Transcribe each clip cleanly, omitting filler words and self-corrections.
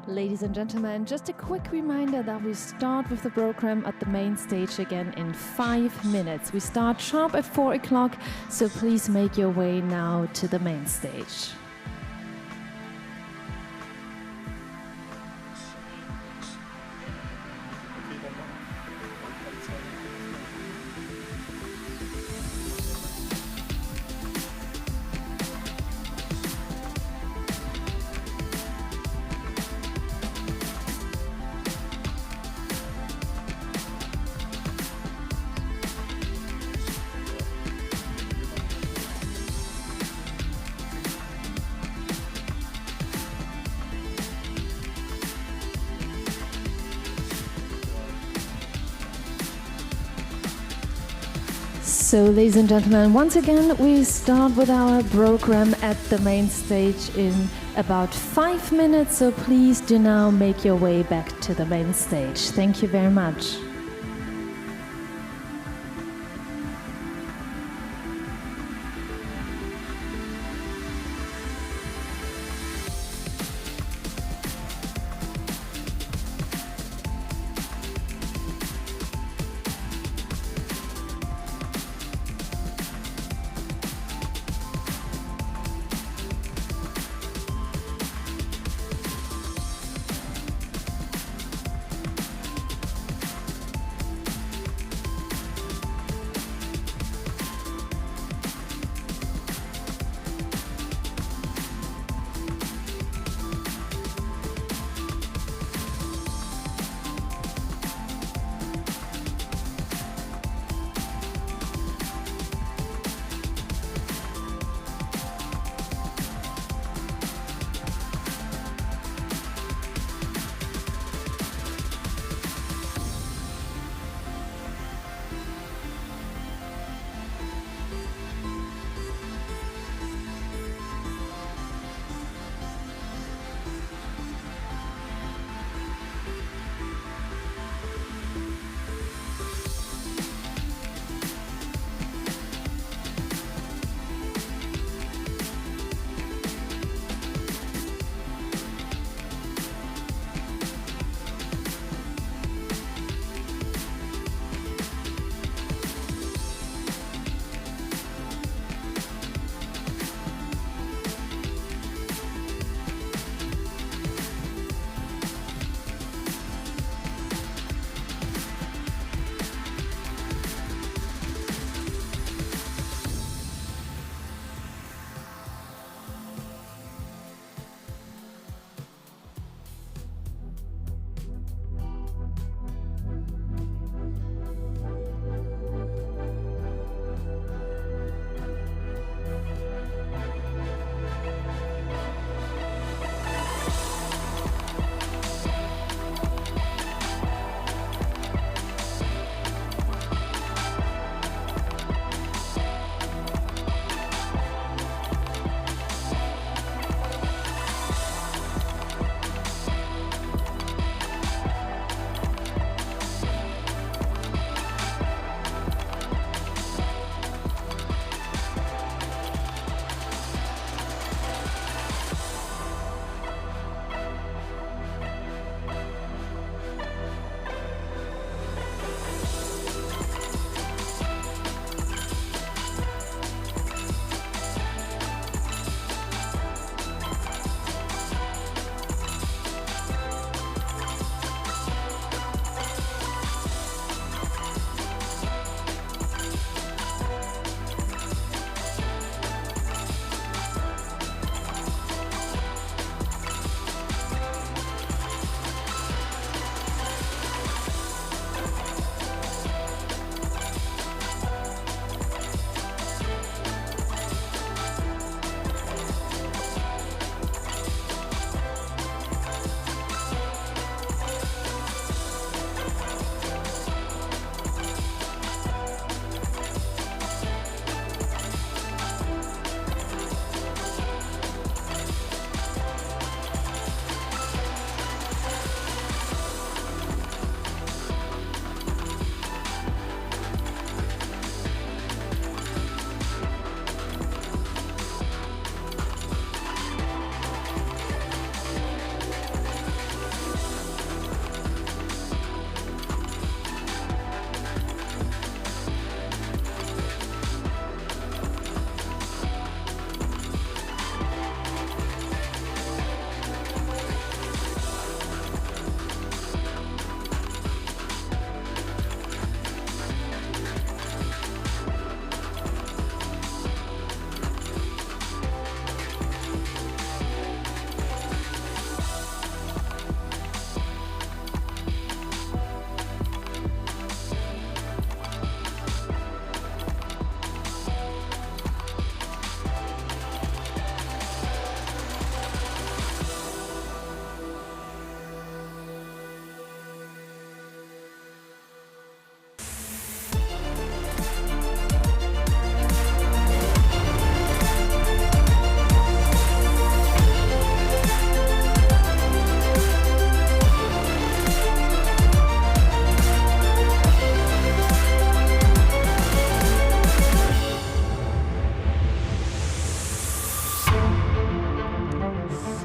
Ladies and gentlemen, just a quick reminder that we start with the program at the main stage again in 5 minutes. We start sharp at 4 o'clock, so please make your way now to the main stage. So, ladies and gentlemen, once again, we start with our program at the main stage in about 5 minutes. So please do now make your way back to the main stage. Thank you very much.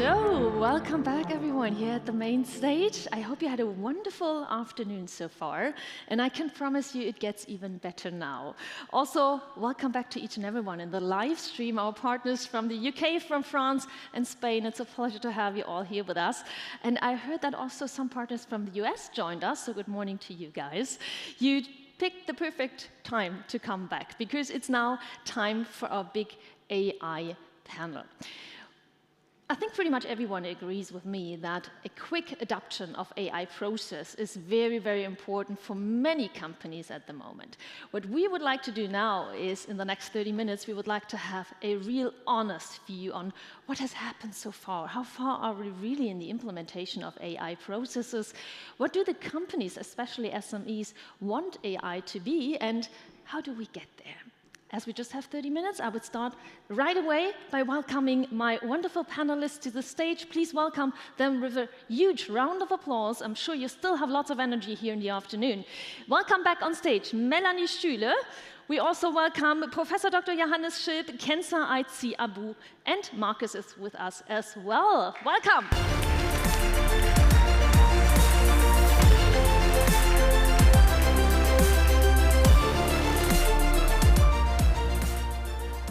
So, welcome back everyone here at the main stage. I hope you had a wonderful afternoon so far, and I can promise you it gets even better now. Also, welcome back to each and everyone in the live stream, our partners from the UK, from France and Spain. It's a pleasure to have you all here with us. And I heard that also some partners from the US joined us, so good morning to you guys. You picked the perfect time to come back, because it's now time for our big AI panel. I think pretty much everyone agrees with me that a quick adoption of AI process is very, very important for many companies at the moment. What we would like to do now is, in the next 30 minutes, we would like to have a real honest view on what has happened so far. How far are we really in the implementation of AI processes? What do the companies, especially SMEs, want AI to be, and how do we get there? As we just have 30 minutes, I would start right away by welcoming my wonderful panelists to the stage. Please welcome them with a huge round of applause. I'm sure you still have lots of energy here in the afternoon. Welcome back on stage, Melanie Stühle. We also welcome Professor Dr. Johannes Schilp, Kenza Aitzi Abu, and Marcus is with us as well. Welcome.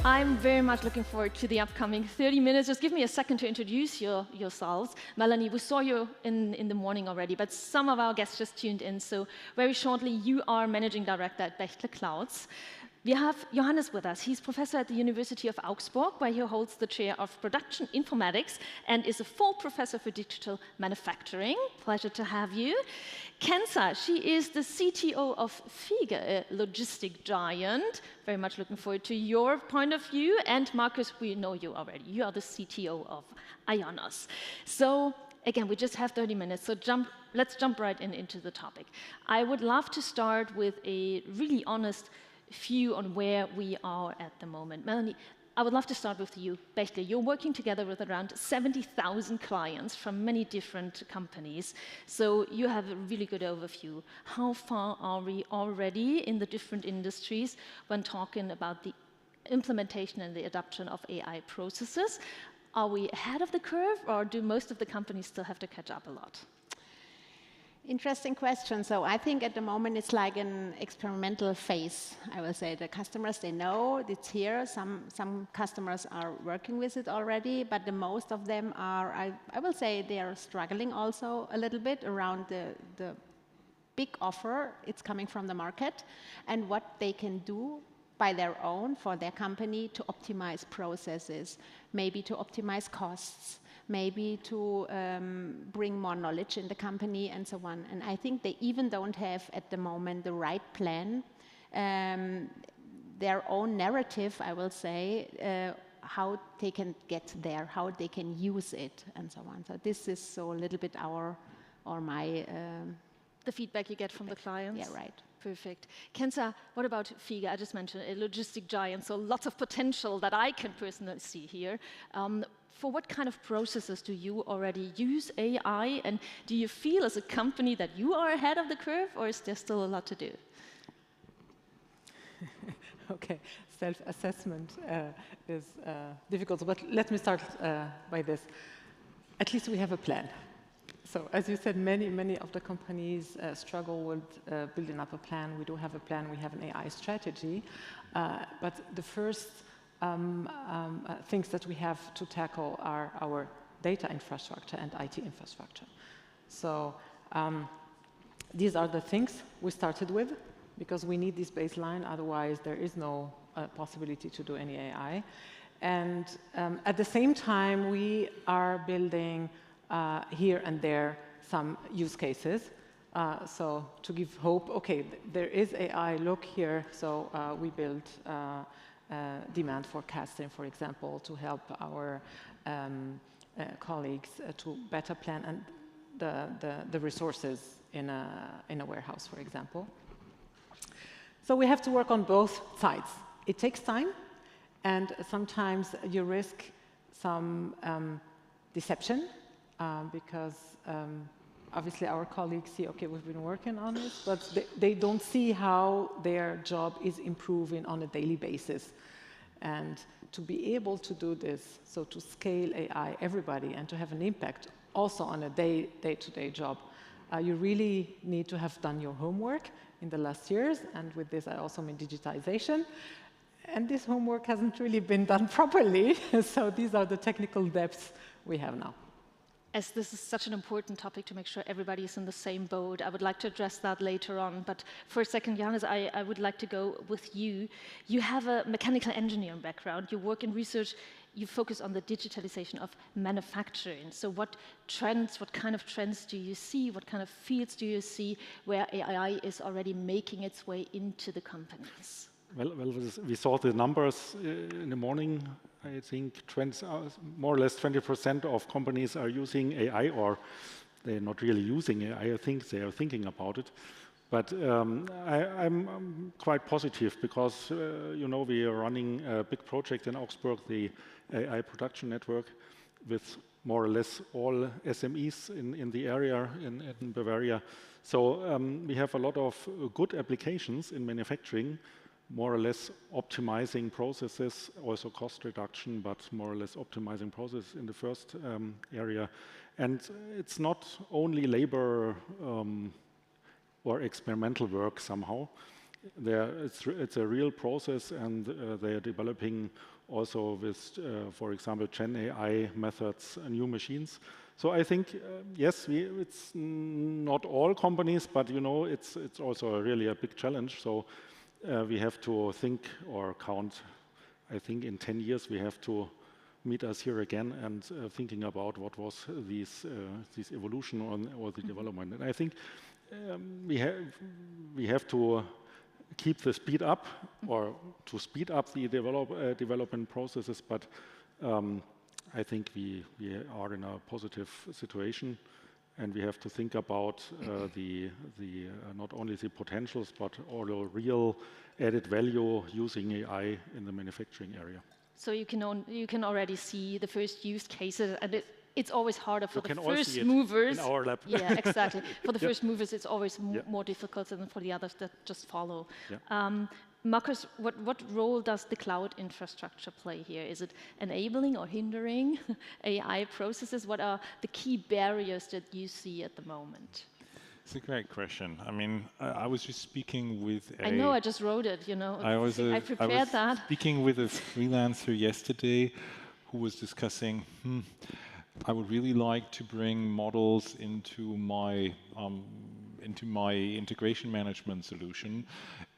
I'm very much looking forward to the upcoming 30 minutes. Just give me a second to introduce yourselves. Melanie, we saw you in the morning already, but some of our guests just tuned in. So very shortly, you are Managing Director at Bechtle Clouds. We have Johannes with us. He's professor at the University of Augsburg, where he holds the chair of production informatics and is a full professor for digital manufacturing. Pleasure to have you. Kenza, she is the CTO of Fiege, a logistic giant. Very much looking forward to your point of view. And Marcus, we know you already. You are the CTO of IONOS. So again, we just have 30 minutes, so let's jump right into the topic. I would love to start with a really honest view on where we are at the moment. Melanie, I would love to start with you. Bechtle, you're working together with around 70,000 clients from many different companies, so you have a really good overview. How far are we already in the different industries when talking about the implementation and the adoption of AI processes? Are we ahead of the curve, or do most of the companies still have to catch up a lot? Interesting question. So I think at the moment it's like an experimental phase, I will say. The customers, they know it's here. Some customers are working with it already, but the most of them are, I will say, they are struggling also a little bit around the big offer. It's coming from the market and what they can do by their own for their company to optimize processes, maybe to optimize costs, maybe to bring more knowledge in the company and so on. And I think they even don't have at the moment the right plan, their own narrative, I will say, how they can get there, how they can use it and so on. So this is so a little bit my... the feedback you get from the clients? Yeah, right. Perfect. Kenza, what about Fiege? I just mentioned a logistic giant, so lots of potential that I can personally see here. For what kind of processes do you already use AI, and do you feel as a company that you are ahead of the curve, or is there still a lot to do? Okay, self-assessment is difficult, but let me start by this. At least we have a plan. So, as you said, many of the companies struggle with building up a plan. We do have a plan. We have an AI strategy, but the first things that we have to tackle are our data infrastructure and IT infrastructure. So these are the things we started with, because we need this baseline, otherwise there is no possibility to do any AI. And at the same time, we are building here and there some use cases. So to give hope, okay, there is AI, look here. So we built demand forecasting, for example, to help our colleagues to better plan and the resources in a warehouse, for example. So we have to work on both sides. It takes time, and sometimes you risk some deception, because obviously our colleagues see, okay, we've been working on it, but they don't see how their job is improving on a daily basis. And to be able to do this, so to scale AI, everybody, and to have an impact also on a day-to-day job, you really need to have done your homework in the last years, and with this I also mean digitization. And this homework hasn't really been done properly, so these are the technical depths we have now. As this is such an important topic to make sure everybody is in the same boat, I would like to address that later on. But for a second, Johannes, I would like to go with you. You have a mechanical engineering background. You work in research. You focus on the digitalization of manufacturing. So what trends, what kind of trends do you see? What kind of fields do you see where AI is already making its way into the companies? Well, we saw the numbers in the morning. I think trends are more or less 20% of companies are using AI, or they're not really using AI. I think they are thinking about it. But I'm quite positive because, you know, we are running a big project in Augsburg, the AI production network, with more or less all SMEs in the area in Bavaria. So we have a lot of good applications in manufacturing, more or less optimizing processes, also cost reduction, but more or less optimizing process in the first area. And it's not only labor or experimental work somehow. It's a real process, and they are developing also with, for example, Gen AI methods, new machines. So I think, yes, it's not all companies, but you know, it's also really a big challenge. So we have to think or count. I think in 10 years we have to meet us here again and thinking about what was this evolution or the development. And I think we have to keep the speed up, or to speed up the development processes. But I think we are in a positive situation. And we have to think about not only the potentials, but also real added value using AI in the manufacturing area. So you can already see the first use cases, and it's always harder for the first movers. In our lab. Yeah, exactly. For the first movers, it's always more difficult than for the others that just follow. Yeah. Markus, what role does the cloud infrastructure play here? Is it enabling or hindering AI processes? What are the key barriers that you see at the moment? It's a great question. I mean, I was just speaking with I know, I just wrote it, you know. I prepared that. Speaking with a freelancer yesterday who was discussing, I would really like to bring models into my integration management solution.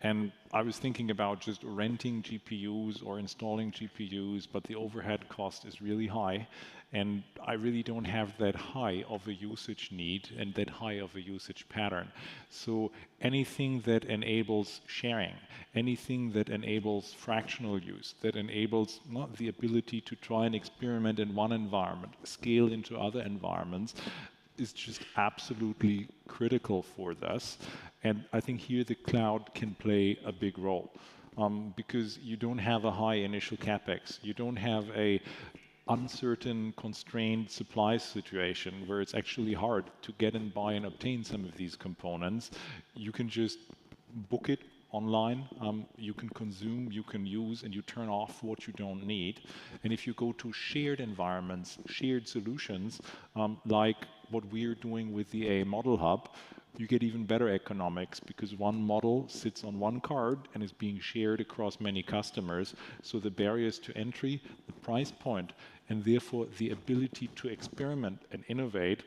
And I was thinking about just renting GPUs or installing GPUs, but the overhead cost is really high. And I really don't have that high of a usage need and that high of a usage pattern. So anything that enables sharing, anything that enables fractional use, that enables not the ability to try and experiment in one environment, scale into other environments, is just absolutely critical for this. And I think here the cloud can play a big role because you don't have a high initial capex. You don't have a uncertain, constrained supply situation where it's actually hard to get and buy and obtain some of these components. You can just book it online, you can consume, you can use, and you turn off what you don't need. And if you go to shared environments, shared solutions, like what we're doing with the AI Model Hub, you get even better economics because one model sits on one card and is being shared across many customers. So the barriers to entry, the price point, and therefore the ability to experiment and innovate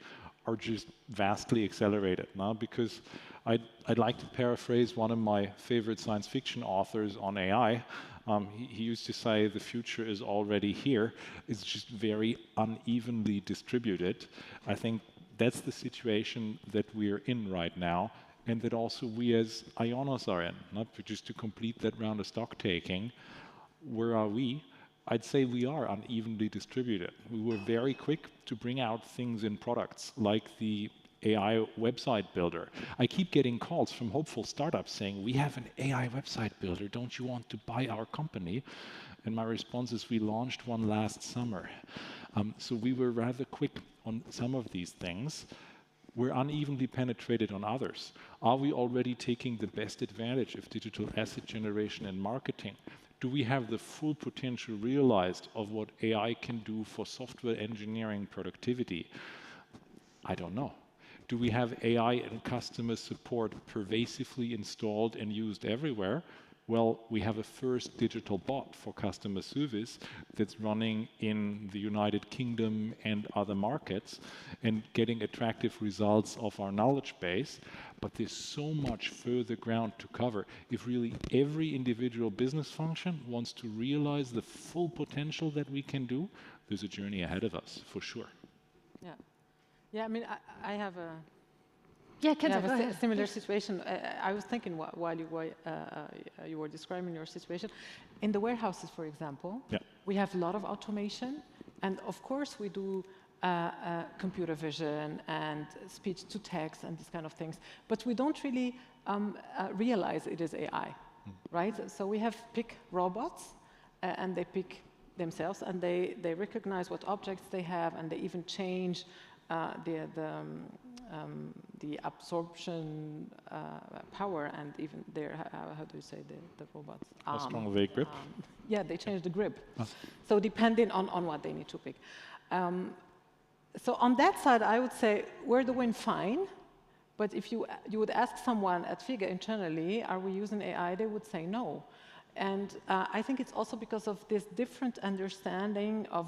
are just vastly accelerated now. Because I'd like to paraphrase one of my favorite science fiction authors on AI. He used to say the future is already here. It's just very unevenly distributed. I think that's the situation that we're in right now, and that also we as IONOS are in. Not just to complete that round of stock taking. Where are we? I'd say we are unevenly distributed. We were very quick to bring out things in products like the AI website builder. I keep getting calls from hopeful startups saying, we have an AI website builder, don't you want to buy our company? And my response is, we launched one last summer. So we were rather quick on some of these things. We're unevenly penetrated on others. Are we already taking the best advantage of digital asset generation and marketing Do we have the full potential realized of what AI can do for software engineering productivity? I don't know. Do we have AI and customer support pervasively installed and used everywhere? Well, we have a first digital bot for customer service that's running in the United Kingdom and other markets and getting attractive results of our knowledge base. But there's so much further ground to cover. If really every individual business function wants to realize the full potential that we can do, there's a journey ahead of us, for sure. Yeah. Yeah, I mean, I have a... Yeah, Kenta, go go ahead. ahead. Similar situation. I was thinking while you were describing your situation. In the warehouses, for example, we have a lot of automation. And of course, we do computer vision and speech to text and these kind of things. But we don't really realize it is AI, right? So we have pick robots, and they pick themselves, and they recognize what objects they have, and they even change the absorption power, and even their, how do you say, the robots? How strong they grip? Yeah, they change the grip. So depending on what they need to pick. So on that side, I would say we're doing fine. But if you would ask someone at Figure internally, are we using AI? They would say no. And I think it's also because of this different understanding of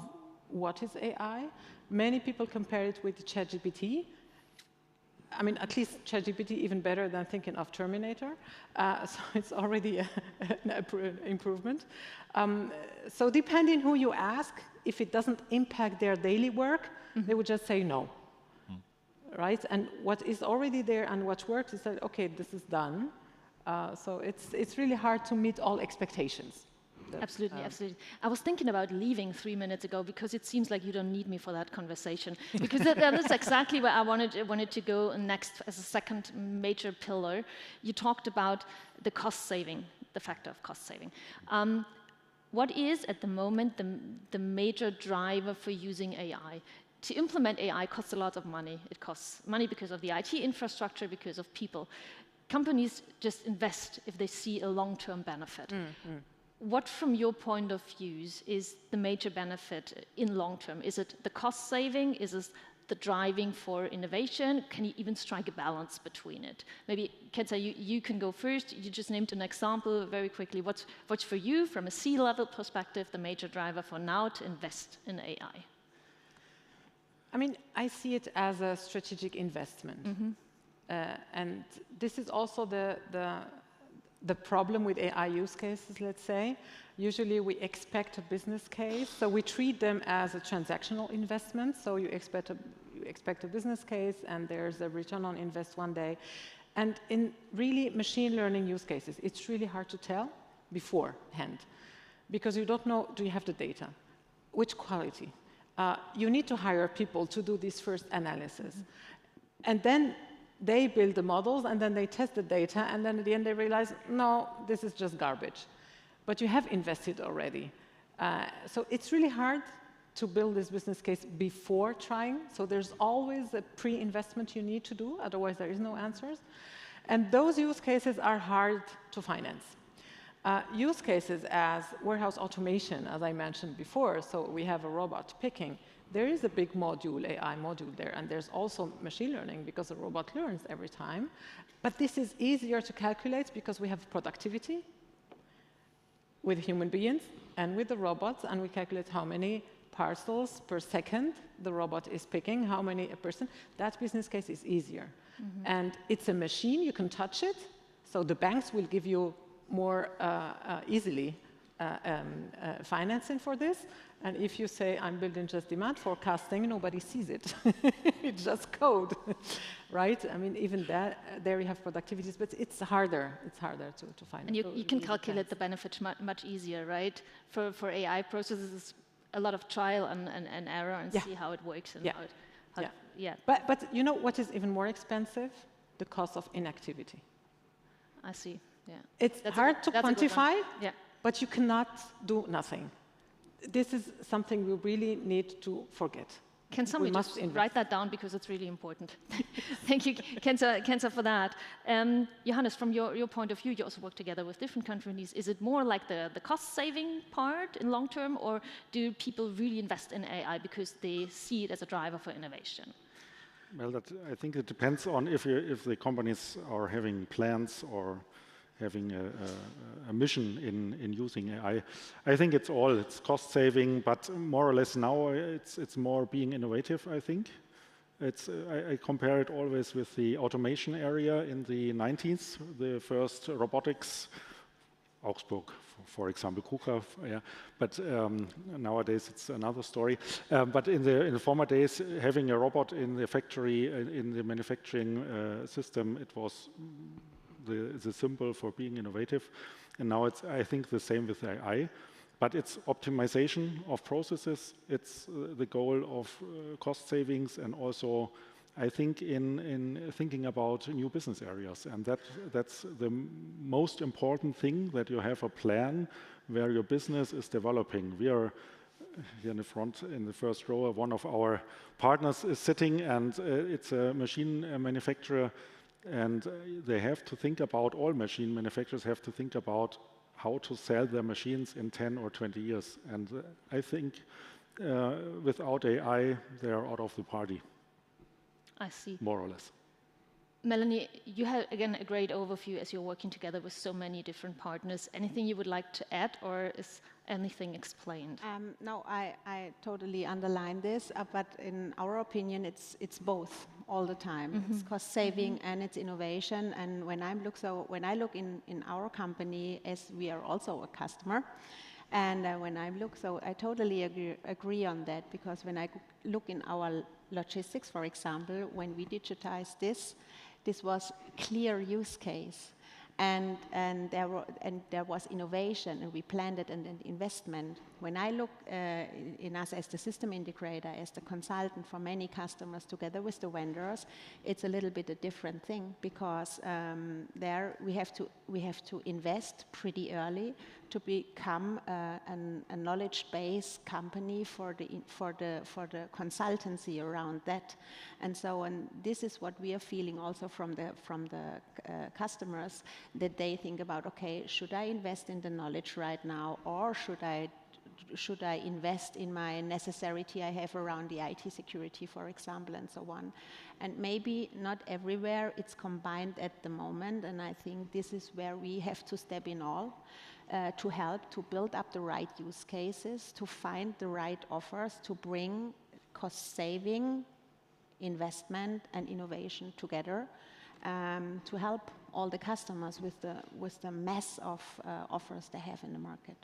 what is AI. Many people compare it with ChatGPT. I mean, at least ChatGPT even better than thinking of Terminator. So it's already an improvement. So depending who you ask, if it doesn't impact their daily work, they would just say no. Right? And what is already there and what works is that, okay, this is done. So it's really hard to meet all expectations. Absolutely, absolutely. I was thinking about leaving 3 minutes ago because it seems like you don't need me for that conversation. Because that is exactly where I wanted to go next as a second major pillar. You talked about the cost saving, the factor of cost saving. What is at the moment the major driver for using AI? To implement AI costs a lot of money. It costs money because of the IT infrastructure, because of people. Companies just invest if they see a long-term benefit. What, from your point of view, is the major benefit in long term? Is it the cost saving? Is it the driving for innovation? Can you even strike a balance between it? Maybe, Kenta, you can go first. You just named an example very quickly. What's for you, from a C-level perspective, the major driver for now to invest in AI? I mean, I see it as a strategic investment. And this is also the problem with AI use cases, let's say. Usually we expect a business case, so we treat them as a transactional investment. So you expect a business case, and there's a return on invest one day. And in really machine learning use cases, it's really hard to tell beforehand, because you don't know, do you have the data? Which quality? You need to hire people to do this first analysis. And then they build the models, and then they test the data, and then at the end they realize, no, this is just garbage. But you have invested already. So it's really hard to build this business case before trying. So there's always a pre-investment you need to do, otherwise there is no answers. And those use cases are hard to finance. Use cases as warehouse automation, as I mentioned before, so we have a robot picking. There is a big module, AI module there, and there's also machine learning because the robot learns every time. But this is easier to calculate because we have productivity with human beings and with the robots, and we calculate how many parcels per second the robot is picking, how many a person. That business case is easier. And it's a machine, you can touch it, so the banks will give you more easily financing for this. And if you say, I'm building just demand forecasting, nobody sees it. It's just code, right? I mean, even that, there you have productivities, but it's harder. It's harder to find. And you can calculate the benefit much easier, right? For AI processes, a lot of trial and error, and see how it works. And But you know what is even more expensive? The cost of inactivity. I see. Yeah. It's hard to quantify, but you cannot do nothing. This is something we really need to forget. Can somebody just write that down because it's really important? Thank you, Kenza, for that. Johannes, from your point of view, you also work together with different companies. Is it more like the cost-saving part in long term, or do people really invest in AI because they see it as a driver for innovation? Well, I think it depends on if the companies are having plans or having a mission in using AI. I think it's cost saving, but more or less now it's more being innovative, I think. I compare it always with the automation area in the 90s, the first robotics, Augsburg, for example, KUKA, yeah. But nowadays it's another story. But in the former days, having a robot in the factory, in the manufacturing system, it was the symbol for being innovative. And now it's, I think, the same with AI. But it's optimization of processes. It's the goal of cost savings, and also, I think, in thinking about new business areas. And that's the most important thing, that you have a plan where your business is developing. We are here in the front, in the first row, one of our partners is sitting, and it's a machine manufacturer. And they have to think about, all machine manufacturers have to think about how to sell their machines in 10 or 20 years. And I think without AI, they are out of the party. I see. More or less. Melanie, you had, again, a great overview as you're working together with so many different partners. Anything you would like to add, or is anything explained? No, I totally underline this, but in our opinion, it's both all the time. Mm-hmm. It's cost saving and it's innovation. And when I look in our company, as we are also a customer, and when I look, so I totally agree on that, because when I look in our logistics, for example, when we digitized this was clear use case, and there was innovation, and we planned it, and an investment. When I look in us as the system integrator, as the consultant for many customers, together with the vendors, it's a little bit a different thing, because there we have to invest pretty early to become a knowledge-based company for the consultancy around that. And so, and this is what we are feeling also from the customers, that they think about, okay, should I invest in the knowledge right now, or should I invest in my necessity I have around the IT security, for example, and so on. And maybe not everywhere it's combined at the moment, and I think this is where we have to step in all to help to build up the right use cases, to find the right offers, to bring cost saving, investment and innovation together, to help all the customers with the mass of offers they have in the market.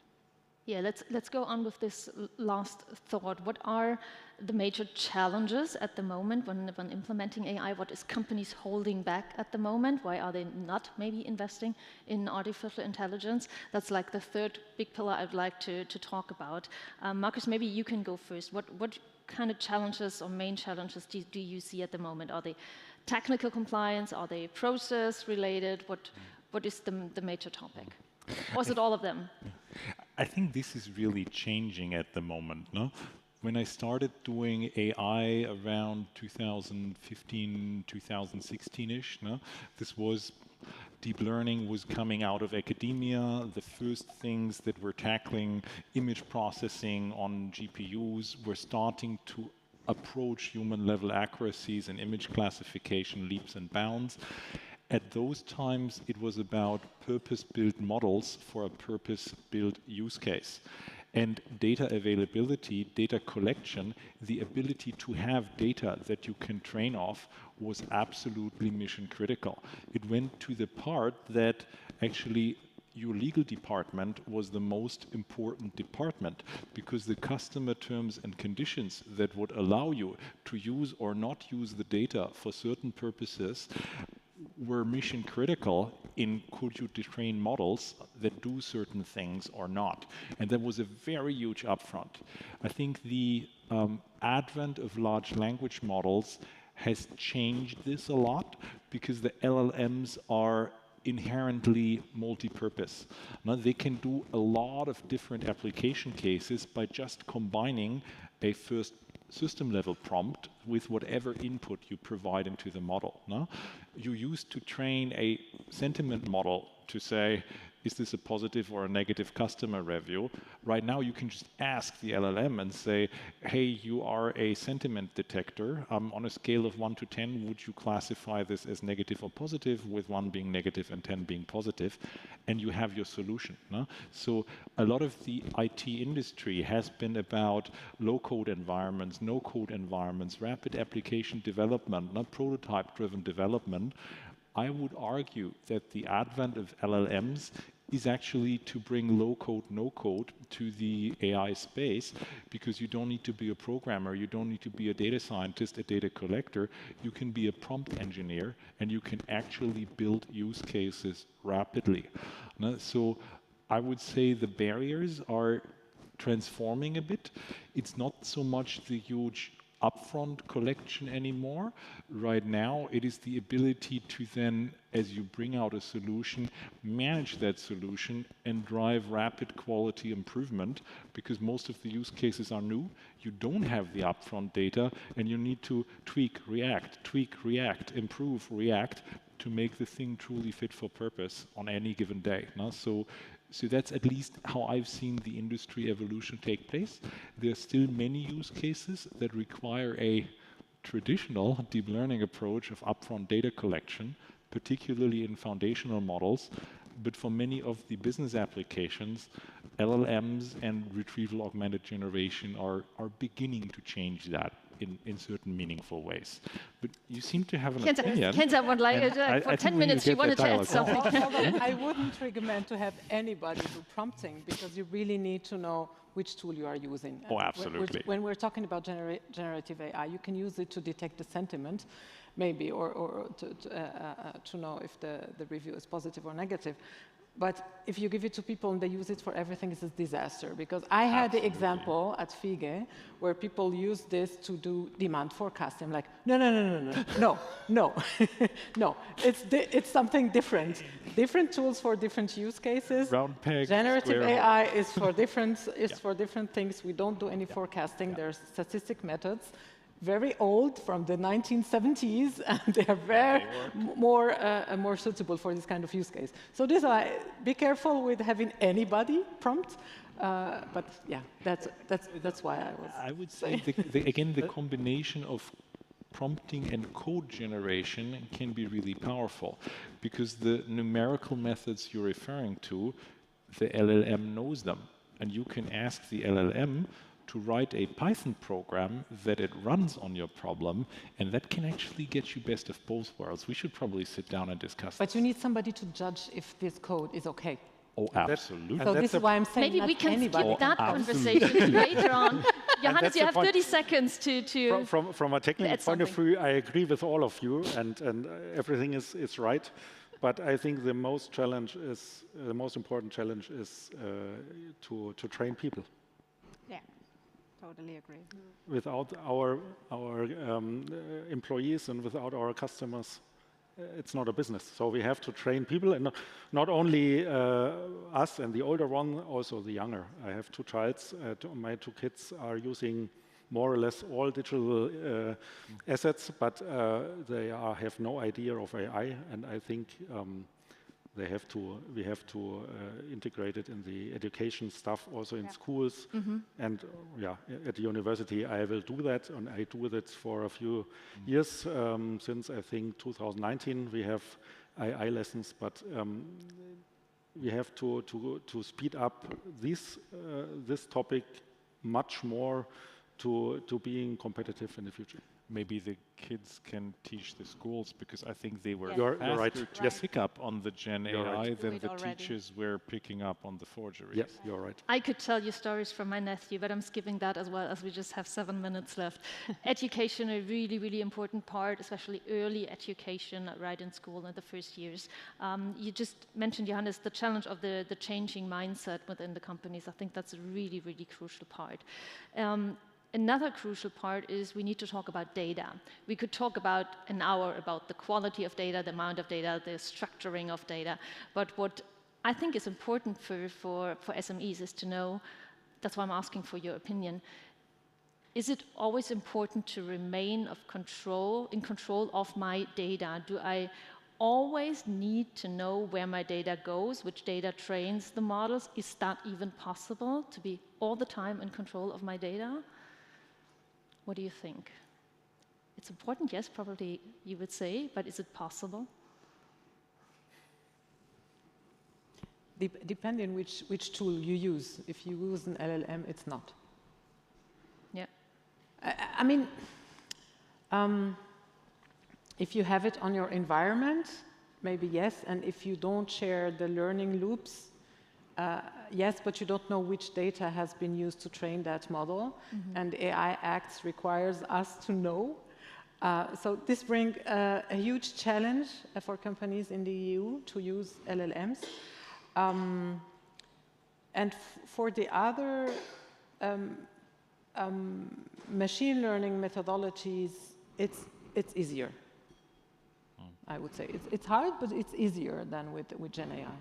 Yeah, let's go on with this last thought. What are the major challenges at the moment when implementing AI? What is companies holding back at the moment? Why are they not maybe investing in artificial intelligence? That's like the third big pillar I'd like to talk about. Marcus, maybe you can go first. What kind of challenges or main challenges do you see at the moment? Are they technical compliance? Are they process related? What is the major topic? Or is it all of them? I think this is really changing at the moment. No? When I started doing AI around 2015, 2016-ish, no? This was deep learning was coming out of academia. The first things that were tackling image processing on GPUs were starting to approach human level accuracies and image classification leaps and bounds. At those times, it was about purpose-built models for a purpose-built use case. And data availability, data collection, the ability to have data that you can train off was absolutely mission critical. It went to the part that actually your legal department was the most important department, because the customer terms and conditions that would allow you to use or not use the data for certain purposes were mission critical in could you train models that do certain things or not. And that was a very huge upfront. I think the advent of large language models has changed this a lot, because the LLMs are inherently multi-purpose. Now, they can do a lot of different application cases by just combining a first system-level prompt with whatever input you provide into the model. No? You used to train a sentiment model to say, is this a positive or a negative customer review? Right now, you can just ask the LLM and say, hey, you are a sentiment detector. On a scale of 1 to 10, would you classify this as negative or positive, with 1 being negative and 10 being positive? And you have your solution. No? So a lot of the IT industry has been about low-code environments, no-code environments, rapid application development, not prototype-driven development. I would argue that the advent of LLMs is actually to bring low-code, no-code to the AI space, because you don't need to be a programmer, you don't need to be a data scientist, a data collector. You can be a prompt engineer, and you can actually build use cases rapidly. So I would say the barriers are transforming a bit. It's not so much the huge upfront collection anymore. Right now, it is the ability to then, as you bring out a solution, manage that solution and drive rapid quality improvement, because most of the use cases are new. You don't have the upfront data, and you need to tweak, react, improve, react to make the thing truly fit for purpose on any given day. No? So that's at least how I've seen the industry evolution take place. There are still many use cases that require a traditional deep learning approach of upfront data collection, particularly in foundational models. But for many of the business applications, LLMs and retrieval augmented generation are beginning to change that in certain meaningful ways. But you seem to have an opinion. Kenza would like, for 10 minutes, she wanted to add something. I wouldn't recommend to have anybody do prompting, because you really need to know which tool you are using. Oh, absolutely. When we're talking about generative AI, you can use it to detect the sentiment, maybe, or to know if the review is positive or negative. But if you give it to people and they use it for everything, it's a disaster. Because I had the example at Fige where people use this to do demand forecasting. I'm like, no. It's something different. Different tools for different use cases. Round peg, generative AI is for different things. We don't do any forecasting. There's statistic methods. Very old, from the 1970s, and they are very more suitable for this kind of use case. So this, be careful with having anybody prompt. But yeah, that's why I was. I would say again, the combination of prompting and code generation can be really powerful, because the numerical methods you're referring to, the LLM knows them, and you can ask the LLM to write a Python program that it runs on your problem, and that can actually get you best of both worlds. We should probably sit down and discuss But you need somebody to judge if this code is okay. Oh, absolutely. So this is why I'm saying maybe we can skip that conversation later on. Johannes, you have 30 seconds to... From a technical point of view, I agree with all of you, and everything is right. But I think the most important challenge is to train people. Yeah. Totally agree. Without our employees and without our customers, it's not a business. So we have to train people, and not only us and the older one, also the younger. I have 2 childs. My 2 kids are using more or less all digital assets, but they have no idea of AI, and I think we have to integrate it in the education stuff, also in schools. And at the university I will do that, and I do that for a few years. Since I think 2019 we have AI lessons, but we have to speed up this topic much more to being competitive in the future. Maybe the kids can teach the schools, because I think they were faster right to pick up on the Gen AI than the teachers were picking up on the forgeries. Yes, you're right. I could tell you stories from my nephew, but I'm skipping that as well, as we just have 7 minutes left. Education, a really, really important part, especially early education, right in school in the first years. You just mentioned, Johannes, the challenge of the changing mindset within the companies. I think that's a really, really crucial part. Another crucial part is we need to talk about data. We could talk about an hour about the quality of data, the amount of data, the structuring of data. But what I think is important for SMEs is to know, that's why I'm asking for your opinion, is it always important to remain in control of my data? Do I always need to know where my data goes, which data trains the models? Is that even possible, to be all the time in control of my data? What do you think? It's important, yes, probably you would say, but is it possible? Depending which tool you use. If you use an LLM, it's not. Yeah. I mean, if you have it on your environment, maybe yes, and if you don't share the learning loops, yes, but you don't know which data has been used to train that model, and AI Acts requires us to know. So this brings a huge challenge for companies in the EU to use LLMs. And for the other machine learning methodologies, it's easier. I would say it's hard, but it's easier than with Gen AI.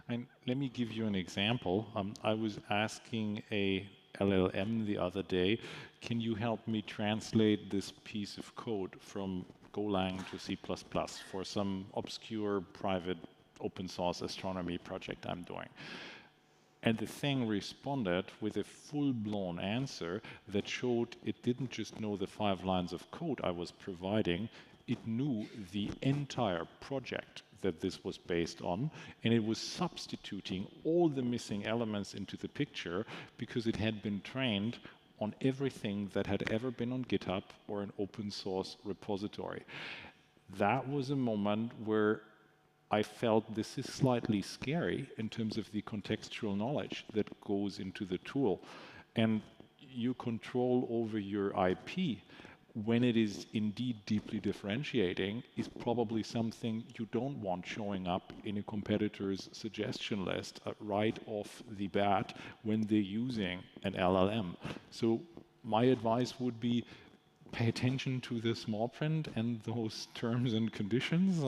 And let me give you an example. I was asking a LLM the other day, can you help me translate this piece of code from Golang to C++ for some obscure private open source astronomy project I'm doing? And the thing responded with a full-blown answer that showed it didn't just know the 5 lines of code I was providing, it knew the entire project that this was based on, and it was substituting all the missing elements into the picture because it had been trained on everything that had ever been on GitHub or an open source repository. That was a moment where I felt this is slightly scary in terms of the contextual knowledge that goes into the tool. And you control over your IP, when it is indeed deeply differentiating, is probably something you don't want showing up in a competitor's suggestion list right off the bat when they're using an LLM. So my advice would be, pay attention to the small print and those terms and conditions.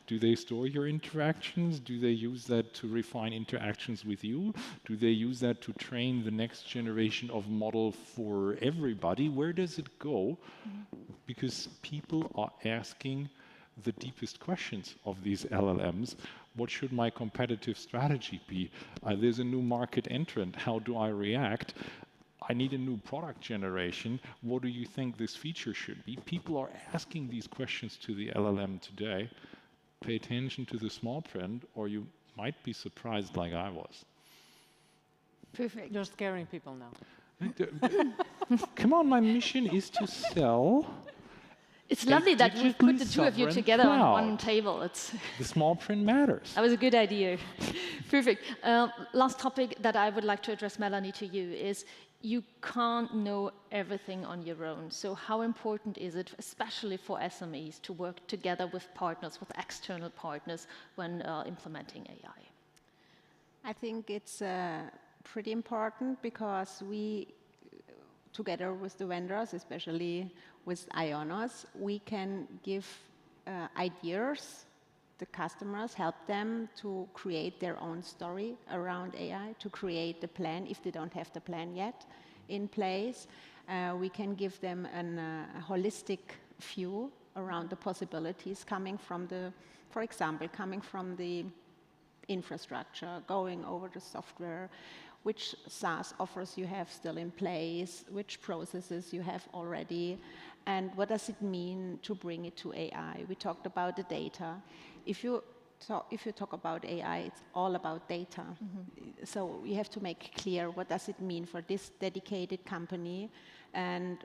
Do they store your interactions? Do they use that to refine interactions with you? Do they use that to train the next generation of model for everybody? Where does it go? Because people are asking the deepest questions of these LLMs. What should my competitive strategy be? There's a new market entrant. How do I react? I need a new product generation. What do you think this feature should be? People are asking these questions to the LLM today. Pay attention to the small print, or you might be surprised like I was. Perfect. You're scaring people now. Come on, my mission is to sell. It's lovely that we put the two of you together on one table. The small print matters. That was a good idea. Perfect. Last topic that I would like to address, Melanie, to you is you can't know everything on your own. So how important is it, especially for SMEs, to work together with partners, with external partners when implementing AI? I think it's pretty important because we, together with the vendors, especially with IONOS, we can give ideas. The customers help them to create their own story around AI, to create the plan if they don't have the plan yet in place. We can give them a holistic view around the possibilities coming from the, for example, coming from the infrastructure, going over the software, which SaaS offers you have still in place, which processes you have already, and what does it mean to bring it to AI. We talked about the data. If you talk about AI, it's all about data. So you have to make clear what does it mean for this dedicated company, and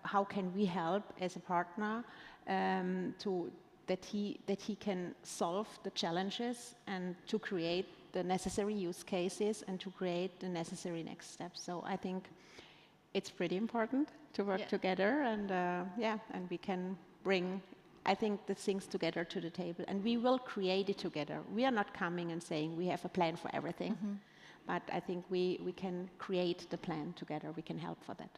how can we help as a partner that he can solve the challenges and to create the necessary use cases and to create the necessary next steps. So I think it's pretty important to work together, and and we can bring, I think, the things together to the table, and we will create it together. We are not coming and saying we have a plan for everything, but I think we can create the plan together. We can help for that.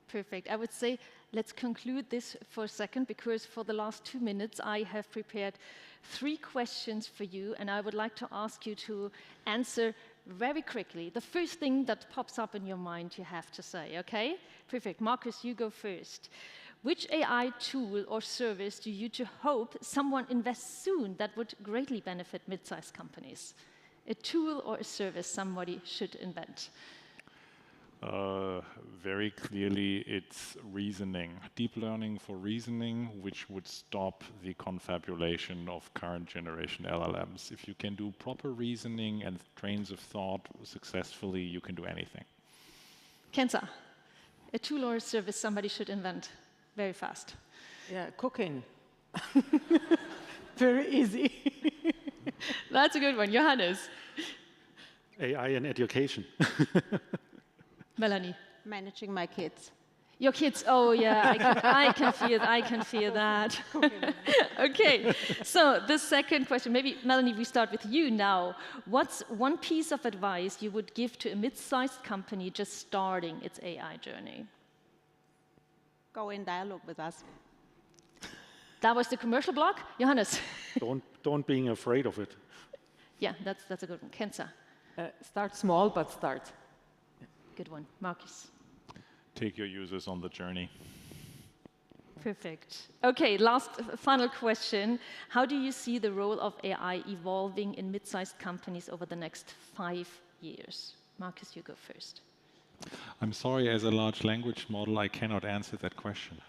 Perfect. I would say let's conclude this for a second, because for the last 2 minutes I have prepared 3 questions for you, and I would like to ask you to answer very quickly, the first thing that pops up in your mind you have to say, okay? Perfect. Marcus, you go first. Which AI tool or service do you hope someone invests soon that would greatly benefit mid-sized companies? A tool or a service somebody should invent? Very clearly, it's reasoning. Deep learning for reasoning, which would stop the confabulation of current generation LLMs. If you can do proper reasoning and trains of thought successfully, you can do anything. Kenza, a tool or a service somebody should invent very fast. Yeah, cooking. Very easy. That's a good one. Johannes. AI in education. Melanie. Managing my kids. Your kids, oh yeah, I can feel that. Okay, so the second question, maybe Melanie, we start with you now. What's one piece of advice you would give to a mid-sized company just starting its AI journey? Go in dialogue with us. That was the commercial block. Johannes. Don't being afraid of it. Yeah, that's a good one. Kenza. Start small, but start. Good one. Marcus. Take your users on the journey. Perfect. Okay, final question. How do you see the role of AI evolving in mid-sized companies over the next 5 years? Marcus, you go first. I'm sorry, as a large language model, I cannot answer that question.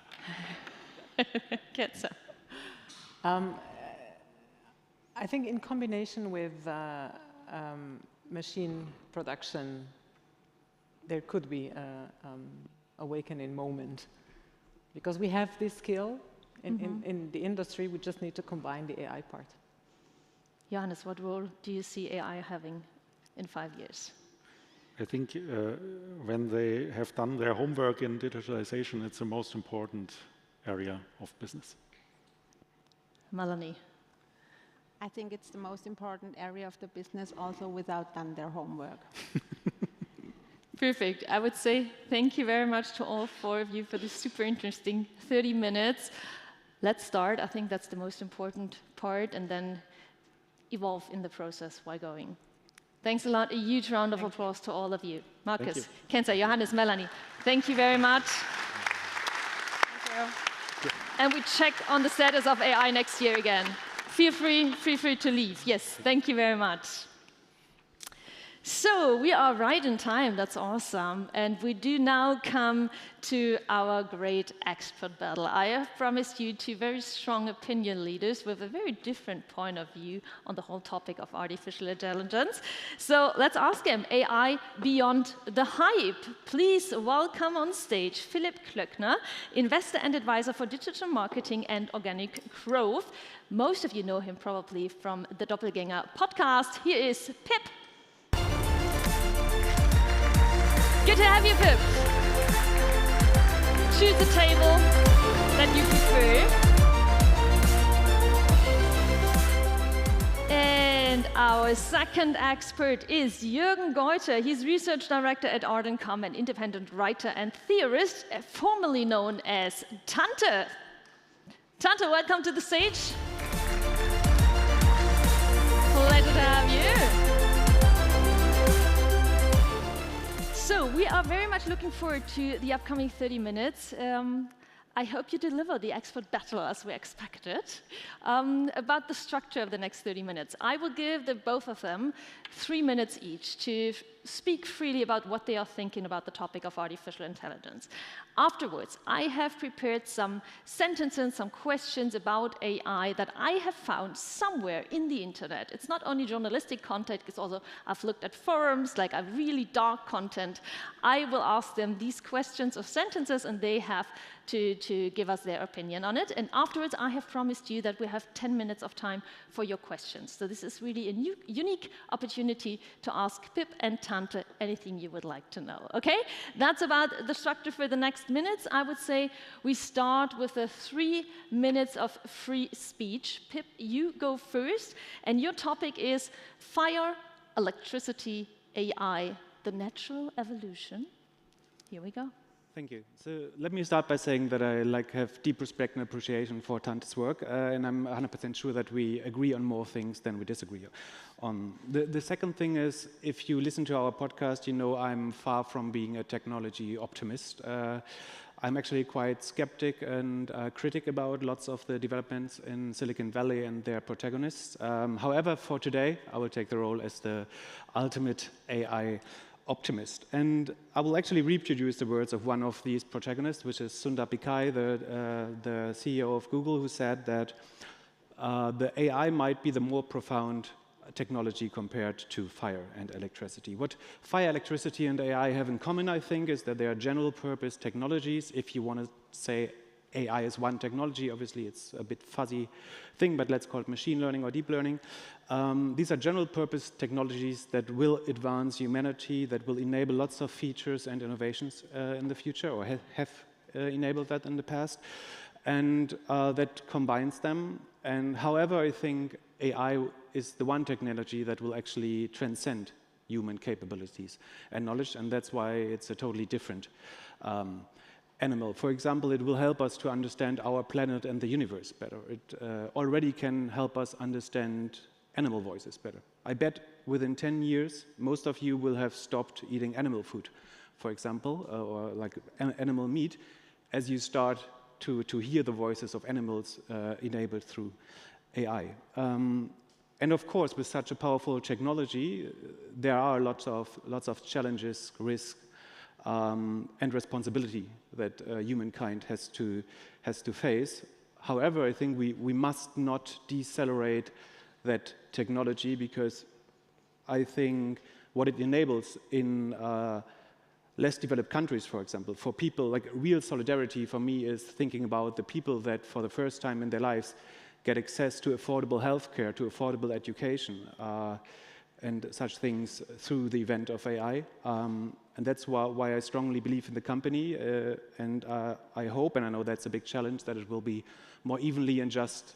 Kenza. I think in combination with machine production, there could be an awakening moment. Because we have this skill in the industry, we just need to combine the AI part. Johannes, what role do you see AI having in 5 years? I think when they have done their homework in digitalization, it's the most important area of business. Melanie. I think it's the most important area of the business also without done their homework. Perfect. I would say thank you very much to all 4 of you for this super interesting 30 minutes. Let's start. I think that's the most important part, and then evolve in the process while going. Thanks a lot. A huge round of applause to all of you. Marcus, Kenza, Johannes, Melanie, thank you very much. Thank you. And we check on the status of AI next year again. Feel free to leave. Yes, thank you very much. So we are right in time, that's awesome. And we do now come to our great expert battle. I have promised you 2 very strong opinion leaders with a very different point of view on the whole topic of artificial intelligence. So let's ask him, AI beyond the hype. Please welcome on stage Philipp Klöckner, investor and advisor for digital marketing and organic growth. Most of you know him probably from the Doppelgänger podcast. Here is Pip. Good to have you, Pip. Choose a table that you prefer. And our second expert is Jürgen Geuter. He's research director at Art & Com, an independent writer and theorist, formerly known as Tante. Tante, welcome to the stage. Pleasure to have you. So we are very much looking forward to the upcoming 30 minutes. I hope you deliver the expert battle as we expected. About the structure of the next 30 minutes, I will give both of them 3 minutes each to speak freely about what they are thinking about the topic of artificial intelligence. Afterwards, I have prepared some sentences, some questions about AI that I have found somewhere in the internet. It's not only journalistic content, it's also, I've looked at forums, like a really dark content. I will ask them these questions or sentences, and they have to give us their opinion on it. And afterwards, I have promised you that we have 10 minutes of time for your questions. So this is really a unique opportunity to ask Pip and Tante anything you would like to know. Okay? That's about the structure for the next minutes. I would say we start with 3 minutes of free speech. Pip, you go first. And your topic is fire, electricity, AI, the natural evolution. Here we go. Thank you. So let me start by saying that I have deep respect and appreciation for Tante's work, and I'm 100% sure that we agree on more things than we disagree on. The second thing is, if you listen to our podcast, you know I'm far from being a technology optimist. I'm actually quite skeptic and critic about lots of the developments in Silicon Valley and their protagonists. However, for today, I will take the role as the ultimate AI optimist. And I will actually reproduce the words of one of these protagonists, which is Sundar Pichai, the CEO of Google, who said that the AI might be the more profound technology compared to fire and electricity. What fire, electricity, and AI have in common, I think, is that they are general-purpose technologies. If you want to say AI is one technology, obviously it's a bit fuzzy thing, but let's call it machine learning or deep learning. These are general-purpose technologies that will advance humanity, that will enable lots of features and innovations in the future, or have enabled that in the past, and that combines them. And however, I think AI is the one technology that will actually transcend human capabilities and knowledge, and that's why it's a totally different animal. For example, it will help us to understand our planet and the universe better. It already can help us understand animal voices better. I bet within 10 years, most of you will have stopped eating animal food, for example, or like animal meat, as you start to hear the voices of animals enabled through AI. And of course, with such a powerful technology, there are lots of challenges, risks, and responsibility that humankind has to face. However, I think we must not decelerate that technology, because I think what it enables in less developed countries, for example, for people, like real solidarity for me is thinking about the people that for the first time in their lives get access to affordable healthcare, to affordable education, and such things through the event of AI. And that's why I strongly believe in the company, and I hope, and I know that's a big challenge, that it will be more evenly and just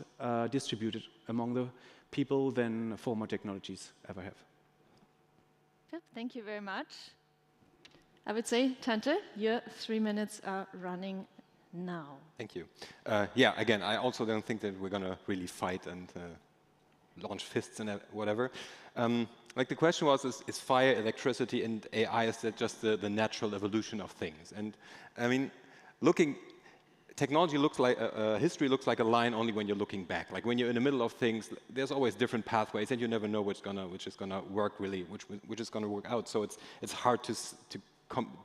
distributed among the people than former technologies ever have. Good, thank you very much. I would say, Tante, your 3 minutes are running now. Thank you. Yeah, again, I also don't think that we're going to really fight and launch fists and whatever. Like the question was, is fire, electricity, and AI, is that just the natural evolution of things? And I mean, technology looks like, history looks like a line only when you're looking back. Like when you're in the middle of things, there's always different pathways, and you never know which is gonna work really, which is gonna work out. So it's hard to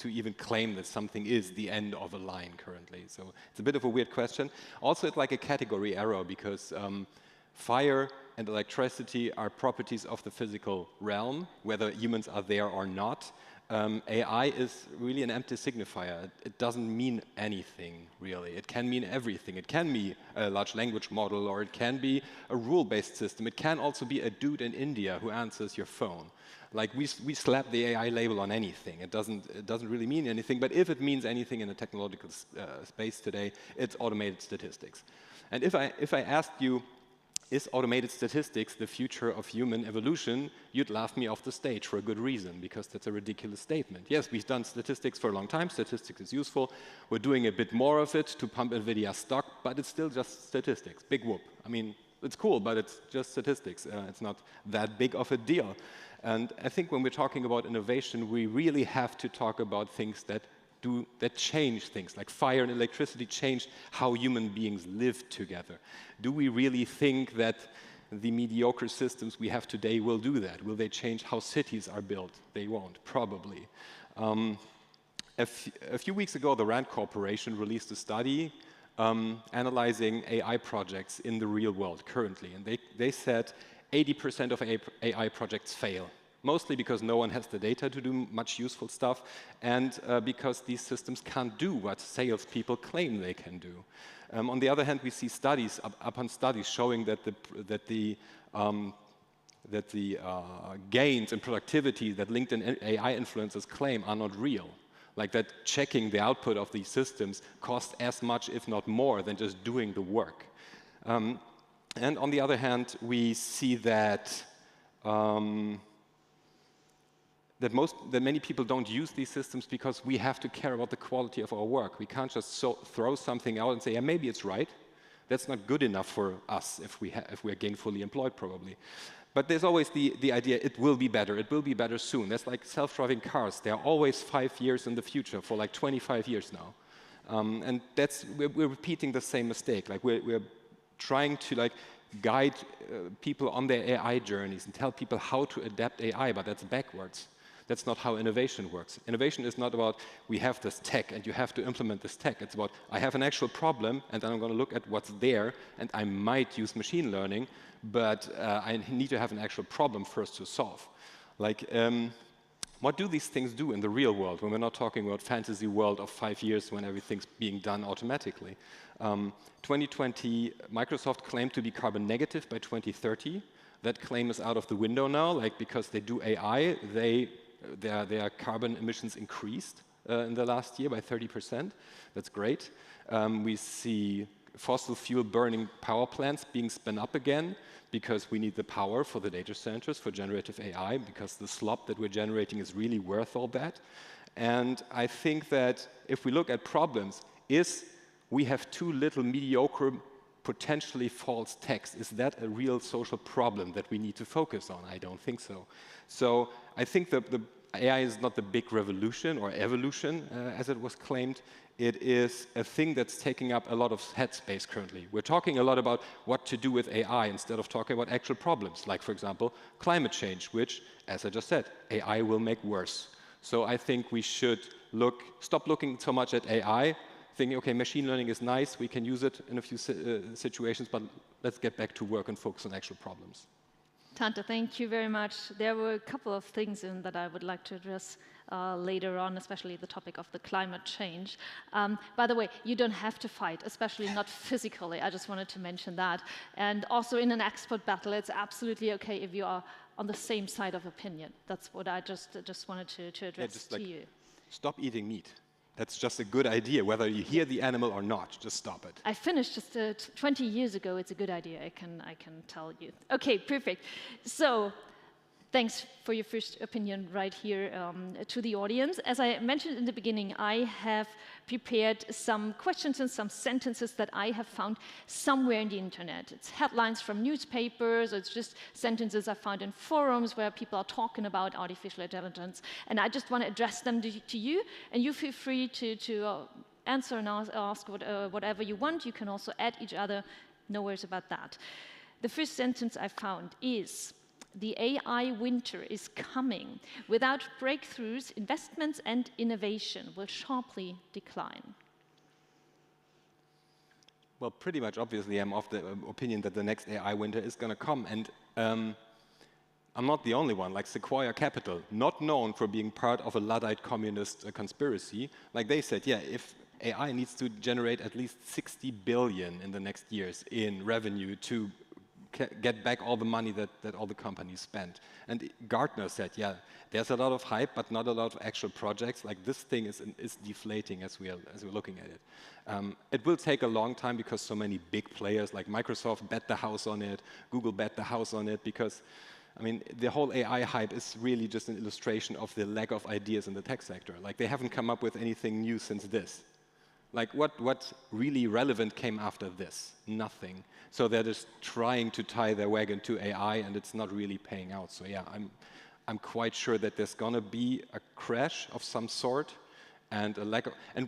even claim that something is the end of a line currently. So it's a bit of a weird question. Also, it's like a category error, because fire and electricity are properties of the physical realm, whether humans are there or not. AI is really an empty signifier. It doesn't mean anything, really. It can mean everything. It can be a large language model, or it can be a rule-based system. It can also be a dude in India who answers your phone. Like we slap the AI label on anything. It doesn't really mean anything. But if it means anything in the technological space today, it's automated statistics. And if I asked you, is automated statistics the future of human evolution, you'd laugh me off the stage for a good reason, because that's a ridiculous statement. Yes, we've done statistics for a long time. Statistics is useful. We're doing a bit more of it to pump NVIDIA stock, but it's still just statistics. Big whoop. I mean, it's cool, but it's just statistics. It's not that big of a deal. And I think when we're talking about innovation, we really have to talk about things that change things, like fire and electricity changed how human beings live together. Do we really think that the mediocre systems we have today will do that? Will they change how cities are built? They won't, probably. A few weeks ago, the RAND Corporation released a study analyzing AI projects in the real world currently, and they said 80% of AI projects fail. Mostly because no one has the data to do much useful stuff, and because these systems can't do what salespeople claim they can do. On the other hand, we see studies upon studies showing that the gains in productivity that LinkedIn AI influencers claim are not real. Like that checking the output of these systems costs as much, if not more, than just doing the work. And on the other hand, we see that that many people don't use these systems because we have to care about the quality of our work. We can't just throw something out and say, yeah, maybe it's right. That's not good enough for us if we are gainfully employed, probably. But there's always the idea it will be better soon. That's like self-driving cars. They're always 5 years in the future, for like 25 years now. And we're repeating the same mistake. Like we're trying to like guide people on their AI journeys and tell people how to adapt AI, but that's backwards. That's not how innovation works. Innovation is not about we have this tech and you have to implement this tech. It's about I have an actual problem and then I'm going to look at what's there and I might use machine learning, but I need to have an actual problem first to solve. Like, what do these things do in the real world when we're not talking about fantasy world of 5 years when everything's being done automatically? 2020, Microsoft claimed to be carbon negative by 2030. That claim is out of the window now, like because they do AI, their carbon emissions increased in the last year by 30%. That's great. We see fossil fuel burning power plants being spun up again because we need the power for the data centers for generative AI, because the slop that we're generating is really worth all that. And I think that if we look at problems, we have too little mediocre, potentially false text. Is that a real social problem that we need to focus on? I don't think so. So I think the AI is not the big revolution or evolution, as it was claimed. It is a thing that's taking up a lot of headspace currently. We're talking a lot about what to do with AI instead of talking about actual problems, like, for example, climate change, which, as I just said, AI will make worse. So I think we should stop looking so much at AI, thinking, okay, machine learning is nice, we can use it in a few situations, but let's get back to work and focus on actual problems. Tante, thank you very much. There were a couple of things in that I would like to address later on, especially the topic of the climate change. By the way, you don't have to fight, especially not physically. I just wanted to mention that. And also in an expert battle, it's absolutely okay if you are on the same side of opinion. That's what I just wanted to address to you. Stop eating meat. That's just a good idea, whether you hear the animal or not. Just stop it. I finished just 20 years ago. It's a good idea, I can tell you. Okay, perfect. So thanks for your first opinion right here to the audience. As I mentioned in the beginning, I have prepared some questions and some sentences that I have found somewhere in the internet. It's headlines from newspapers, it's just sentences I found in forums where people are talking about artificial intelligence. And I just want to address them to you, and you feel free to answer and ask whatever you want. You can also add each other, no worries about that. The first sentence I found is, the AI winter is coming. Without breakthroughs, investments and innovation will sharply decline. Well, pretty much obviously I'm of the opinion that the next AI winter is going to come. And I'm not the only one. Like Sequoia Capital, not known for being part of a Luddite communist conspiracy, like they said, yeah, if AI needs to generate at least 60 billion in the next years in revenue to get back all the money that all the companies spent. And Gartner said, yeah, there's a lot of hype, but not a lot of actual projects. Like this thing is deflating as we're looking at it. It will take a long time because so many big players like Microsoft bet the house on it, Google bet the house on it, because I mean, the whole AI hype is really just an illustration of the lack of ideas in the tech sector. Like they haven't come up with anything new since this. Like what really relevant came after this? Nothing. So they're just trying to tie their wagon to AI, and it's not really paying out. So yeah, I'm quite sure that there's gonna be a crash of some sort, and a lack of, and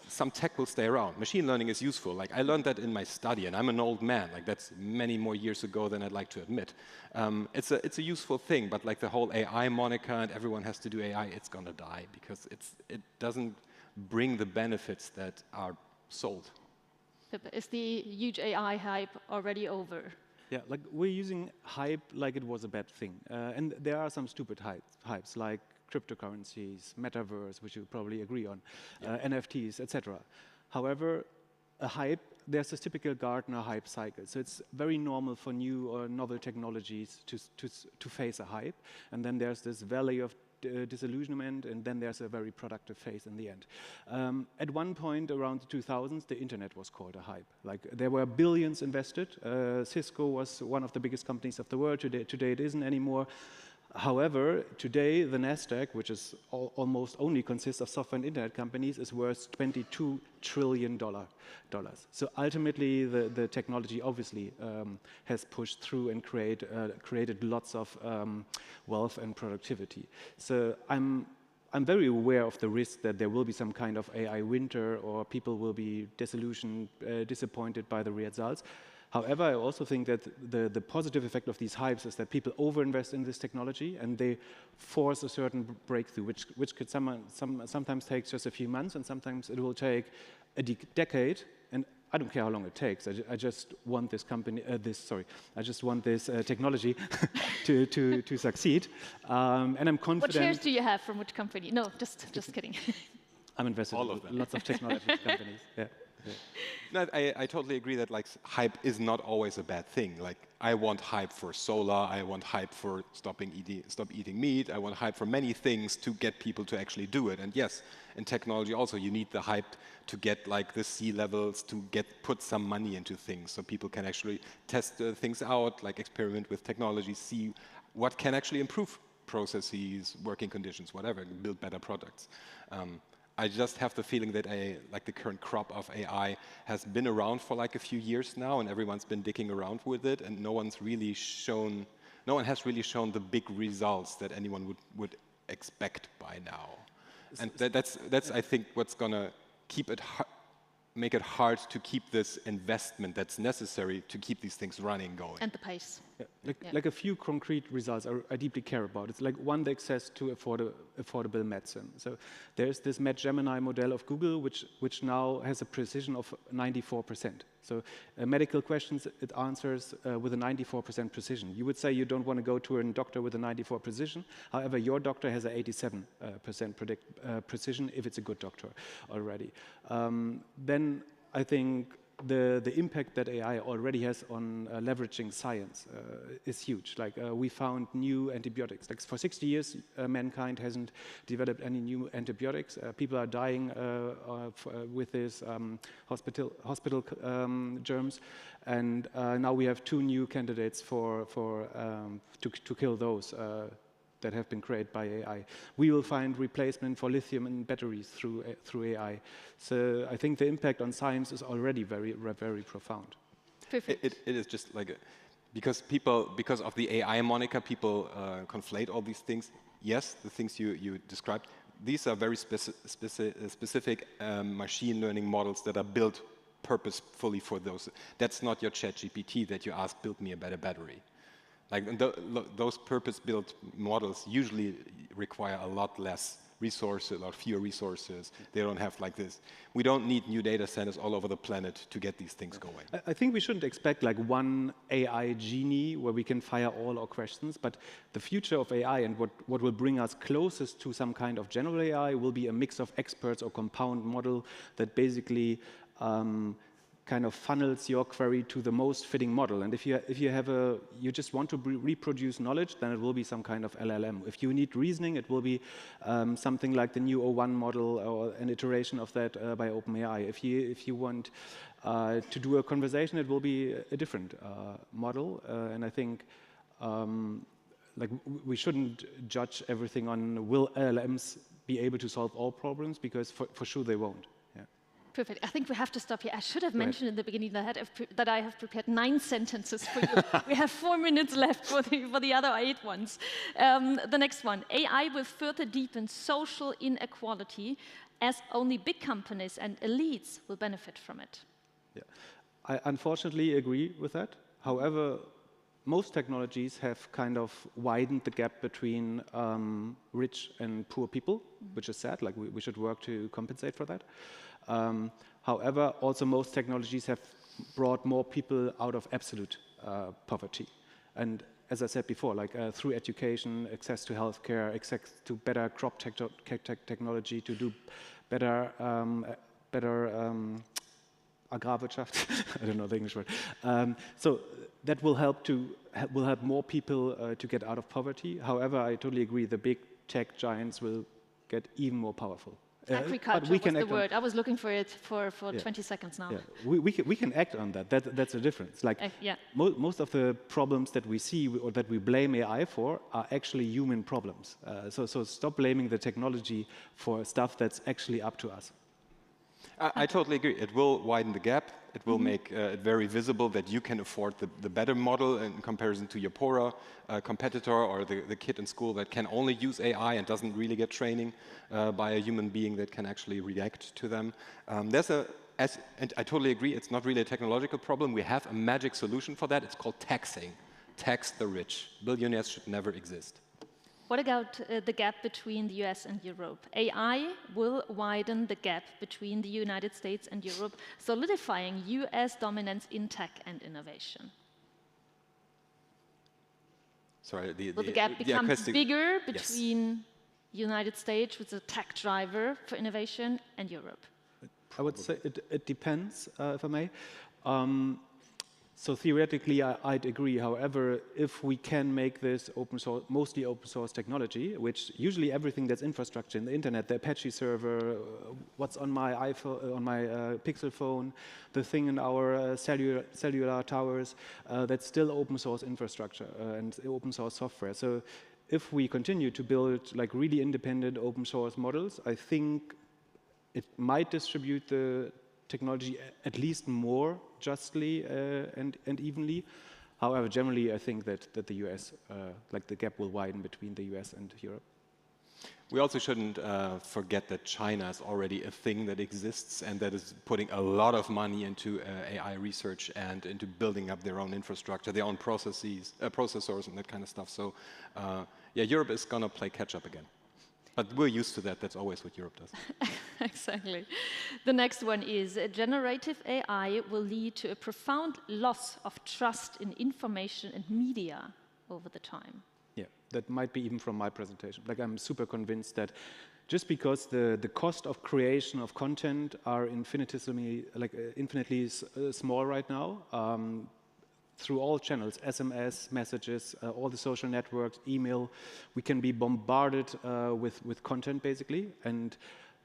some tech will stay around. Machine learning is useful. Like I learned that in my study, and I'm an old man. Like that's many more years ago than I'd like to admit. It's a useful thing, but like the whole AI moniker and everyone has to do AI, it's gonna die because it doesn't bring the benefits that are sold. Is the huge AI hype already over? Yeah, like we're using hype like it was a bad thing. And there are some stupid hypes like cryptocurrencies, metaverse, which you probably agree on, NFTs, etc. However, a hype, there's a typical Gartner hype cycle. So it's very normal for new or novel technologies to face a hype. And then there's this valley of disillusionment, and then there's a very productive phase in the end. At one point around the 2000s, the internet was called a hype. Like there were billions invested. Cisco was one of the biggest companies of the world. Today it isn't anymore. However, today the Nasdaq, which is almost only consists of software and internet companies, is worth $22 trillion. So ultimately, the technology obviously has pushed through and created lots of wealth and productivity. So I'm very aware of the risk that there will be some kind of AI winter, or people will be disillusioned, disappointed by the results. However, I also think that the positive effect of these hypes is that people overinvest in this technology and they force a certain breakthrough, which could sometimes take just a few months, and sometimes it will take a decade. And I don't care how long it takes. I just want this company, I just want this technology to succeed. And I'm confident. What shares do you have from which company? No, just kidding. I'm invested in lots of technology companies. Yeah. Yeah. No, I totally agree that like hype is not always a bad thing. Like I want hype for solar, I want hype for stop eating meat, I want hype for many things to get people to actually do it. And yes, in technology also you need the hype to get like the C levels to put some money into things so people can actually test things out, like experiment with technology, see what can actually improve processes, working conditions, whatever, and build better products. I just have the feeling that like the current crop of AI has been around for like a few years now, and everyone's been digging around with it, and no one has really shown the big results that anyone would expect by now. And that's I think what's gonna make it hard to keep this investment that's necessary to keep these things running going. And the pace. Yeah. Like a few concrete results I deeply care about. It's like one, the access to affordable medicine. So there's this Gemini model of Google, which now has a precision of 94%. So medical questions, it answers with a 94% precision. You would say you don't want to go to a doctor with a 94% precision. However, your doctor has an 87% precision if it's a good doctor already. Then I think the impact that AI already has on leveraging science is huge. Like we found new antibiotics. Like for 60 years, mankind hasn't developed any new antibiotics. People are dying with this hospital germs, and now we have 2 new candidates to kill those that have been created by AI. We will find replacement for lithium in batteries through AI. So I think the impact on science is already very, very profound. It is just like, because of the AI moniker, people conflate all these things. Yes, the things you described, these are very specific machine learning models that are built purposefully for those. That's not your ChatGPT that you ask, build me a better battery. Like those purpose-built models usually require a lot less resources, a lot fewer resources. They don't have like this. We don't need new data centers all over the planet to get these things going. I think we shouldn't expect like one AI genie where we can fire all our questions, but the future of AI and what will bring us closest to some kind of general AI will be a mix of experts or compound model that basically kind of funnels your query to the most fitting model. And if you just want to reproduce knowledge, then it will be some kind of LLM. If you need reasoning, it will be something like the new O1 model or an iteration of that by OpenAI. If you want to do a conversation, it will be a different model. And I think like we shouldn't judge everything on will LLMs be able to solve all problems, because for sure they won't. Perfect. I think we have to stop here. I should have mentioned in the beginning that I have prepared 9 sentences for you. We have 4 minutes left for the other 8 ones. The next one. AI will further deepen social inequality as only big companies and elites will benefit from it. Yeah. I unfortunately agree with that. However, most technologies have kind of widened the gap between rich and poor people, which is sad. Like we should work to compensate for that. However, also most technologies have brought more people out of absolute poverty. And as I said before, like through education, access to healthcare, access to better crop technology, to do better Agrarwirtschaft. I don't know the English word. So that will help more people to get out of poverty. However, I totally agree. The big tech giants will get even more powerful. Agriculture was the word. I was looking for it for 20 seconds now. Yeah. We can act on that. That's a difference. Like most of the problems that we see or that we blame AI for are actually human problems. So stop blaming the technology for stuff that's actually up to us. I totally agree. It will widen the gap. It will make it very visible that you can afford the better model in comparison to your poorer competitor or the kid in school that can only use AI and doesn't really get training by a human being that can actually react to them. And I totally agree, it's not really a technological problem. We have a magic solution for that. It's called taxing. Tax the rich. Billionaires should never exist. What about the gap between the US and Europe? AI will widen the gap between the United States and Europe, solidifying US dominance in tech and innovation. Sorry, will the gap become bigger between United States, which is a tech driver for innovation, and Europe? I would say it depends, if I may. So theoretically, I'd agree. However, if we can make this open source, mostly open source technology, which usually everything that's infrastructure in the internet, the Apache server, what's on my iPhone, on my Pixel phone, the thing in our cellular towers, that's still open source infrastructure and open source software. So if we continue to build like really independent open source models, I think it might distribute the technology at least more justly and evenly. However, generally, I think that the US, like the gap will widen between the US and Europe. We also shouldn't forget that China is already a thing that exists and that is putting a lot of money into AI research and into building up their own infrastructure, their own processes, processors and that kind of stuff. So yeah, Europe is going to play catch up again. But we're used to that. That's always what Europe does. Exactly. The next one is generative AI will lead to a profound loss of trust in information and media over the time. Yeah, that might be even from my presentation. Like I'm super convinced that just because the cost of creation of content are infinitely small right now, through all channels, SMS, messages, all the social networks, email, we can be bombarded with content basically. And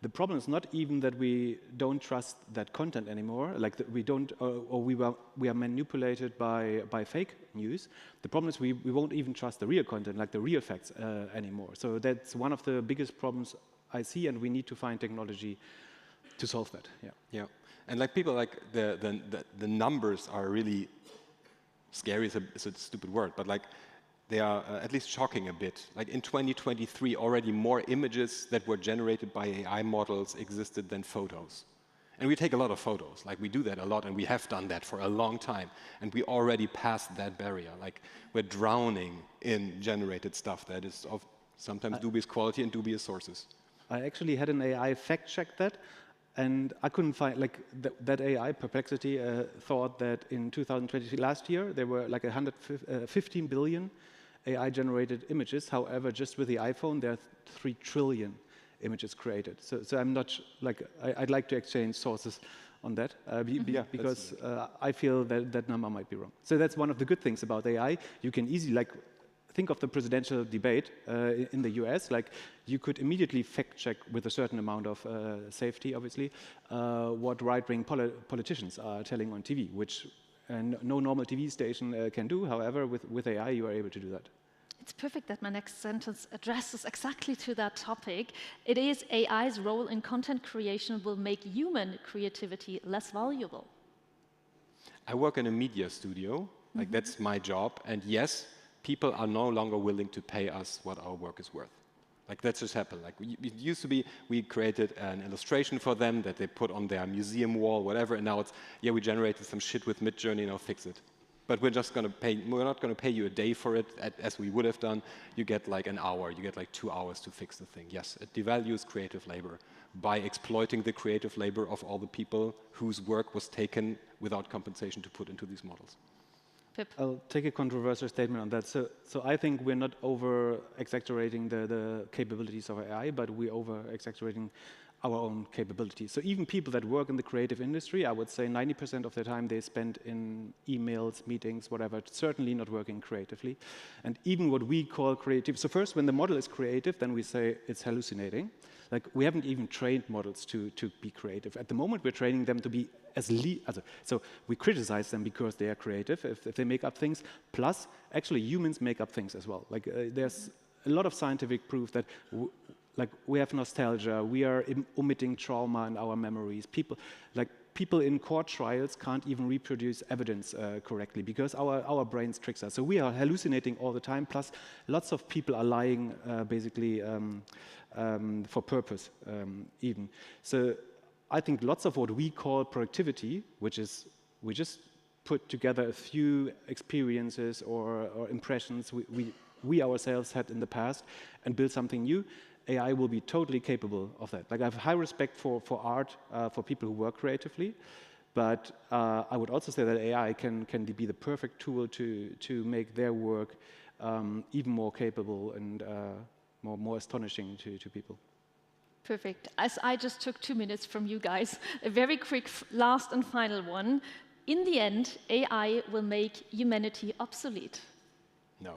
the problem is not even that we don't trust that content anymore, like that we don't, or we are manipulated by fake news. The problem is we won't even trust the real content, like the real facts anymore. So that's one of the biggest problems I see, and we need to find technology to solve that. Yeah. Yeah. And like people like the numbers are really scary is a stupid word, but like they are at least shocking a bit. Like in 2023, already more images that were generated by AI models existed than photos. And we take a lot of photos, like we do that a lot, and we have done that for a long time. And we already passed that barrier. Like we're drowning in generated stuff that is of sometimes dubious quality and dubious sources. I actually had an AI fact check that. And I couldn't find, like, that AI, Perplexity, thought that in 2023, last year, there were like 15 billion AI-generated images. However, just with the iPhone, there are 3 trillion images created. So I'm not, like, I'd like to exchange sources on that, because I feel that that number might be wrong. So that's one of the good things about AI. You can easily, like, think of the presidential debate in the US, like you could immediately fact check with a certain amount of safety, obviously, what right-wing politicians are telling on TV, which no normal TV station can do. However, with AI, you are able to do that. It's perfect that my next sentence addresses exactly to that topic. It is AI's role in content creation will make human creativity less valuable. I work in a media studio, like that's my job, and yes, people are no longer willing to pay us what our work is worth. Like that's just happened. Like it used to be, we created an illustration for them that they put on their museum wall, whatever, and now it's, yeah, we generated some shit with Midjourney, now fix it. But we're just going to pay, we're not going to pay you a day for it as we would have done. You get like an hour, you get like 2 hours to fix the thing. Yes, it devalues creative labor by exploiting the creative labor of all the people whose work was taken without compensation to put into these models. I'll take a controversial statement on that. So I think we're not over-exaggerating the capabilities of AI, but we're over-exaggerating our own capabilities. So even people that work in the creative industry, I would say 90% of their time they spend in emails, meetings, whatever, certainly not working creatively. And even what we call creative, so first when the model is creative, then we say it's hallucinating. Like we haven't even trained models to be creative. At the moment we're training them to be so we criticize them because they are creative, if they make up things, plus actually humans make up things as well. Like there's a lot of scientific proof that like we have nostalgia, we are omitting trauma in our memories. People in court trials can't even reproduce evidence correctly because our brains tricks us. So we are hallucinating all the time, plus lots of people are lying basically for purpose even. So I think lots of what we call productivity, which is we just put together a few experiences or impressions we ourselves had in the past and build something new, AI will be totally capable of that. Like I have high respect for art, for people who work creatively, but I would also say that AI can be the perfect tool to make their work even more capable and more astonishing to people. Perfect. As I just took 2 minutes from you guys, a very quick last and final one. In the end, AI will make humanity obsolete. No.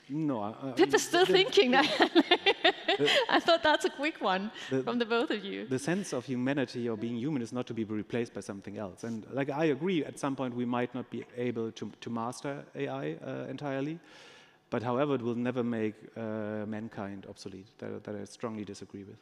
No. Pip is still thinking. I thought that's a quick one from the both of you. The sense of humanity or being human is not to be replaced by something else. And like I agree, at some point we might not be able to master AI entirely. But however, it will never make mankind obsolete. That I strongly disagree with.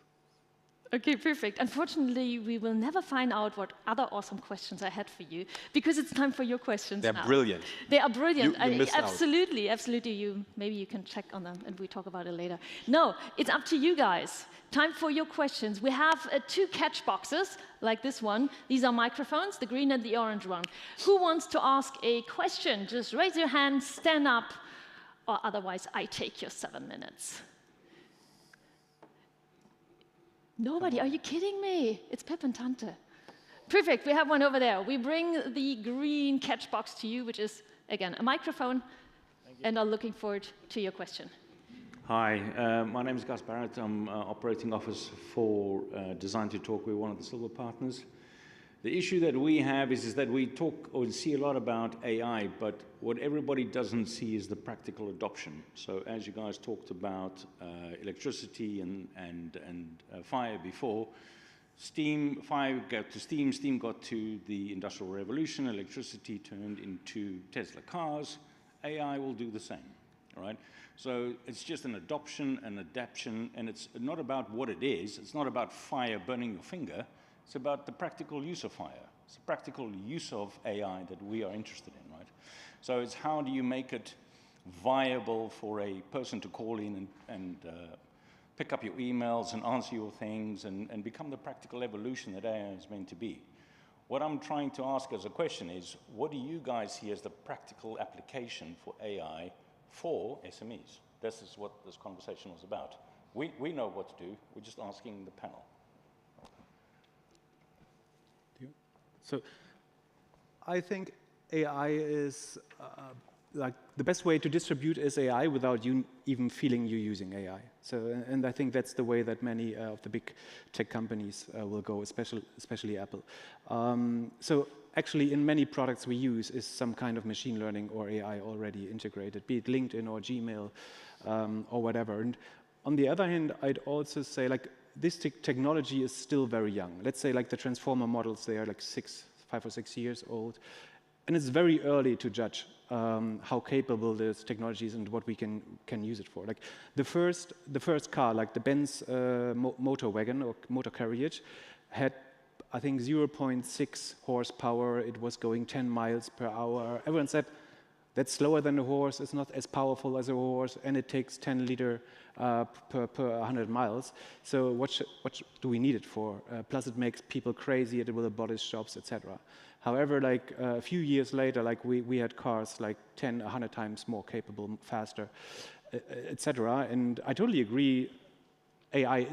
Okay, perfect. Unfortunately, we will never find out what other awesome questions I had for you, because it's time for your questions now. They're brilliant. They are brilliant. You missed out. Absolutely, absolutely. Maybe you can check on them and we talk about it later. No, it's up to you guys. Time for your questions. We have 2 catch boxes, like this one. These are microphones, the green and the orange one. Who wants to ask a question? Just raise your hand, stand up, or otherwise I take your 7 minutes. Nobody, are you kidding me? It's Pep and Tante. Perfect, we have one over there. We bring the green catch box to you, which is, again, a microphone, and are looking forward to your question. Hi, my name is Gus Barrett. I'm operating office for Design to Talk. We're one of the silver partners. The issue that we have is that we talk or see a lot about AI, but what everybody doesn't see is the practical adoption. So as you guys talked about electricity and fire before, fire got to steam got to the Industrial Revolution, electricity turned into Tesla cars, AI will do the same, all right? So it's just an adoption, an adaptation, and it's not about what it is. It's not about fire burning your finger. It's about the practical use of fire. It's the practical use of AI that we are interested in, right? So it's how do you make it viable for a person to call in and pick up your emails and answer your things and become the practical evolution that AI is meant to be. What I'm trying to ask as a question is, what do you guys see as the practical application for AI for SMEs? This is what this conversation was about. We know what to do. We're just asking the panel. So I think AI is like the best way to distribute is AI without you even feeling you're using AI. So, and I think that's the way that many of the big tech companies will go, especially Apple. So actually in many products we use is some kind of machine learning or AI already integrated, be it LinkedIn or Gmail or whatever. And on the other hand, I'd also say like this technology is still very young. Let's say like the transformer models, they are like 5 or 6 years old. And it's very early to judge how capable this technology is and what we can use it for. Like the first car, like the Benz motor wagon or motor carriage, had I think 0.6 horsepower. It was going 10 miles per hour. Everyone said that's slower than a horse. It's not as powerful as a horse, and it takes 10 liters per 100 miles. So what do we need it for? Plus, it makes people crazy. It will abolish jobs, etc. However, like a few years later, like we had cars like 10, 100 times more capable, faster, etc. And I totally agree. AI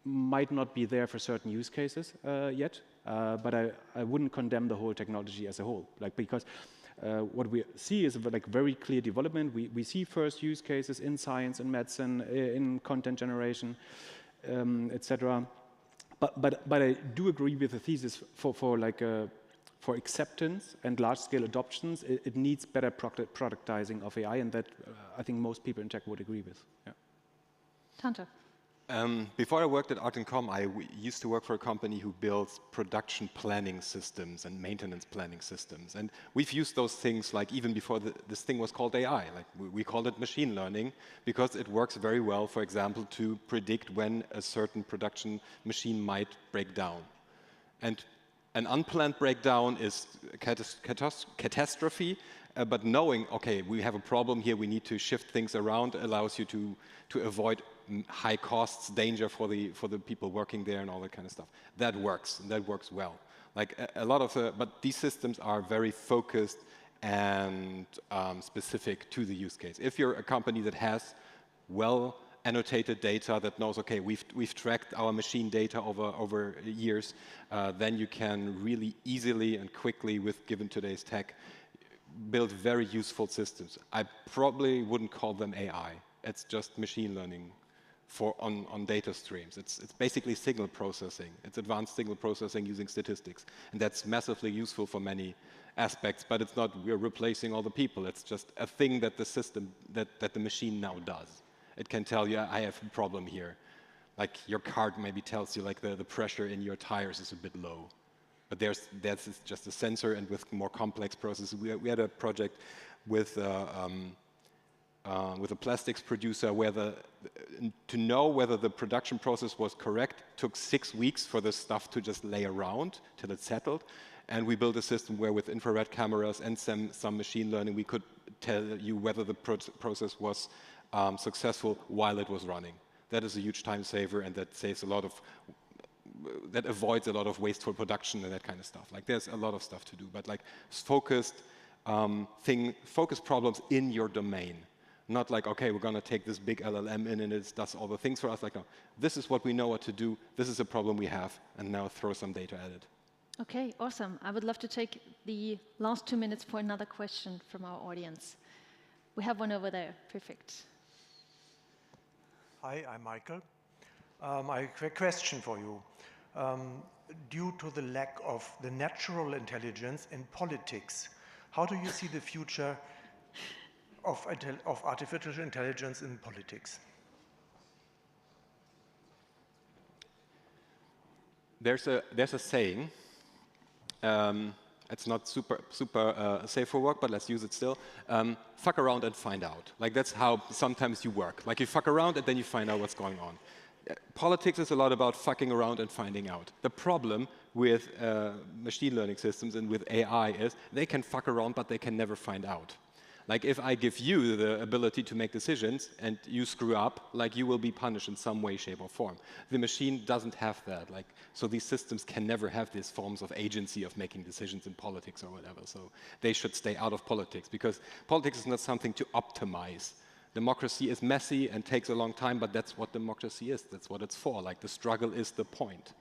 might not be there for certain use cases yet, but I wouldn't condemn the whole technology as a whole, like because What we see is like very clear development. We see first use cases in science, in medicine, in content generation, etc. But I do agree with the thesis for acceptance and large-scale adoptions. It needs better productizing of AI, and that I think most people in tech would agree with. Yeah. Tante. Before I worked at Art & Com, I used to work for a company who builds production planning systems and maintenance planning systems. And we've used those things like even before this thing was called AI. Like we called it machine learning because it works very well, for example, to predict when a certain production machine might break down. And an unplanned breakdown is a catastrophe, but knowing, okay, we have a problem here, we need to shift things around, allows you to avoid high costs, danger for the people working there and all that kind of stuff. That works, and that works well. Like a lot of but these systems are very focused and specific to the use case. If you're a company that has well annotated data that knows, okay, we've tracked our machine data over years, then you can really easily and quickly, with given today's tech, build very useful systems. I probably wouldn't call them AI. It's just machine learning on data streams. It's basically signal processing. It's advanced signal processing using statistics. And that's massively useful for many aspects, but it's not we're replacing all the people. It's just a thing that the system, that the machine now does. It can tell you, I have a problem here. Like your card maybe tells you like the pressure in your tires is a bit low. But that's just a sensor, and with more complex processes. We had a project with a plastics producer where to know whether the production process was correct took 6 weeks for the stuff to just lay around till it settled. And we built a system where with infrared cameras and some machine learning, we could tell you whether the process was successful while it was running. That is a huge time saver, and that saves that avoids a lot of wasteful production and that kind of stuff. Like there's a lot of stuff to do, but like focused problems in your domain. Not like, okay, we're going to take this big LLM in and it does all the things for us. Like, no, this is what we know what to do. This is a problem we have, and now throw some data at it. Okay, awesome. I would love to take the last 2 minutes for another question from our audience. We have one over there. Perfect. Hi, I'm Michael. I have a question for you. Due to the lack of the natural intelligence in politics, how do you see the future of artificial intelligence in politics? There's a saying. It's not super safe for work, but let's use it still. Fuck around and find out. Like that's how sometimes you work. Like you fuck around and then you find out what's going on. Politics is a lot about fucking around and finding out. The problem with machine learning systems and with AI is they can fuck around, but they can never find out. Like if I give you the ability to make decisions and you screw up, like you will be punished in some way, shape or form. The machine doesn't have that. Like, so these systems can never have these forms of agency of making decisions in politics or whatever. So they should stay out of politics, because politics is not something to optimize. Democracy is messy and takes a long time, but that's what democracy is. That's what it's for. Like the struggle is the point.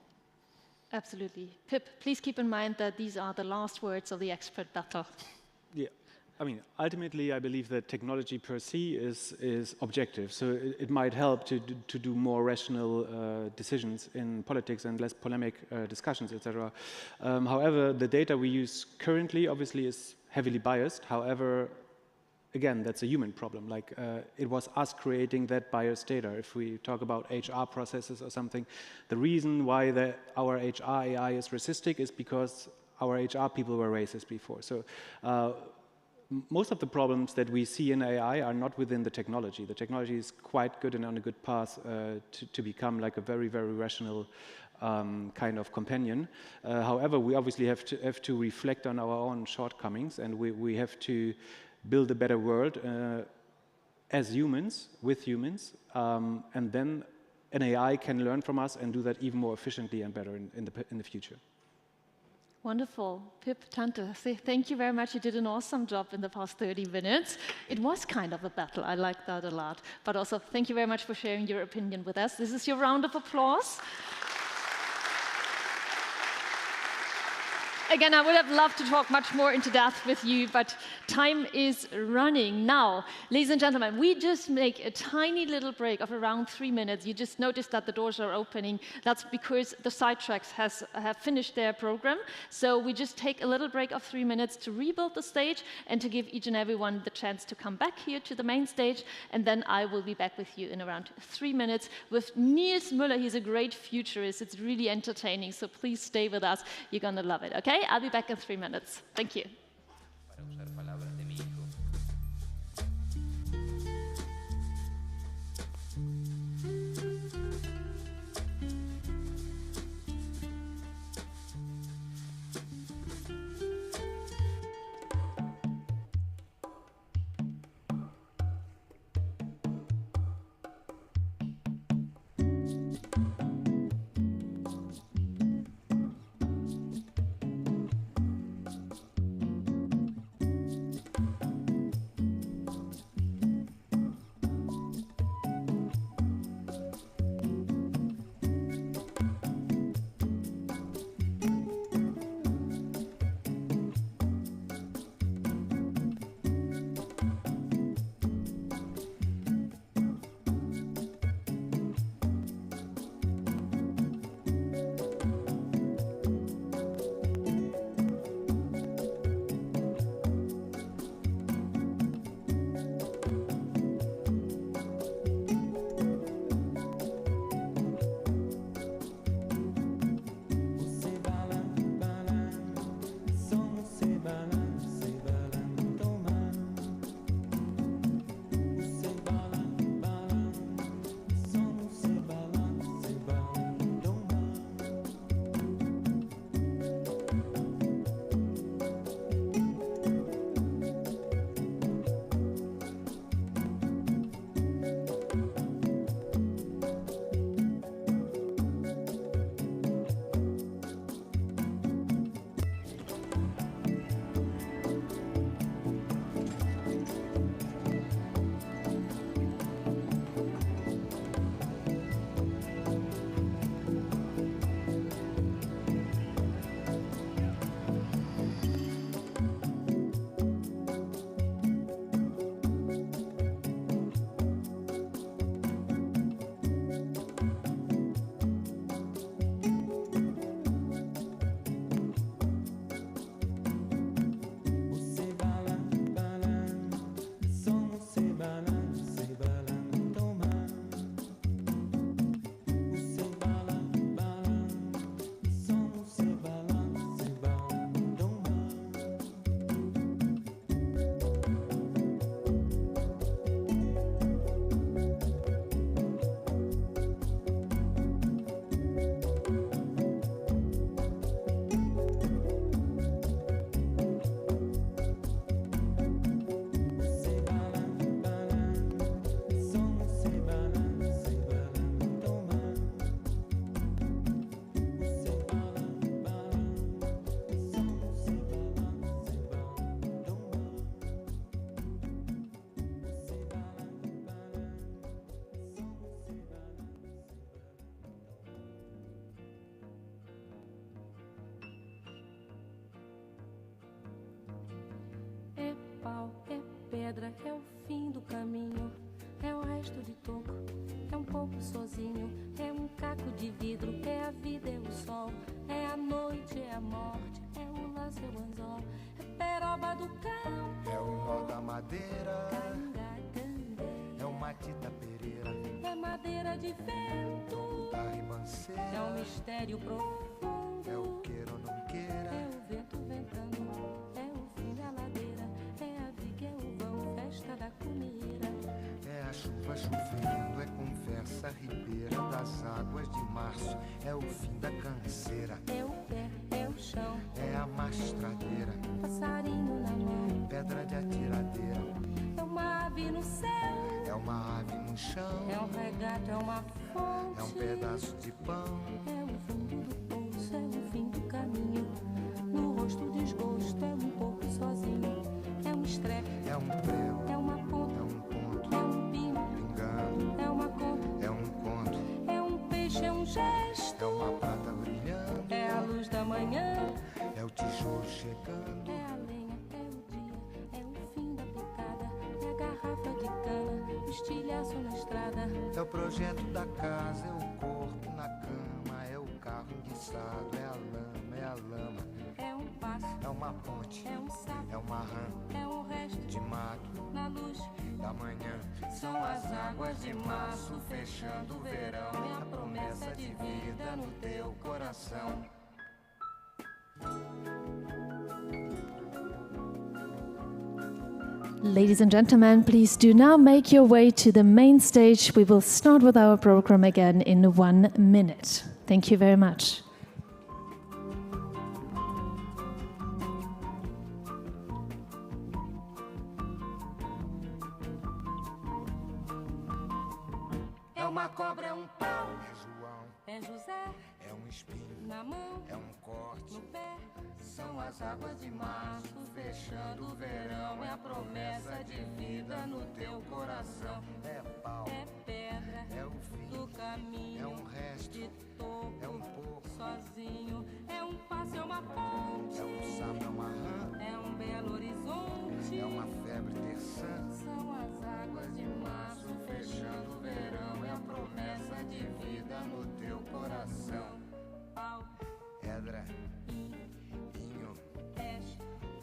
Absolutely. Pip, please keep in mind that these are the last words of the expert battle. Yeah. I mean, ultimately, I believe that technology per se is objective. So it might help to do more rational decisions in politics and less polemic discussions, etc. However, the data we use currently obviously is heavily biased. However, again, that's a human problem. Like it was us creating that biased data. If we talk about HR processes or something, the reason why our HR AI is racistic is because our HR people were racist before. So most of the problems that we see in AI are not within the technology. The technology is quite good and on a good path to become like a very, very rational kind of companion. However, we obviously have to reflect on our own shortcomings, and we have to build a better world as humans, with humans, and then an AI can learn from us and do that even more efficiently and better in the future. Wonderful. Pip, Tante, thank you very much. You did an awesome job in the past 30 minutes. It was kind of a battle. I liked that a lot. But also, thank you very much for sharing your opinion with us. This is your round of applause. Again, I would have loved to talk much more into depth with you, but time is running. Now, ladies and gentlemen, we just make a tiny little break of around 3 minutes. You just noticed that the doors are opening. That's because the sidetracks have finished their program. So we just take a little break of 3 minutes to rebuild the stage and to give each and everyone the chance to come back here to the main stage. And then I will be back with you in around 3 minutes with Nils Müller. He's a great futurist. It's really entertaining. So please stay with us. You're going to love it, okay? I'll be back in 3 minutes. Thank you. pedra é o fim do caminho, é o resto de toco, é um pouco sozinho, é um caco de vidro, é a vida, é o sol, é a noite, é a morte, é o laço, é o anzol, é peroba do cão, é o nó da madeira, canga, é o matita pereira, é madeira de vento, da ribanceira, é um mistério profundo, é o queira ou não queira, é o vento ventando, é o fim da ladeira, é a viga, é o vão, festa da comida, é a chuva chovendo, é conversa ribeira das águas de março, é o fim da canseira, é o pé, é o chão, é a mastradeira, passarinho na mão, pedra de atiradeira, é uma ave no céu, é uma ave no chão, é um regato, é uma fonte, é um pedaço de pão, é o fundo do poço, é o fim do caminho, no rosto o desgosto, é um pouco sozinho, é um estrepe, é um prego, é uma ponta, é um ponto, é um pino, pingando, é uma conta, é um conto, é um peixe, é um gesto, é uma prata brilhando, é a luz da manhã, é o tijolo É o projeto da casa, é o corpo na cama, é o carro enguiçado, é a lama, É um passo, é uma ponte, é um sapo, é uma rã é um resto de mato na luz. da manhã. São as águas de março fechando o verão. É a promessa de vida no teu coração. Ladies and gentlemen, please do now make your way to the main stage. We will start with our program again in 1 minute. Thank you very much. É uma cobra, é um pau, É João, é José, é um espinho, na mão, é um corte. no pé. São as águas de março fechando o verão. É a promessa de vida no teu coração. É pau, É pedra é o fim, do caminho, é um resto, de topo, é um pouco, sozinho. É um passo, é uma ponte, é um sapo, é uma rã, é um belo horizonte. é uma febre terçã. São as águas de março Fechando o verão, é a promessa de vida no teu coração. pau, Pedra, inho, peixe,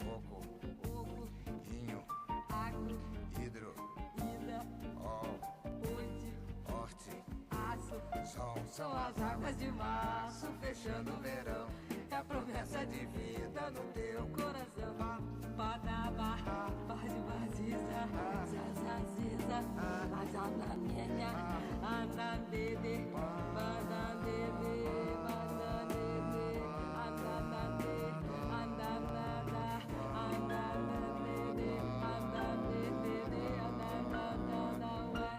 coco, oco, inho, agro, hidro, ida, ol, urte, horte, aço. sol. São as águas de março Fechando o verão, é a promessa de vida no teu coração. Padaba, bade baziza, zazaziza, azananenha, anandede, badandede, badandede, andanande, andanada, andanandede, andandede, andanada, ué.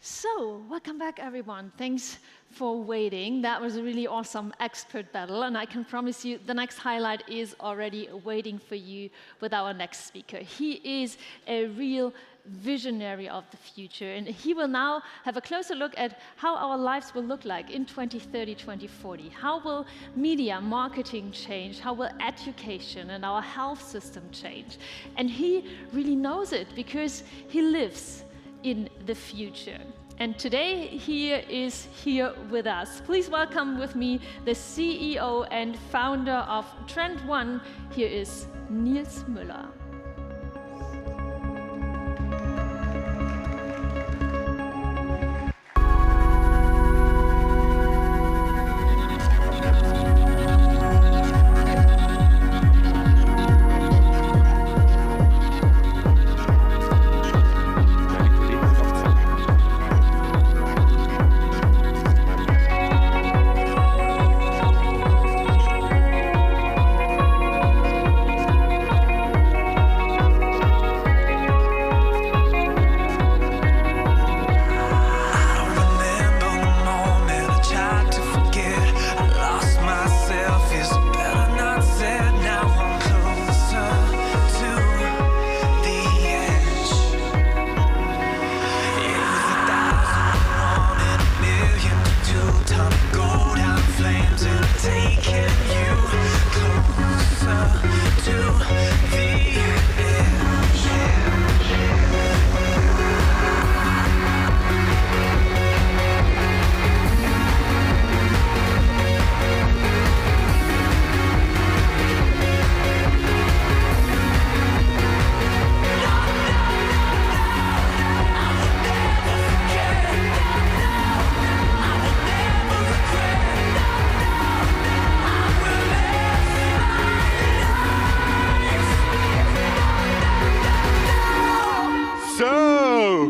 So, welcome back everyone. Thanks for waiting. That was a really awesome expert battle, and I can promise you the next highlight is already waiting for you with our next speaker. He is a real visionary of the future, and he will now have a closer look at how our lives will look like in 2030, 2040. How will media, marketing change? How will education and our health system change? And he really knows it because he lives in the future. And today he is here with us. Please welcome with me the CEO and founder of Trend One. Here is Nils Müller.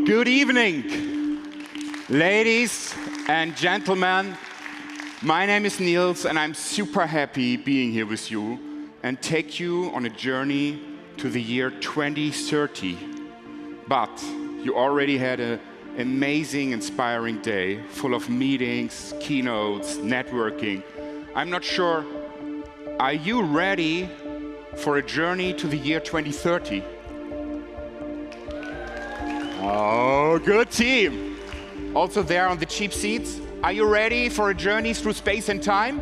Good evening, ladies and gentlemen. My name is Niels, and I'm super happy being here with you and take you on a journey to the year 2030. But You already had an amazing, inspiring day, full of meetings, keynotes, networking. I'm not sure, are you ready for a journey to the year 2030? Oh, good team. Also there on the cheap seats, are you ready for a journey through space and time?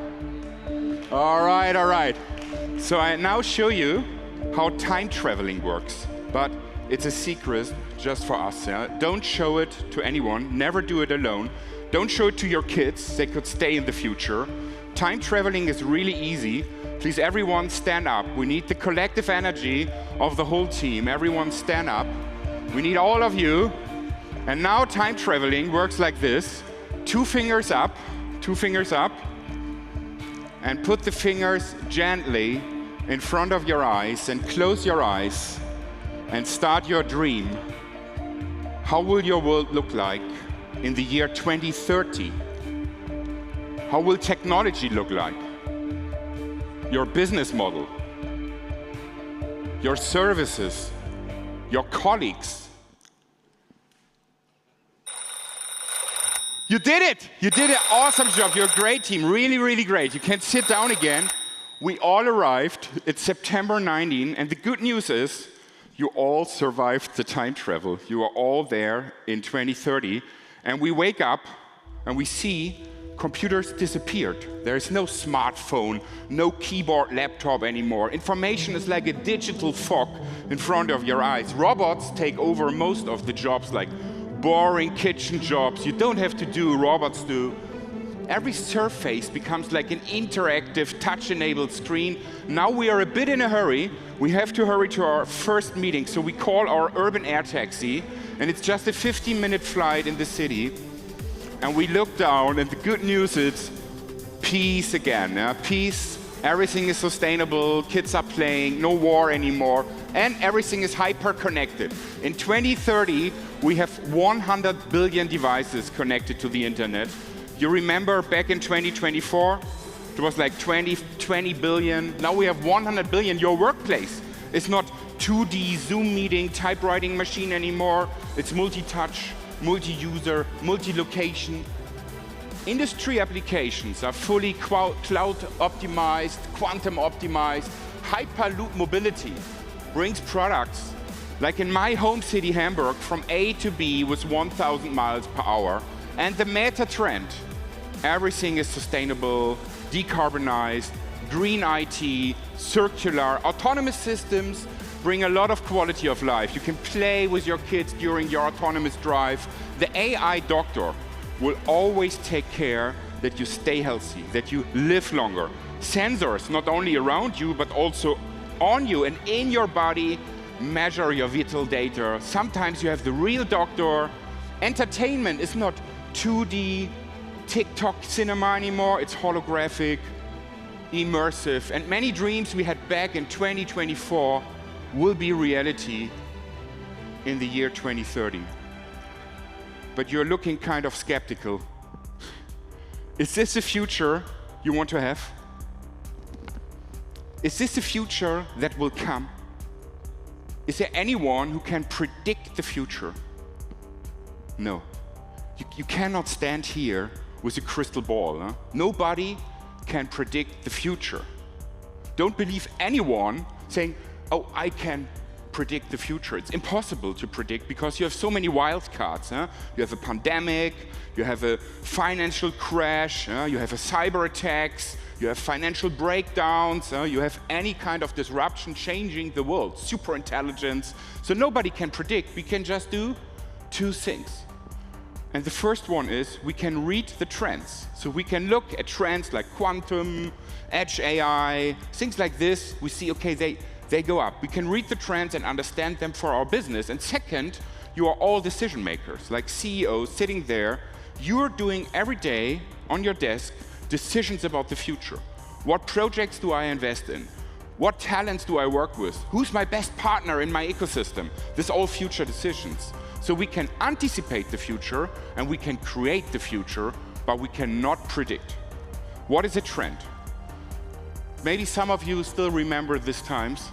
All right, all right. So I now show you how time traveling works, but it's a secret just for us. Yeah? Don't show it to anyone, never do it alone. Don't show it to your kids, they could stay in the future. Time traveling is really easy. Please everyone stand up. We need the collective energy of the whole team. Everyone stand up. We need all of you. And now time traveling works like this. 2 fingers up, 2 fingers up. And put the fingers gently in front of your eyes and close your eyes and start your dream. How will your world look like in the year 2030? How will technology look like? Your business model, your services, your colleagues. You did it! You did an awesome job. You're a great team. Really, really great. You can sit down again. We all arrived. It's September 19, and the good news is you all survived the time travel. You are all there in 2030, and we wake up and we see computers disappeared. There is no smartphone, no keyboard laptop anymore. Information is like a digital fog in front of your eyes. Robots take over most of the jobs, like boring kitchen jobs. You don't have to do, robots do. Every surface becomes like an interactive, touch-enabled screen. Now we are a bit in a hurry. We have to hurry to our first meeting, so we call our urban air taxi, and it's just a 15-minute flight in the city. And we look down, and the good news is peace again. Peace, everything is sustainable, kids are playing, no war anymore, and everything is hyper-connected. In 2030, we have 100 billion devices connected to the internet. You remember back in 2024, it was like 20 billion. Now we have 100 billion. Your workplace is not 2D Zoom meeting, typewriting machine anymore. It's multi-touch, multi-user, multi-location. Industry applications are fully cloud optimized, quantum optimized. Hyperloop mobility brings products like in my home city, Hamburg, from A to B with 1,000 miles per hour. And the meta trend, everything is sustainable, decarbonized, green IT, circular, autonomous systems bring a lot of quality of life. You can play with your kids during your autonomous drive. The AI doctor will always take care that you stay healthy, that you live longer. Sensors, not only around you, but also on you and in your body, measure your vital data. Sometimes you have the real doctor. Entertainment is not 2D TikTok cinema anymore, it's holographic, immersive, and many dreams we had back in 2024 will be reality in the year 2030. But you're looking kind of skeptical. Is this the future you want to have? Is this the future that will come? Is there anyone who can predict the future? No. You cannot stand here with a crystal ball. Huh? Nobody can predict the future. Don't believe anyone saying, oh, I can predict the future. It's impossible to predict because you have so many wild cards. Huh? You have a pandemic, you have a financial crash, you have a cyber attacks, you have financial breakdowns, you have any kind of disruption changing the world, super intelligence. So nobody can predict. We can just do 2 things. And the first one is we can read the trends. So we can look at trends like quantum, edge AI, things like this. We see, okay, they go up. We can read the trends and understand them for our business. And second, you are all decision makers, like CEOs sitting there. You're doing every day on your desk decisions about the future. What projects do I invest in? What talents do I work with? Who's my best partner in my ecosystem? This are all future decisions. So we can anticipate the future and we can create the future, but we cannot predict. What is a trend? Maybe some of you still remember these times.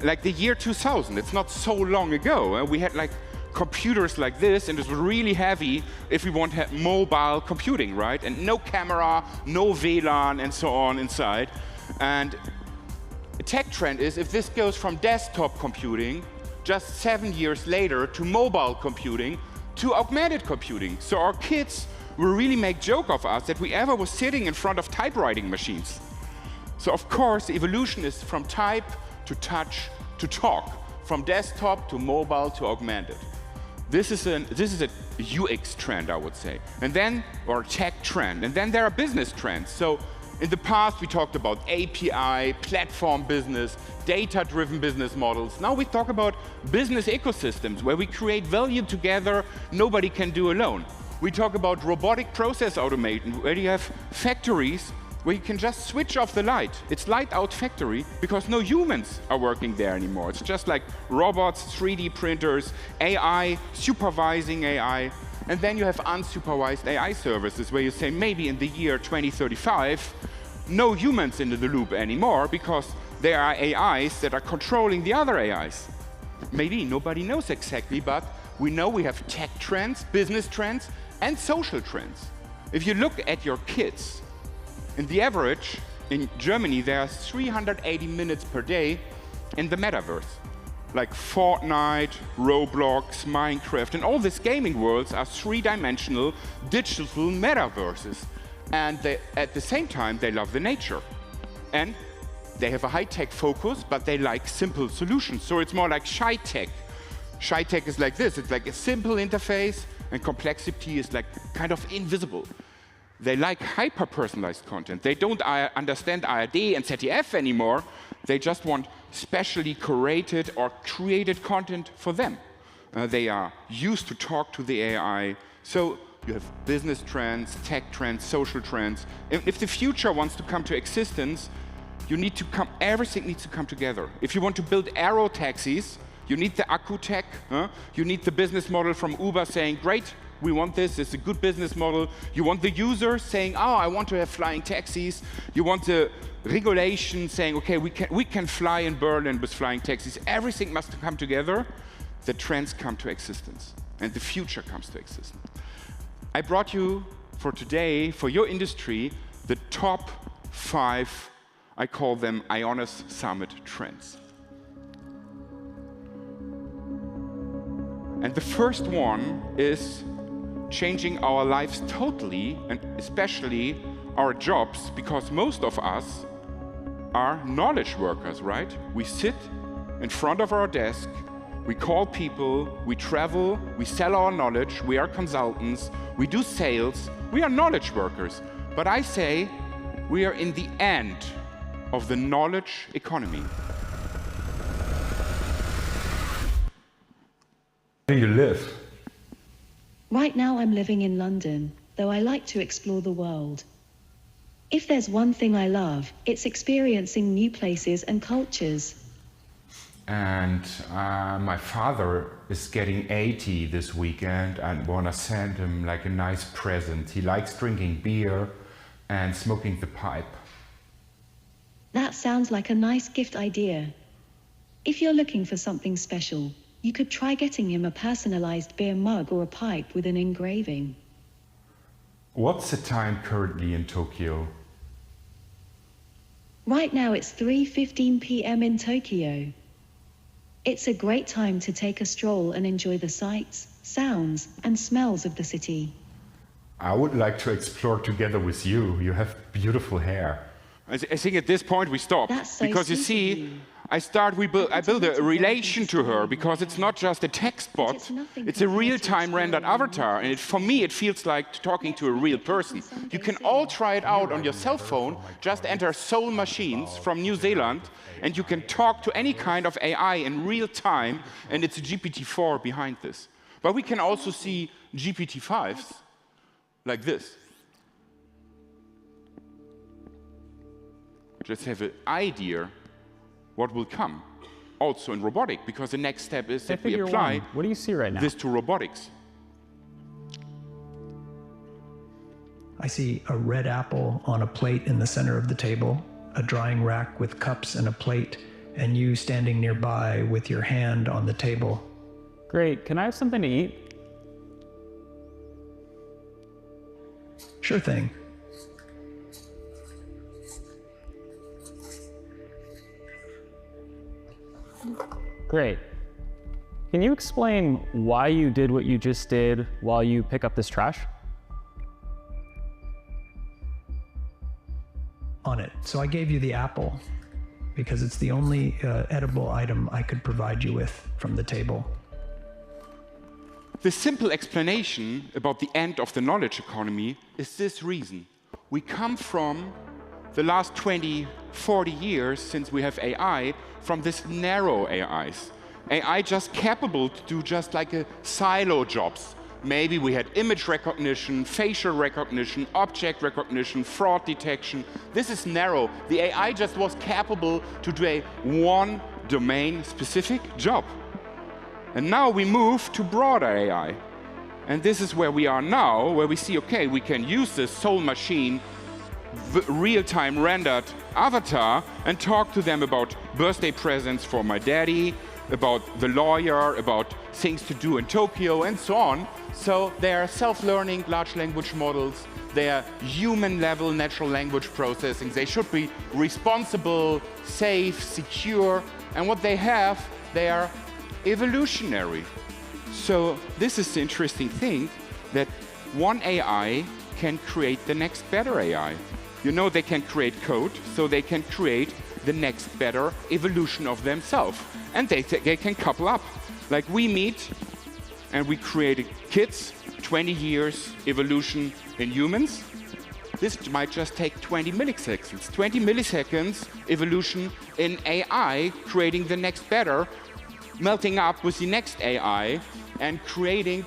like the year 2000. It's not so long ago. We had like computers like this, and it was really heavy if we want to have mobile computing, right? And no camera, no WLAN, and so on inside. And a tech trend is if this goes from desktop computing just 7 years later to mobile computing to augmented computing. So our kids will really make joke of us that we ever was sitting in front of typewriting machines. So of course, the evolution is from type to touch to talk, from desktop to mobile to augmented. This is a UX trend, I would say. And then, or tech trend. And then there are business trends. So in the past, we talked about API, platform business, data-driven business models. Now we talk about business ecosystems where we create value together, nobody can do alone. We talk about robotic process automation, where you have factories where you can just switch off the light. It's light out factory because no humans are working there anymore. It's just like robots, 3D printers, AI, supervising AI. And then you have unsupervised AI services where you say maybe in the year 2035, no humans in the loop anymore because there are AIs that are controlling the other AIs. Maybe nobody knows exactly, but we know we have tech trends, business trends, and social trends. If you look at your kids, in the average, in Germany, there are 380 minutes per day in the metaverse. Like Fortnite, Roblox, Minecraft, and all these gaming worlds are three-dimensional digital metaverses. And at the same time, they love the nature. And they have a high-tech focus, but they like simple solutions. So it's more like shy-tech. Shy-tech is like this. It's like a simple interface, and complexity is like kind of invisible. They like hyper-personalized content. They don't understand ARD and ZDF anymore. They just want specially curated or created content for them. They are used to talk to the AI. So you have business trends, tech trends, social trends. If the future wants to come to existence, everything needs to come together. If you want to build aero taxis, you need the Akku tech. You need the business model from Uber saying, great, we want this, it's a good business model. You want the user saying, oh, I want to have flying taxis. You want the regulation saying, okay, we can fly in Berlin with flying taxis. Everything must come together. The trends come to existence, and the future comes to existence. I brought you for today, for your industry, the top 5, I call them IONOS Summit trends. And the first one is changing our lives totally, and especially our jobs, because most of us are knowledge workers, right? We sit in front of our desk, we call people, we travel, we sell our knowledge, we are consultants, we do sales, we are knowledge workers. But I say we are in the end of the knowledge economy. Where do you live? Right now I'm living in London, though I like to explore the world. If there's one thing I love, it's experiencing new places and cultures. And my father is getting 80 this weekend and wanna send him like a nice present. He likes drinking beer and smoking the pipe. That sounds like a nice gift idea. If you're looking for something special, you could try getting him a personalized beer mug or a pipe with an engraving. What's the time currently in Tokyo? Right now it's 3:15 p.m. in Tokyo. It's a great time to take a stroll and enjoy the sights, sounds, and smells of the city. I would like to explore together with you. You have beautiful hair. I think at this point we stop. That's so because you see, I build a relation to her, because it's not just a text bot, it's a real-time rendered avatar, and for me it feels like talking to a real person. You can all try it out on your cell phone, just enter Soul Machines from New Zealand, and you can talk to any kind of AI in real time, and it's a GPT-4 behind this. But we can also see GPT-5s like this. Just have an idea what will come, also in robotic, because the next step is that we apply what do you see right now? This to robotics. I see a red apple on a plate in the center of the table, a drying rack with cups and a plate, and you standing nearby with your hand on the table. Great. Can I have something to eat? Sure thing. Great. Can you explain why you did what you just did while you pick up this trash? On it. So I gave you the apple because it's the only edible item I could provide you with from the table. The simple explanation about the end of the knowledge economy is this reason. We come from the last 20, 40 years since we have AI, from this narrow AIs. AI just capable to do just like a silo jobs. Maybe we had image recognition, facial recognition, object recognition, fraud detection. This is narrow. The AI just was capable to do a one domain specific job. And now we move to broader AI. And this is where we are now, where we see, okay, we can use this soul machine, real-time rendered avatar, and talk to them about birthday presents for my daddy, about the lawyer, about things to do in Tokyo, and so on. So they are self-learning large language models. They are human-level natural language processing. They should be responsible, safe, secure. And what they have, they are evolutionary. So this is the interesting thing, that one AI can create the next better AI. You know, they can create code, so they can create the next better evolution of themselves. And they can couple up. Like we meet and we create kids, 20 years evolution in humans. This might just take 20 milliseconds. 20 milliseconds evolution in AI, creating the next better, melting up with the next AI and creating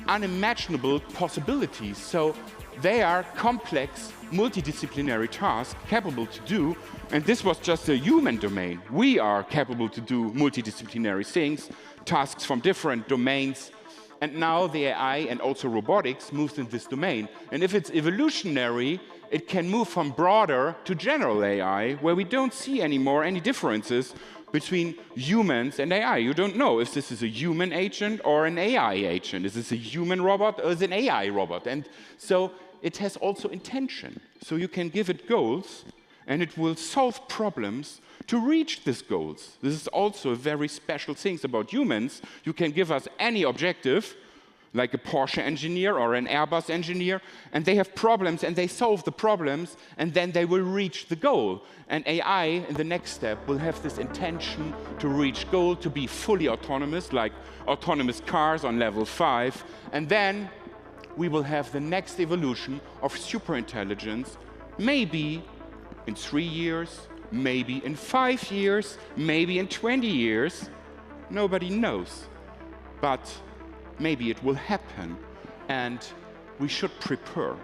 unimaginable possibilities. So they are complex, multidisciplinary tasks capable to do, and this was just a human domain. We are capable to do multidisciplinary things, tasks from different domains, and now the AI and also robotics moves in this domain. And if it's evolutionary, it can move from broader to general AI, where we don't see anymore any differences between humans and AI. You don't know if this is a human agent or an AI agent. Is this a human robot or is it an AI robot? And so it has also intention. So you can give it goals and it will solve problems to reach these goals. This is also a very special thing about humans. You can give us any objective, like a Porsche engineer or an Airbus engineer, and they have problems and they solve the problems and then they will reach the goal. And AI in the next step will have this intention to reach goal, to be fully autonomous, like autonomous cars on level 5. And then we will have the next evolution of superintelligence, maybe in 3 years, maybe in 5 years, maybe in 20 years. Nobody knows. But maybe it will happen, and we should prepare.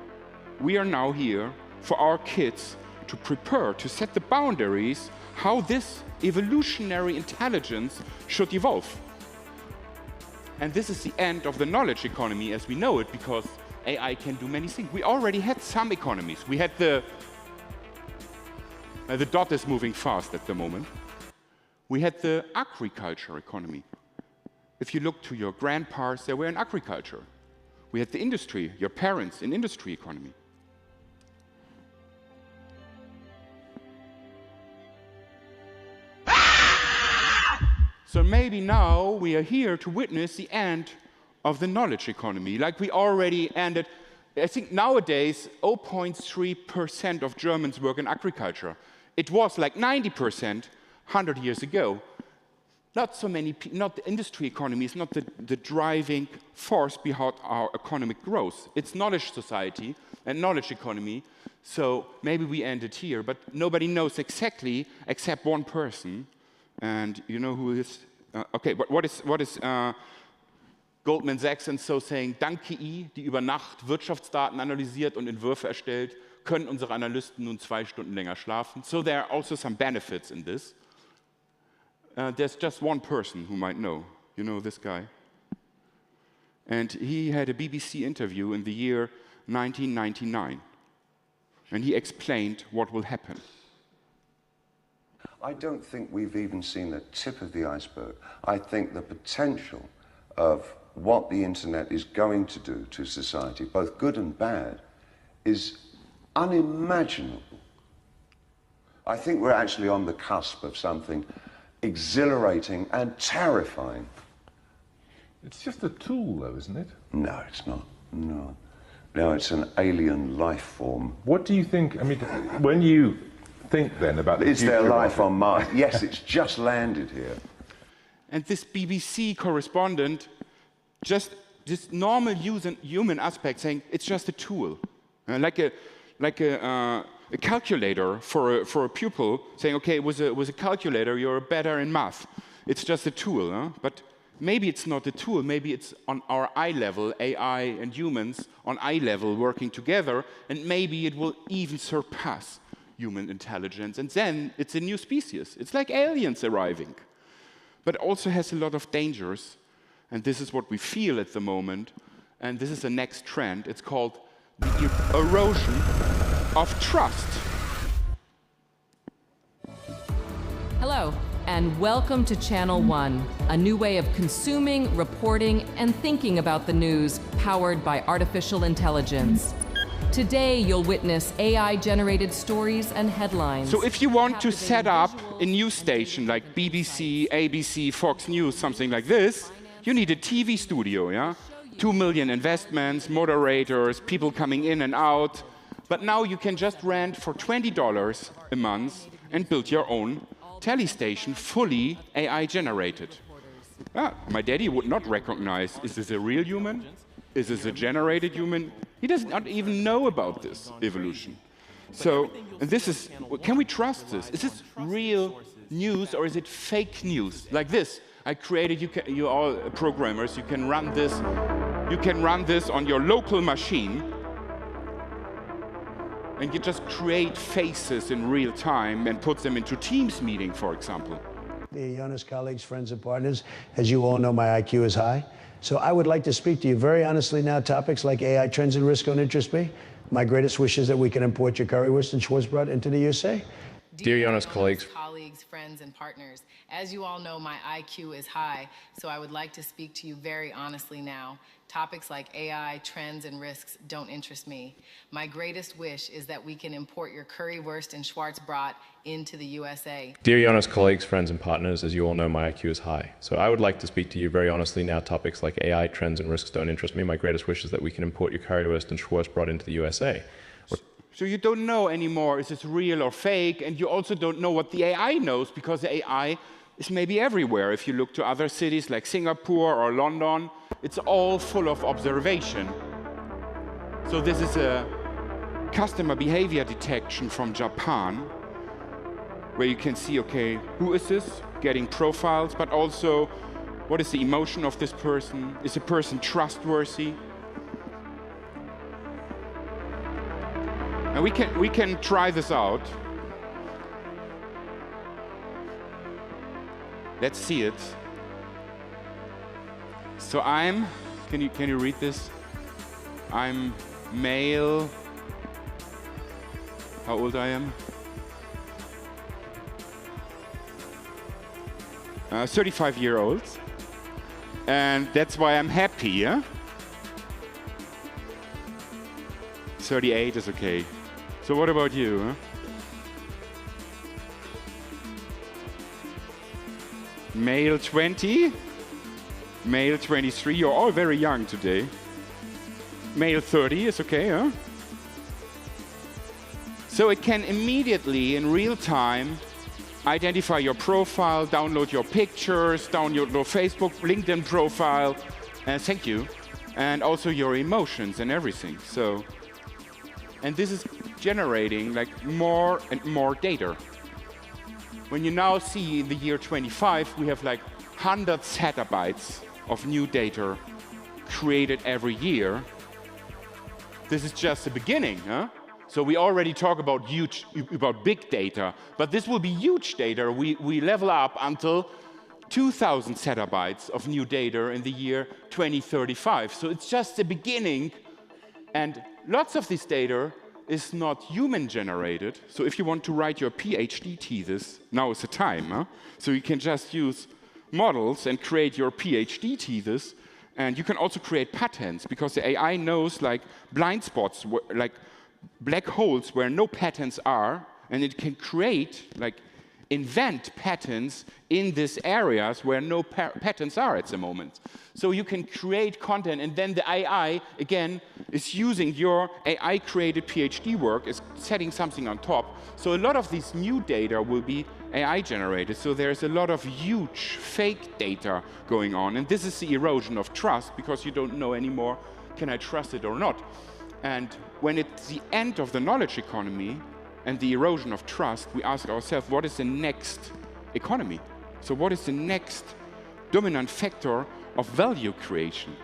We are now here for our kids to prepare, to set the boundaries how this evolutionary intelligence should evolve. And this is the end of the knowledge economy as we know it, because AI can do many things. We already had some economies. We had the dot is moving fast at the moment. We had the agriculture economy. If you look to your grandpas, they were in agriculture. We had the industry, your parents in industry economy. So maybe now we are here to witness the end of the knowledge economy, like we already ended. I think nowadays 0.3% of Germans work in agriculture. It was like 90% 100 years ago. Not so many, not the industry economy is not the driving force behind our economic growth. It's knowledge society and knowledge economy. So maybe we ended here, but nobody knows exactly except one person. And you know who is? Okay, but what is Goldman Sachs and so saying? Dank KI, die über Nacht Wirtschaftsdaten analysiert und Entwürfe erstellt, können unsere Analysten nun 2 Stunden länger schlafen. So there are also some benefits in this. There's just one person who might know. You know this guy? And he had a BBC interview in the year 1999. And he explained what will happen. I don't think we've even seen the tip of the iceberg. I think the potential of what the internet is going to do to society, both good and bad, is unimaginable. I think we're actually on the cusp of something exhilarating and terrifying. It's just a tool, though, isn't it? No, it's not. No. No, it's an alien life form. What do you think, I mean, when you think then about the Is there life on Mars? Yes, it's just landed here. And this BBC correspondent, just this normal human aspect, saying it's just a tool, like a calculator for a pupil, saying, okay, with a calculator, you're better in math. It's just a tool, huh? But maybe it's not a tool. Maybe it's on our eye level, AI and humans on eye level working together, and maybe it will even surpass human intelligence. And then it's a new species. It's like aliens arriving. But also has a lot of dangers. And this is what we feel at the moment. And this is the next trend. It's called the erosion of trust. Hello, and welcome to Channel One, a new way of consuming, reporting, and thinking about the news powered by artificial intelligence. Today, you'll witness AI-generated stories and headlines. So if you want to set up a news station like BBC, ABC, Fox News, something like this, you need a TV studio, yeah? 2 million investments, moderators, people coming in and out. But now you can just rent for $20 a month and build your own tele station, fully AI-generated. My daddy would not recognize, is this a real human? Is this a generated human? He does not even know about this evolution. So, and this is, can we trust this? Is this real news or is it fake news? Like this, I created, you all programmers, you can run this on your local machine, and you just create faces in real time and put them into Teams meeting, for example. The IONOS colleagues, friends and partners, as you all know, my IQ is high. So I would like to speak to you very honestly now. Topics like AI trends and risk don't interest me. My greatest wish is that we can import your currywurst and Schwarzbrot into the USA. Dear IONOS colleagues, friends, and partners, as you all know, my IQ is high, so I would like to speak to you very honestly now. Topics like AI, trends, and risks don't interest me. My greatest wish is that we can import your currywurst and Schwarzbrot into the USA. Dear IONOS colleagues, friends, and partners, as you all know, my IQ is high, so I would like to speak to you very honestly now. Topics like AI, trends, and risks don't interest me. My greatest wish is that we can import your currywurst and Schwarzbrot into the USA. So you don't know anymore, is this real or fake, and you also don't know what the AI knows, because the AI is maybe everywhere. If you look to other cities like Singapore or London, it's all full of observation. So this is a customer behavior detection from Japan, where you can see, okay, who is this? Getting profiles, but also what is the emotion of this person? Is the person trustworthy? And we can try this out. Let's see it. So can you read this? I'm male. How old I am? 35-year-old. And that's why I'm happy, yeah? 38 is okay. So what about you, huh? Male 20, male 23, you're all very young today. Male 30 is okay, huh? So it can immediately, in real time, identify your profile, download your pictures, download your Facebook, LinkedIn profile, thank you, and also your emotions and everything. So, and this is generating like more and more data. When you now see in the year 25, we have like 100 zettabytes of new data created every year. This is just the beginning, huh? So we already talk about big data, but this will be huge data. We level up until 2,000 zettabytes of new data in the year 2035. So it's just the beginning, and lots of this data is not human-generated. So if you want to write your PhD thesis, now is the time. Huh? So you can just use models and create your PhD thesis. And you can also create patterns, because the AI knows like blind spots, like black holes where no patterns are, and it can create, like, invent patterns in these areas where no patterns are at the moment. So you can create content, and then the AI, again, is using your AI-created PhD work, is setting something on top. So a lot of these new data will be AI-generated. So there's a lot of huge fake data going on, and this is the erosion of trust, because you don't know anymore, can I trust it or not? And when it's the end of the knowledge economy and the erosion of trust, we ask ourselves, what is the next economy? So what is the next dominant factor of value creation?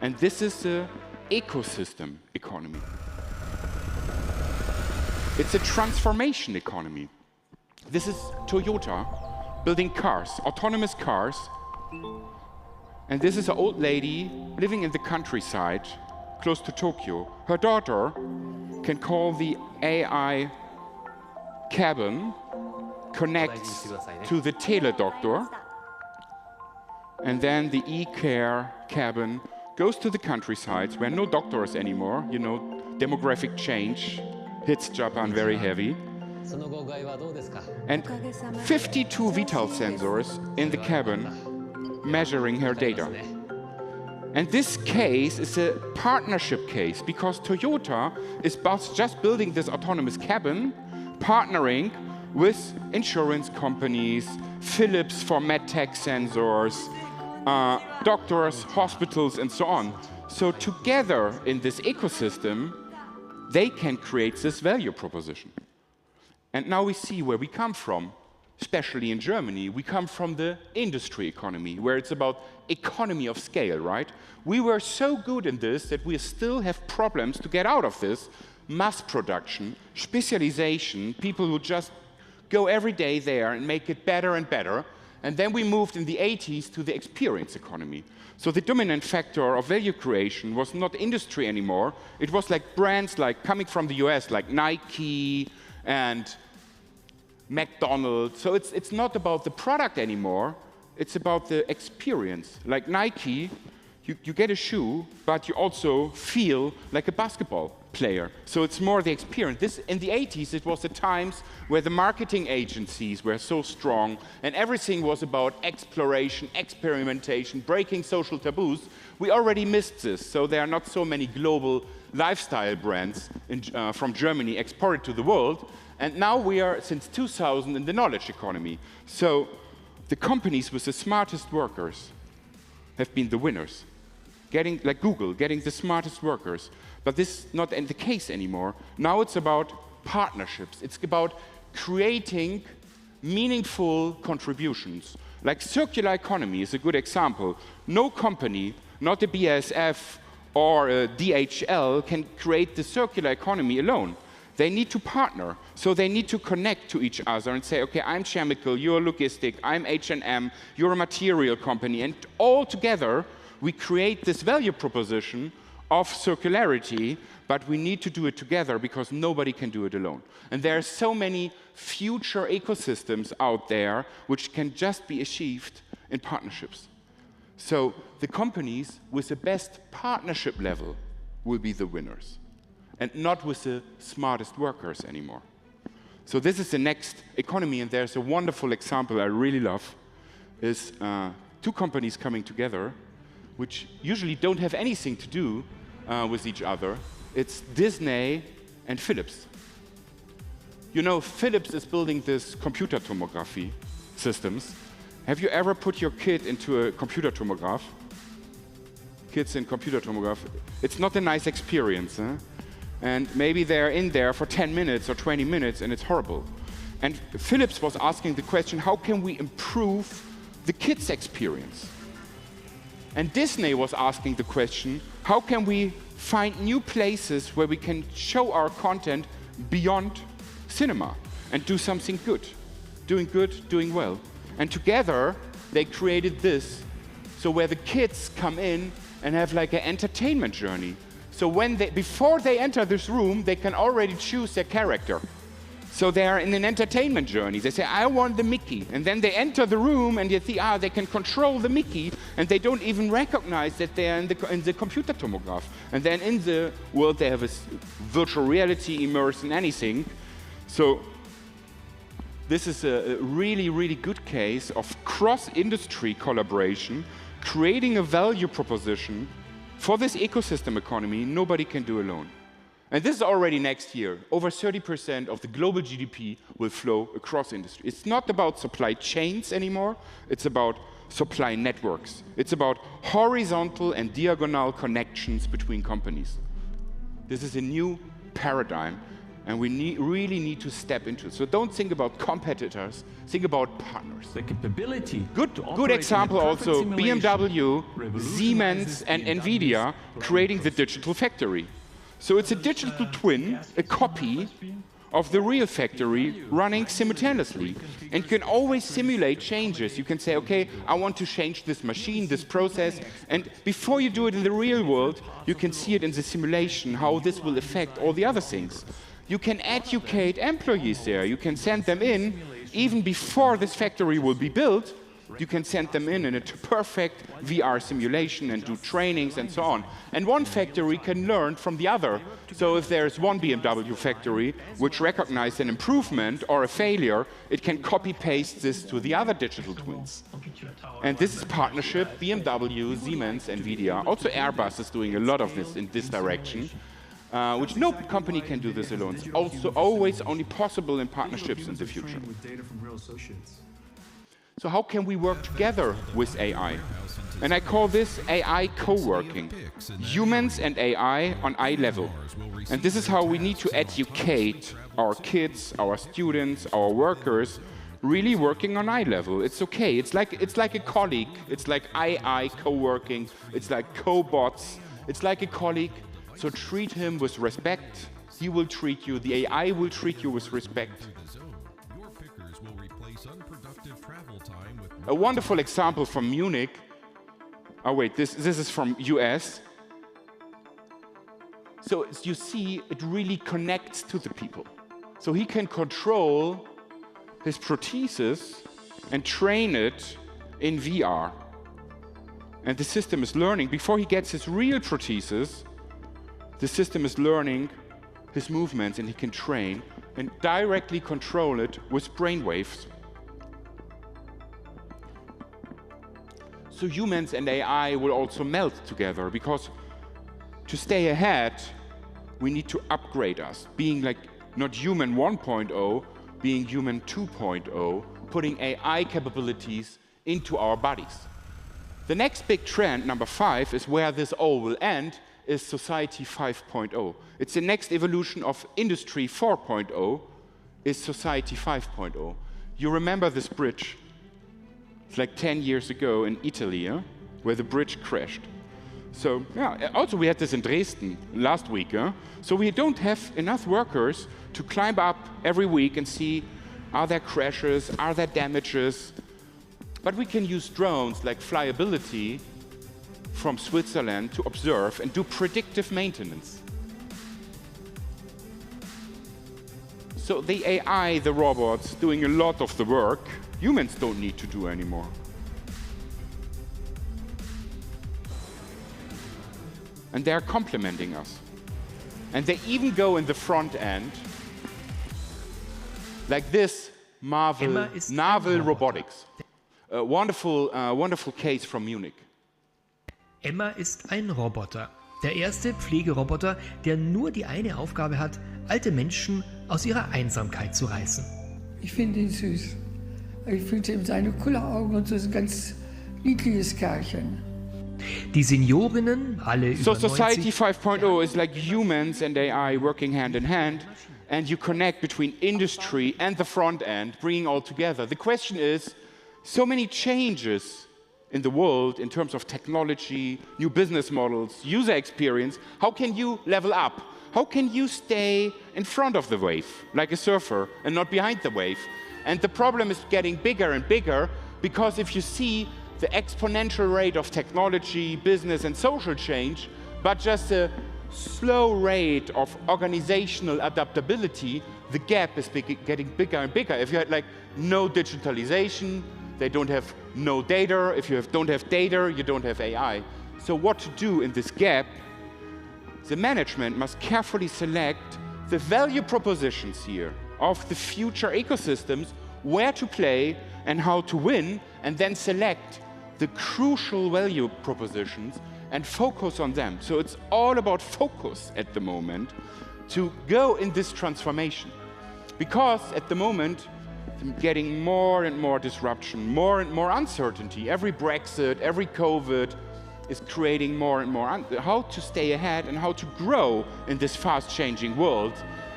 And this is the ecosystem economy. It's a transformation economy. This is Toyota building cars, autonomous cars. And this is an old lady living in the countryside, close to Tokyo. Her daughter can call the AI cabin, connects to the tailor doctor, and then the e-care cabin goes to the countrysides where no doctors anymore, you know, demographic change hits Japan very heavy. And 52 vital sensors in the cabin measuring her data. And this case is a partnership case, because Toyota is just building this autonomous cabin, partnering with insurance companies, Philips for medtech sensors, doctors, hospitals, and so on. So together in this ecosystem, they can create this value proposition. And now we see where we come from. Especially in Germany, we come from the industry economy, where it's about economy of scale, right? We were so good in this that we still have problems to get out of this. Mass production, specialization, people who just go every day there and make it better and better. And then we moved in the 80s to the experience economy. So the dominant factor of value creation was not industry anymore. It was like brands like coming from the US, like Nike and McDonald's. So it's not about the product anymore, it's about the experience. Like Nike, you get a shoe, but you also feel like a basketball player. So it's more the experience. This, in the 80s, it was the times where the marketing agencies were so strong and everything was about exploration, experimentation, breaking social taboos. We already missed this, so there are not so many global lifestyle brands from Germany exported to the world. And now we are, since 2000, in the knowledge economy. So the companies with the smartest workers have been the winners. Getting, like Google, getting the smartest workers. But this is not the case anymore. Now it's about partnerships. It's about creating meaningful contributions. Like circular economy is a good example. No company, not a BASF or a DHL, can create the circular economy alone. They need to partner. So they need to connect to each other and say, okay, I'm chemical, you're logistic, I'm H&M, you're a material company. And all together, we create this value proposition of circularity, but we need to do it together because nobody can do it alone. And there are so many future ecosystems out there which can just be achieved in partnerships. So the companies with the best partnership level will be the winners, and not with the smartest workers anymore. So this is the next economy, and there's a wonderful example I really love, is two companies coming together, which usually don't have anything to do with each other. It's Disney and Philips. You know, Philips is building this computer tomography systems. Have you ever put your kid into a computer tomograph? Kids in computer tomograph. It's not a nice experience, huh? And maybe they're in there for 10 minutes or 20 minutes and it's horrible. And Philips was asking the question, how can we improve the kids' experience? And Disney was asking the question, how can we find new places where we can show our content beyond cinema and do something good, doing well. And together, they created this, so where the kids come in and have like an entertainment journey. So before they enter this room, they can already choose their character. So they are in an entertainment journey. They say, I want the Mickey. And then they enter the room and you see, they can control the Mickey, and they don't even recognize that they're in the computer tomograph. And then in the world, they have a virtual reality immersed in anything. So this is a really, really good case of cross-industry collaboration, creating a value proposition for this ecosystem economy nobody can do alone. And this is already next year. Over 30% of the global GDP will flow across industry. It's not about supply chains anymore. It's about supply networks. It's about horizontal and diagonal connections between companies. This is a new paradigm, and we really need to step into it. So don't think about competitors, think about partners. The capability. Good example also, BMW, Siemens, and NVIDIA creating the digital factory. So it's a digital twin, a copy of the real factory running simultaneously. And you can always simulate changes. You can say, okay, I want to change this machine, this process. And before you do it in the real world, you can see it in the simulation, how this will affect all the other things. You can educate employees there. You can send them in, even before this factory will be built. You can send them in a perfect VR simulation and do trainings and so on. And one factory can learn from the other. So if there's one BMW factory which recognizes an improvement or a failure, it can copy-paste this to the other digital twins. And this is partnership, BMW, Siemens, NVIDIA. Also Airbus is doing a lot of this in this direction, which no company can do this alone. It's also always only possible in partnerships in the future. So how can we work together with AI? And I call this AI co-working. Humans and AI on eye level. And this is how we need to educate our kids, our students, our workers, really working on eye level. It's okay. It's like a colleague. It's like AI co-working. It's like cobots. It's like a colleague. So treat him with respect. He will treat you. The AI will treat you with respect. A wonderful example from Munich. Oh wait, this is from US. So you see, it really connects to the people. So he can control his prosthesis and train it in VR. And the system is learning. Before he gets his real prosthesis, the system is learning his movements, and he can train and directly control it with brainwaves. So humans and AI will also melt together, because to stay ahead, we need to upgrade us, being like not human 1.0, being human 2.0, putting AI capabilities into our bodies. The next big trend, number 5, is where this all will end, is Society 5.0. It's the next evolution of Industry 4.0, is Society 5.0. You remember this bridge? It's like 10 years ago in Italy, where the bridge crashed. So, yeah, also we had this in Dresden last week. So we don't have enough workers to climb up every week and see, are there crashes, are there damages? But we can use drones like Flyability from Switzerland to observe and do predictive maintenance. So the AI, the robots, doing a lot of the work, humans don't need to do anymore. And they're complementing us. And they even go in the front end, like this Naval Robotics. A wonderful case from Munich. Emma ist ein Roboter. Der erste Pflegeroboter, der nur die eine Aufgabe hat, alte Menschen aus ihrer Einsamkeit zu reißen. Ich finde ihn süß. Ich finde ihm seine Kulleraugen und so ein ganz niedliches Kerlchen. Die Seniorinnen, alle über 90... So Society 5.0 is like humans and AI working hand in hand, and you connect between industry and the front end, bringing all together. The question is, so many changes in the world in terms of technology, new business models, user experience. How can you level up? How can you stay in front of the wave, like a surfer, and not behind the wave? And the problem is getting bigger and bigger, because if you see the exponential rate of technology, business, and social change, but just a slow rate of organizational adaptability, the gap is getting bigger and bigger. If you had like no digitalization, they don't have no data. If you don't have data, you don't have AI. So what to do in this gap? The management must carefully select the value propositions here of the future ecosystems, where to play and how to win, and then select the crucial value propositions and focus on them. So it's all about focus at the moment to go in this transformation. Because at the moment, I'm getting more and more disruption, more and more uncertainty. Every Brexit, every COVID is creating more and more how to stay ahead and how to grow in this fast-changing world.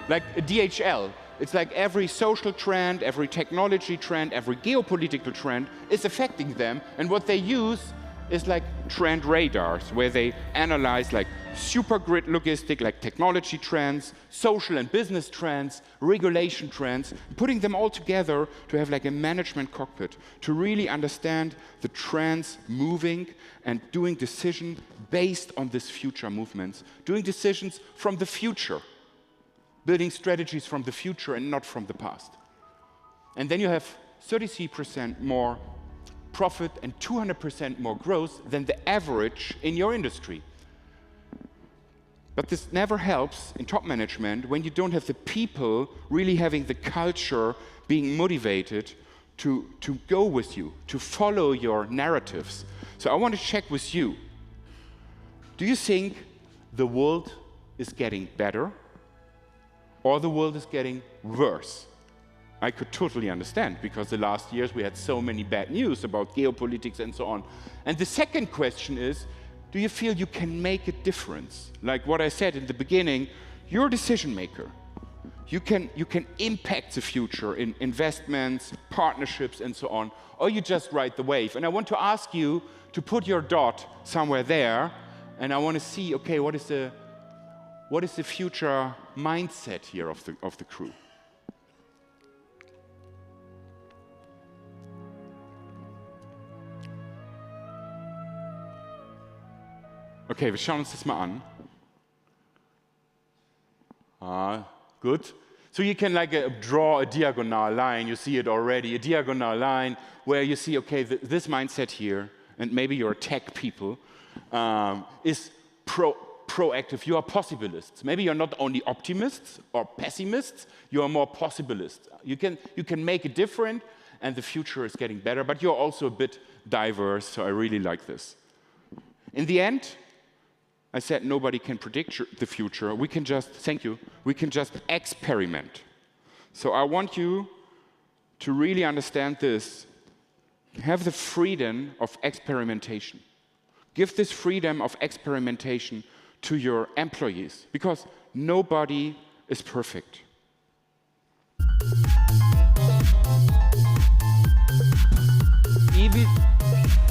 Like a DHL, it's like every social trend, every technology trend, every geopolitical trend is affecting them, and what they use is like trend radars, where they analyze like super grid logistic, like technology trends, social and business trends, regulation trends, putting them all together to have like a management cockpit, to really understand the trends moving and doing decisions based on these future movements, doing decisions from the future, building strategies from the future and not from the past. And then you have 33% more profit and 200% more growth than the average in your industry. But this never helps in top management when you don't have the people really having the culture, being motivated to go with you, to follow your narratives. So I want to check with you. Do you think the world is getting better or the world is getting worse? I could totally understand, because the last years we had so many bad news about geopolitics and so on. And the second question is, do you feel you can make a difference? Like what I said in the beginning, you're a decision maker. You can impact the future in investments, partnerships, and so on, or you just ride the wave. And I want to ask you to put your dot somewhere there, and I want to see, okay, what is the future mindset here of the crew? Okay, wir schauen uns das mal an. Good. So you can like draw a diagonal line. You see it already, a diagonal line where you see, okay, this mindset here, and maybe you're tech people, is proactive. You are possibilists. Maybe you're not only optimists or pessimists, you are more possibilists. You can make it different, and the future is getting better, but you're also a bit diverse, so I really like this. In the end, I said nobody can predict the future. We can just, thank you, we can just experiment. So I want you to really understand this. Have the freedom of experimentation. Give this freedom of experimentation to your employees, because nobody is perfect.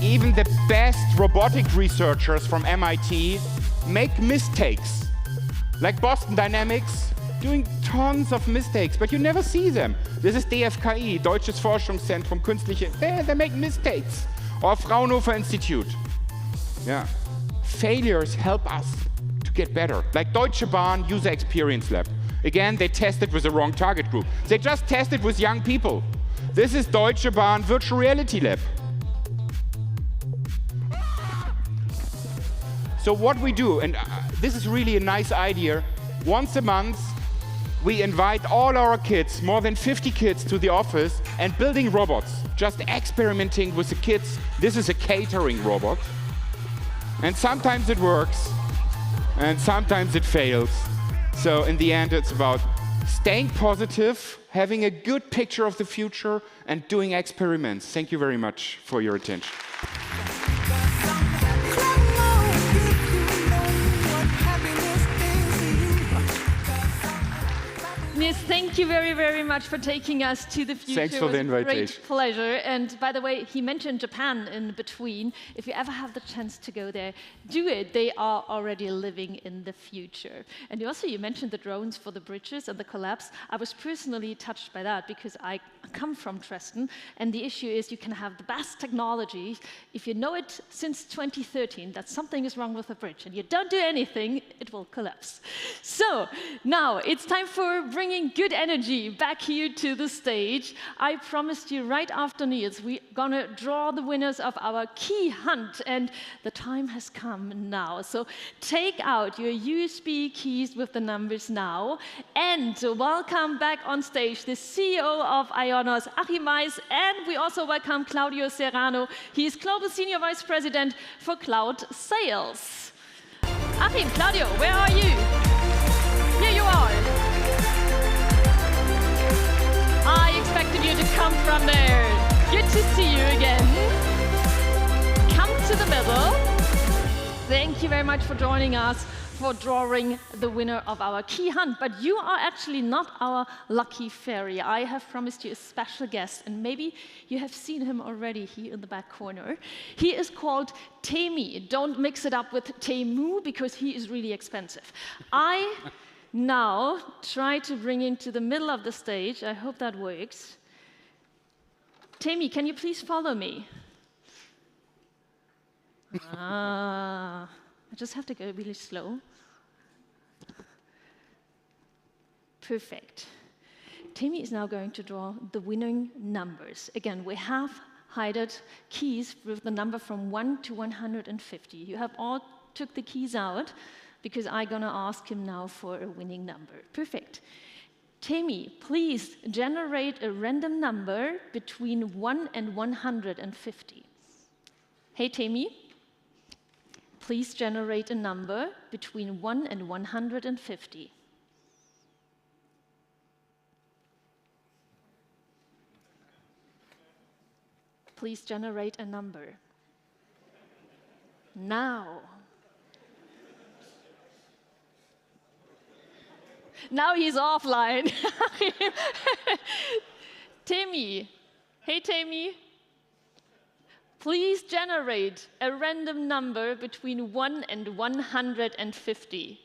Even the best robotic researchers from MIT make mistakes. Like Boston Dynamics, doing tons of mistakes, but you never see them. This is DFKI, Deutsches Forschungszentrum Künstliche, they make mistakes. Or Fraunhofer Institute. Yeah. Failures help us to get better. Like Deutsche Bahn User Experience Lab. Again, they tested with the wrong target group. They just tested with young people. This is Deutsche Bahn Virtual Reality Lab. So what we do, and this is really a nice idea, once a month we invite all our kids, more than 50 kids, to the office and building robots, just experimenting with the kids. This is a catering robot. And sometimes it works, and sometimes it fails. So in the end, it's about staying positive, having a good picture of the future, and doing experiments. Thank you very much for your attention. Nils, thank you very, very much for taking us to the future. Thanks for the invitation. It was a great pleasure. And by the way, he mentioned Japan in between. If you ever have the chance to go there, do it. They are already living in the future. And you mentioned the drones for the bridges and the collapse. I was personally touched by that because I come from Dresden, and the issue is you can have the best technology. If you know it since 2013 that something is wrong with the bridge and you don't do anything, it will collapse. So now it's time for bringing good energy back here to the stage. I promised you right after Niels, we're gonna draw the winners of our key hunt, and the time has come now. So take out your USB keys with the numbers now, and welcome back on stage the CEO of IONOS, Achim Mais, and we also welcome Claudio Serrano. He is Global Senior Vice President for Cloud Sales. Achim, Claudio, where are you? Here you are. I expected you to come from there. Good to see you again. Come to the middle. Thank you very much for joining us for drawing the winner of our key hunt. But you are actually not our lucky fairy. I have promised you a special guest, and maybe you have seen him already here in the back corner. He is called Temi. Don't mix it up with Temu, because he is really expensive. I now try to bring him to the middle of the stage. I hope that works. Temi, can you please follow me? I just have to go really slow. Perfect. Temi is now going to draw the winning numbers. Again, we have hidden keys with the number from 1 to 150. You have all took the keys out, because I'm gonna ask him now for a winning number. Perfect. Temi, please generate a random number between 1 and 150. Hey, Temi. Please generate a number between 1 and 150. Please generate a number. Now. Now he's offline. Temi. Hey, Temi. Please generate a random number between 1 and 150.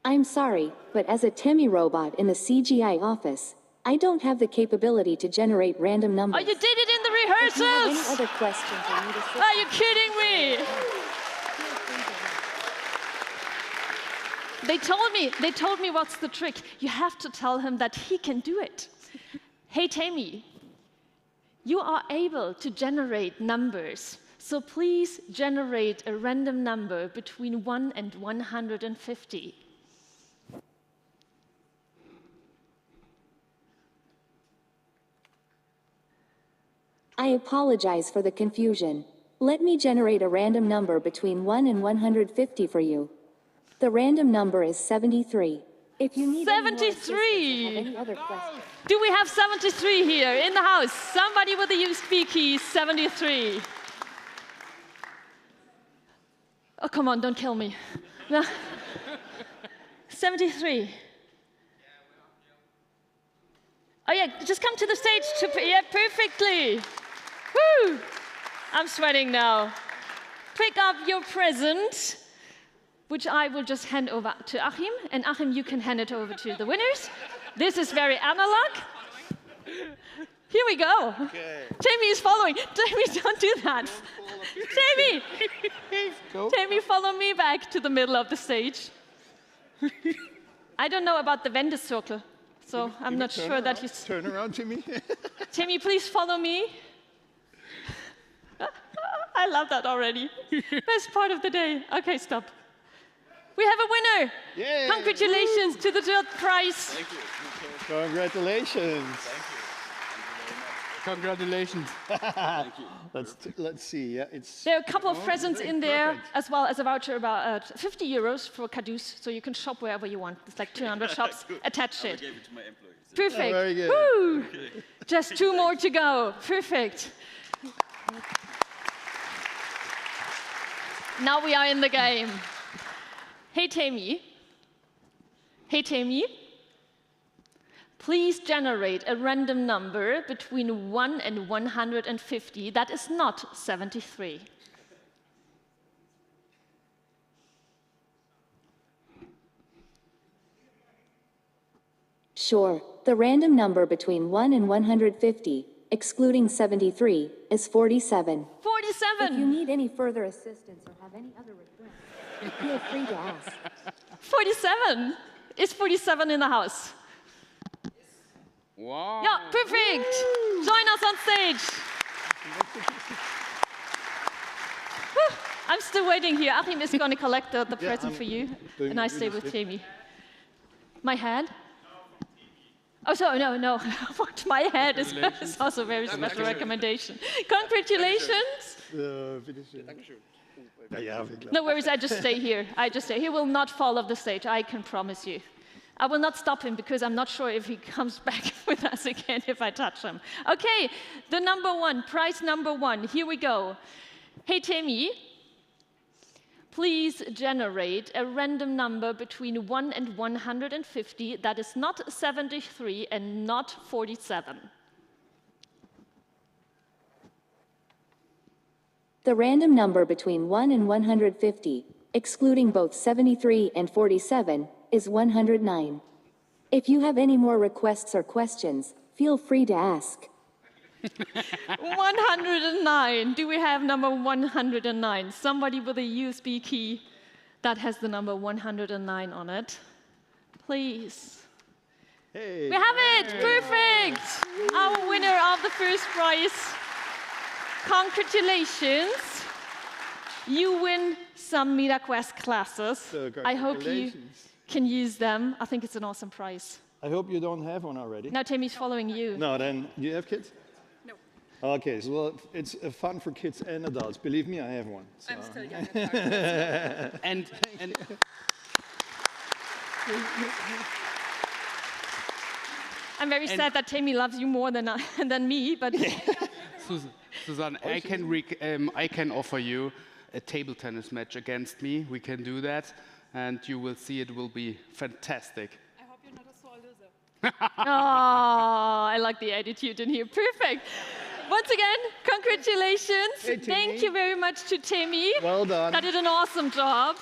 I'm sorry, but as a Temi robot in the CGI office, I don't have the capability to generate random numbers. Oh, you did it in the rehearsals! If you have any other questions, I need assistance. Are you kidding me? They told me what's the trick. You have to tell him that he can do it. Hey, Temi, you are able to generate numbers. So please generate a random number between 1 and 150. I apologize for the confusion. Let me generate a random number between 1 and 150 for you. The random number is 73. If you need 73! any other questions. Do we have 73 here in the house? Somebody with a USB key, 73. Oh, come on, don't kill me. No. 73. Oh yeah, just come to the stage. Yeah, perfectly. Woo! I'm sweating now. Pick up your present, which I will just hand over to Achim. And Achim, you can hand it over to the winners. This is very analog. Here we go. Okay. Temi is following. Temi, don't do that. Temi! Temi, follow me back to the middle of the stage. I don't know about the vendor circle, so I'm not sure that he's... Turn around, Temi. Temi, please follow me. I love that already. Best part of the day. Okay, stop. We have a winner. Yay. Congratulations to the third prize. Thank you. Congratulations. Thank you. Congratulations. Thank you. Let's see. Yeah, it's. There are a couple of presents in there, perfect. as well as a voucher about 50 euros for Cadus, so you can shop wherever you want. It's like 200 shops attached to it. I gave it to my employees. Perfect. Oh, very good. Woo! Okay. Just 2 more to go. Perfect. Now we are in the game. Hey, Temi. Hey, Temi. Please generate a random number between 1 and 150 that is not 73. Sure, the random number between 1 and 150, excluding 73, is 47. 47! If you need any further assistance or have any other requests, feel free to ask. 47! Is 47 in the house? Wow. Yeah, perfect! Join us on stage. Whew, I'm still waiting here. Achim is going to collect the present for you, and I stay with Jamie. My hand? Oh, sorry, no. What my head is also a very special recommendation. Congratulations! No worries, I just stay here. He will not fall off the stage, I can promise you. I will not stop him because I'm not sure if he comes back with us again if I touch him. Okay, the number one, prize number one, here we go. Hey, Tammy, please generate a random number between 1 and 150 that is not 73 and not 47. The random number between 1 and 150, excluding both 73 and 47, is 109. If you have any more requests or questions, feel free to ask. 109. Do we have number 109? Somebody with a USB key that has the number 109 on it. Please. Hey. We have it! Perfect! Our winner of the first prize. Congratulations. You win some MetaQuest classes. So I hope you can use them. I think it's an awesome prize. I hope you don't have one already. Now Tammy's following you. No, then you have kids? No. Okay, so well, it's fun for kids and adults. Believe me, I have one. So. I'm still young. and I'm very sad that Tammy loves you more than me, but Susanne, I can offer you a table tennis match against me. We can do that, and you will see it will be fantastic. I hope you're not a sore loser. Oh, I like the attitude in here. Perfect. Once again, congratulations. Hey, Thank you very much to Tammy. Well done. That did an awesome job.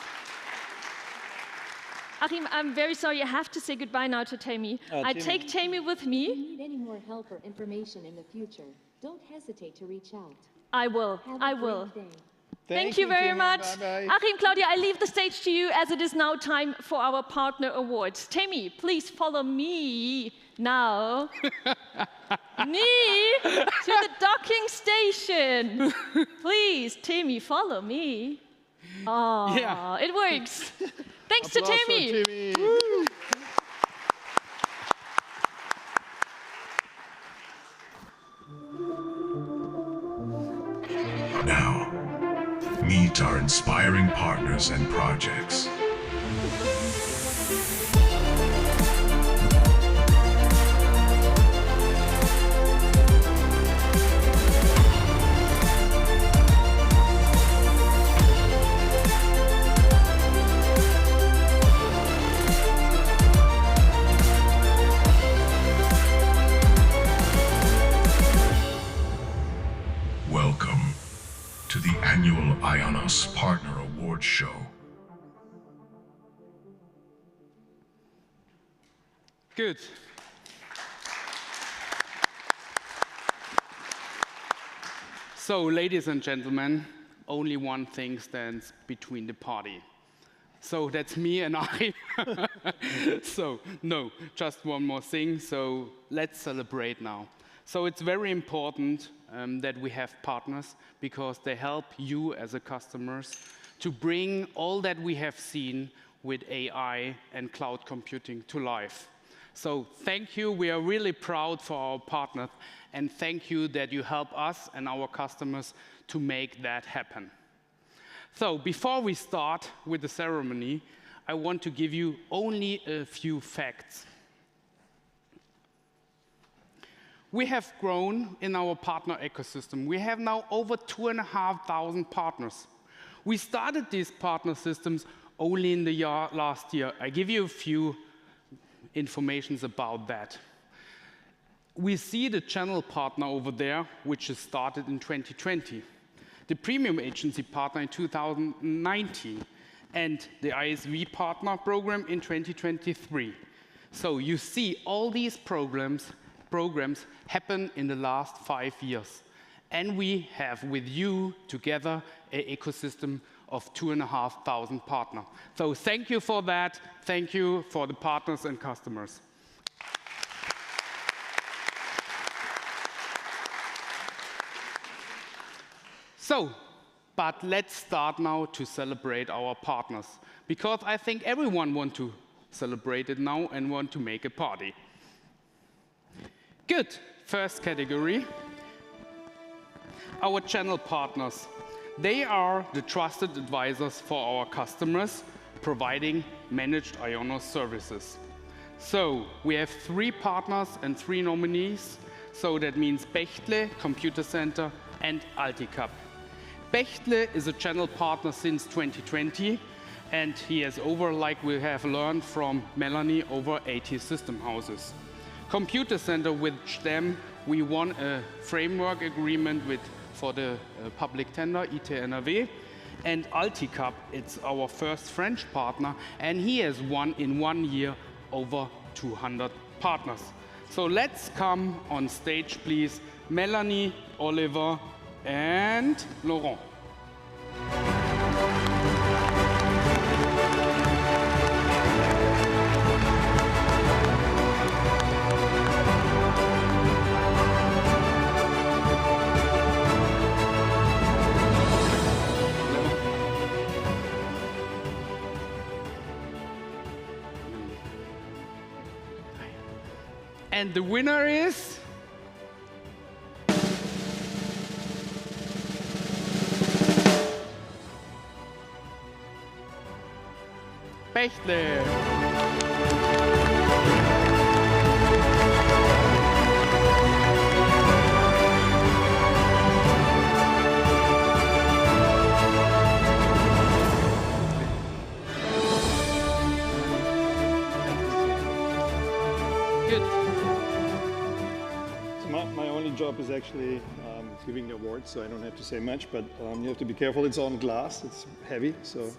Achim, I'm very sorry. I have to say goodbye now to Tammy. I take Tammy with me. If you need any more help or information in the future, don't hesitate to reach out. I will. I will. Great day. Thank you very much. Bye-bye. Achim, Claudia, I leave the stage to you as it is now time for our partner awards. Tammy, please follow me now. Me to the docking station. Please, Tammy, follow me. Oh, Yeah. It works. Thanks to Applause for Tammy. Timmy. Now, meet our inspiring partners and projects. Welcome to the annual IONOS Partner Awards Show. Good. So, ladies and gentlemen, only one thing stands between the party. So that's me and I. So, no, just one more thing. So let's celebrate now. So it's very important that we have partners because they help you as a customers to bring all that we have seen with AI and cloud computing to life. So thank you. We are really proud for our partners, and thank you that you help us and our customers to make that happen. So before we start with the ceremony, I want to give you only a few facts. We have grown in our partner ecosystem. We have now over 2,500 partners. We started these partner systems only in the last year. I give you a few informations about that. We see the channel partner over there, which is started in 2020, the premium agency partner in 2019, and the ISV partner program in 2023. So you see all these programs happen in the last 5 years. And we have with you together an ecosystem of 2,500 partners. So thank you for that. Thank you for the partners and customers. So, but let's start now to celebrate our partners, because I think everyone wants to celebrate it now and want to make a party. Good. First category, our channel partners. They are the trusted advisors for our customers, providing managed IONOS services. So we have 3 partners and 3 nominees. So that means Bechtle, Computer Center, and Alticap. Bechtle is a channel partner since 2020, and he has over, like we have learned from Melanie, over 80 system houses. Computer Center, with them, we won a framework agreement for the public tender, ITNRW, and Alticap, it's our first French partner, and he has won in 1 year over 200 partners. So let's come on stage, please, Melanie, Oliver, and Laurent. And the winner is Bechtle. Job is actually giving the awards, so I don't have to say much, but you have to be careful. It's on glass, it's heavy, so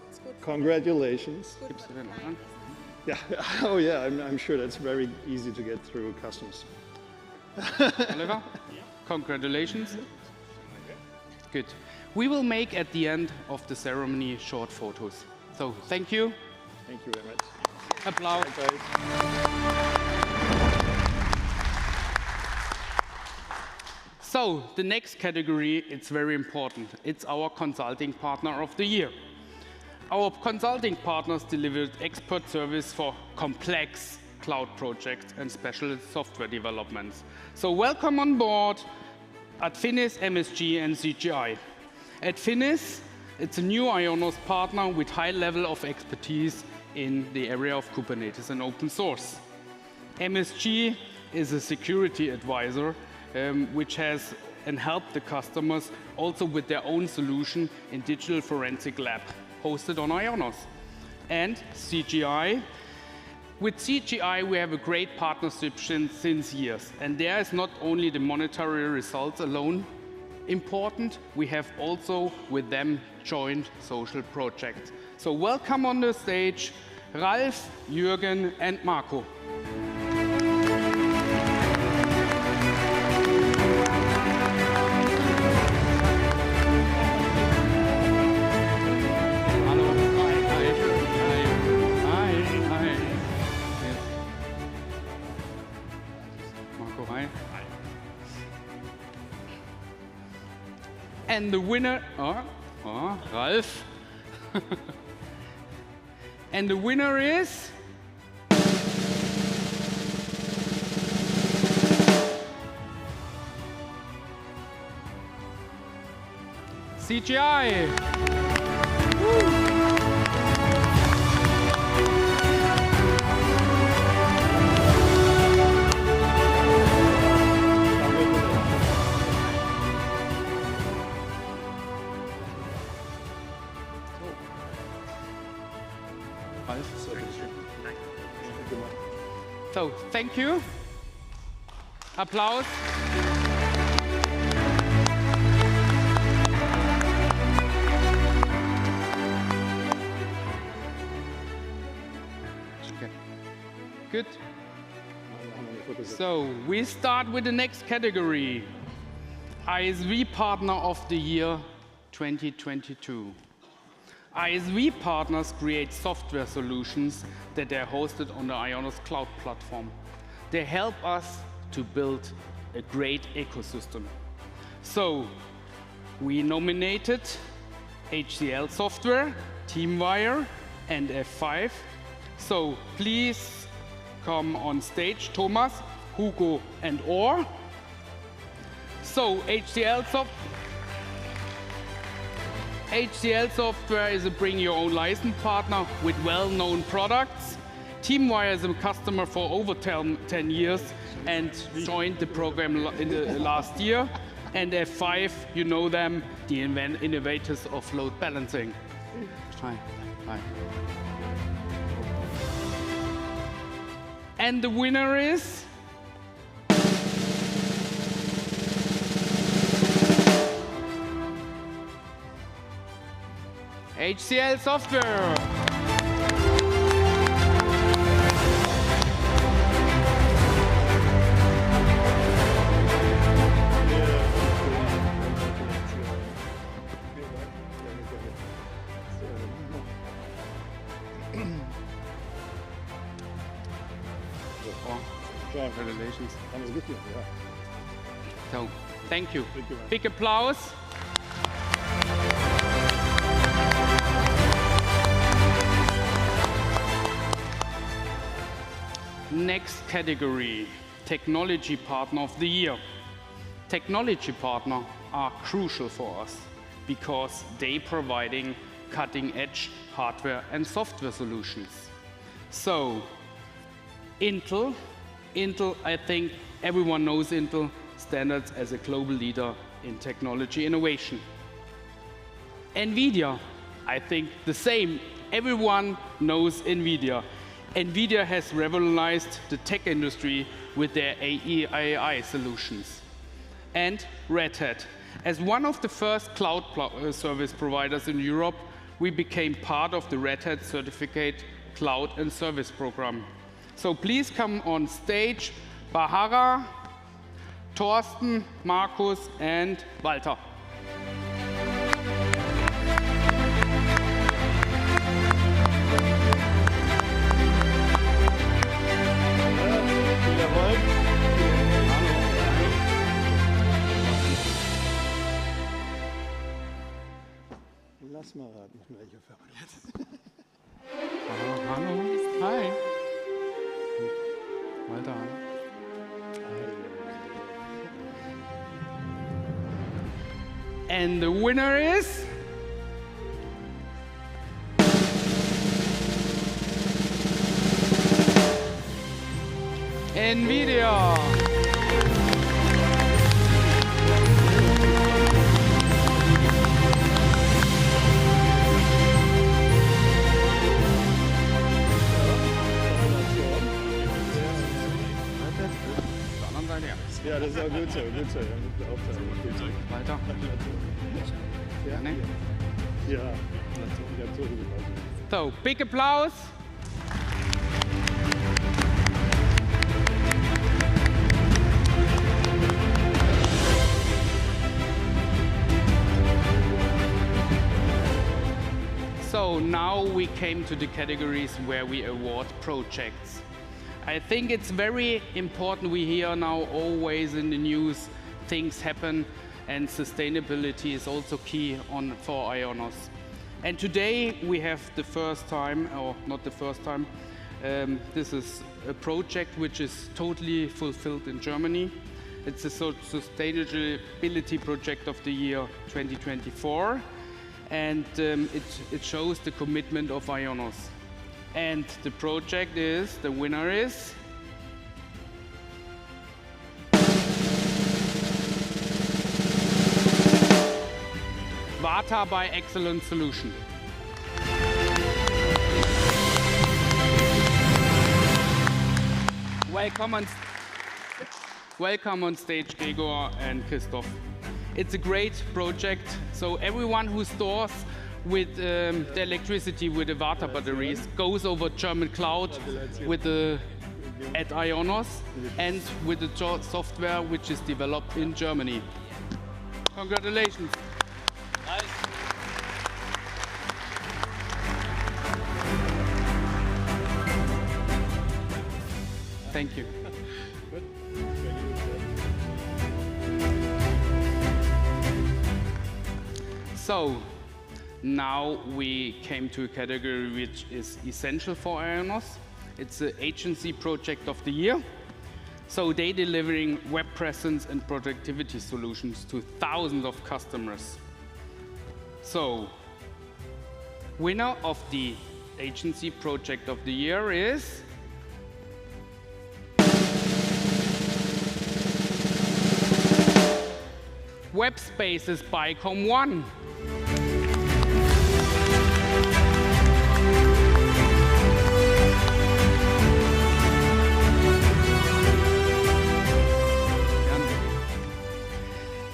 congratulations. Yeah, oh yeah, I'm sure that's very easy to get through customs. Oliver, congratulations. Good. We will make at the end of the ceremony short photos. So thank you. Thank you very much. Applause. So the next category, it's very important. It's our consulting partner of the year. Our consulting partners delivered expert service for complex cloud projects and special software developments. So welcome on board at Finis, MSG, and CGI. At Finis, it's a new IONOS partner with high level of expertise in the area of Kubernetes and open source. MSG is a security advisor which has helped the customers also with their own solution in digital forensic lab hosted on IONOS. And CGI, with CGI we have a great partnership since years, and there is not only the monetary results alone important, we have also with them joint social projects. So welcome on the stage Ralf, Jürgen and Marco. And the winner, Ralf. And the winner is CGI. Woo. So, thank you. Applause. Okay. Good. So we start with the next category, ISV Partner of the Year 2022. ISV partners create software solutions that are hosted on the IONOS cloud platform. They help us to build a great ecosystem. So we nominated HCL Software, Teamwire, and F5. So please come on stage, Thomas, Hugo, and Or. So HCL Software is a bring-your-own-license partner with well-known products. Teamwire is a customer for over 10 years and joined the program in the last year. And F5, you know them, the innovators of load balancing. Hi. And the winner is... HCL Software. Congratulations. So, thank you. Big applause. Next category, Technology Partner of the Year. Technology partners are crucial for us because they providing cutting-edge hardware and software solutions. So, Intel, I think everyone knows Intel, standards as a global leader in technology innovation. NVIDIA, I think the same. Everyone knows NVIDIA. NVIDIA has revolutionized the tech industry with their AI solutions. And Red Hat. As one of the first cloud service providers in Europe, we became part of the Red Hat Certificate Cloud and Service Program. So please come on stage, Bahara, Thorsten, Markus, and Walter. Lass mal raten, welche Firma jetzt. Hallo. Hi. Walter. And the winner is... NVIDIA. Ja, das ist auch gut so, gut so. Weiter. Ja, ne? Ja. So, big applause. So now we came to the categories where we award projects. I think it's very important. We hear now always in the news things happen, and sustainability is also key for IONOS. And today we have the first time, or not the first time, this is a project which is totally fulfilled in Germany. It's a sustainability project of the year 2024, and it shows the commitment of IONOS. And the project is, the winner is... Vata by Excellent Solution. Welcome on stage, Gregor and Christoph. It's a great project. So everyone who stores with the electricity with the Vata batteries goes over German cloud with the at IONOS and with the software which is developed in Germany. Congratulations. Thank you. So, now we came to a category which is essential for IONOS. It's the agency project of the year. So they delivering web presence and productivity solutions to thousands of customers. So, winner of the agency project of the year is Web Spaces by Com1.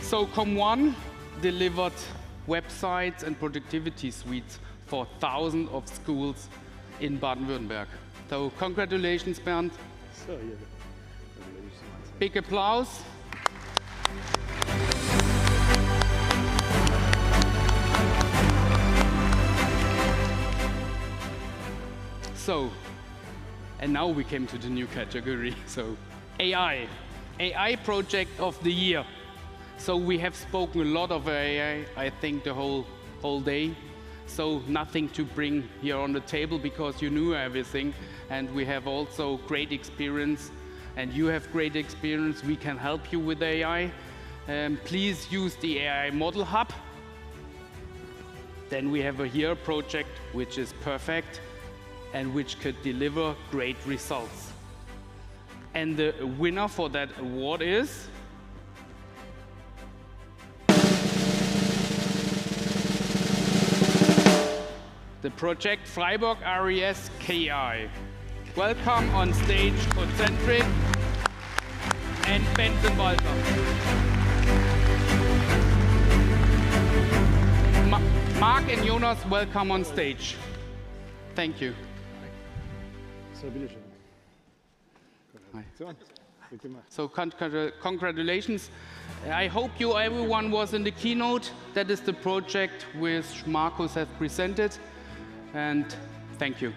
So Com1 delivered websites and productivity suites for thousands of schools in Baden-Württemberg. So congratulations, Bernd. Big applause. So, and now we came to the new category. So, AI project of the year. So we have spoken a lot of AI, I think the whole day. So nothing to bring here on the table because you knew everything, and we have also great experience, and you have great experience. We can help you with AI. Please use the AI Model Hub. Then we have here a project which is perfect and which could deliver great results. And the winner for that award is the project Freiburg RES KI. Welcome on stage, Concentric and Benson Walter. Mark and Jonas, welcome on stage. Thank you. So congratulations. I hope everyone was in the keynote. That is the project which Markus has presented. And thank you.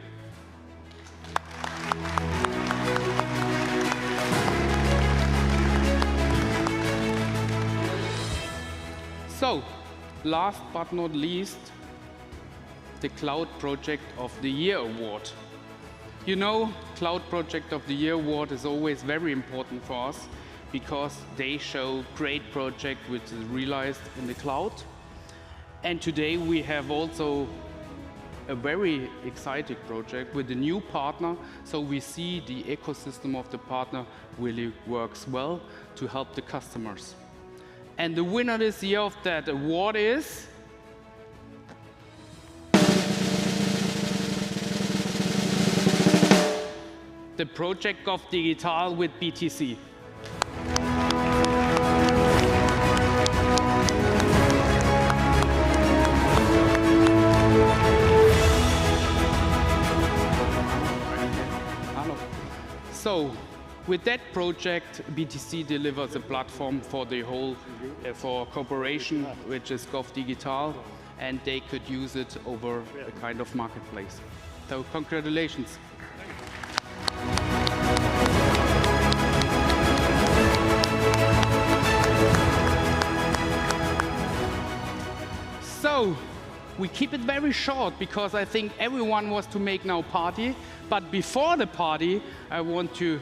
So, last but not least, the Cloud Project of the Year Award. You know, Cloud Project of the Year Award is always very important for us because they show great project which is realized in the cloud. And today we have also a very exciting project with a new partner. So we see the ecosystem of the partner really works well to help the customers. And the winner this year of that award is the project Golf Digital with BTC. So, with that project, BTC delivers a platform for the whole, for cooperation, which is Golf Digital, and they could use it over a kind of marketplace. So, congratulations. So, we keep it very short because I think everyone wants to make now party. But before the party, I want to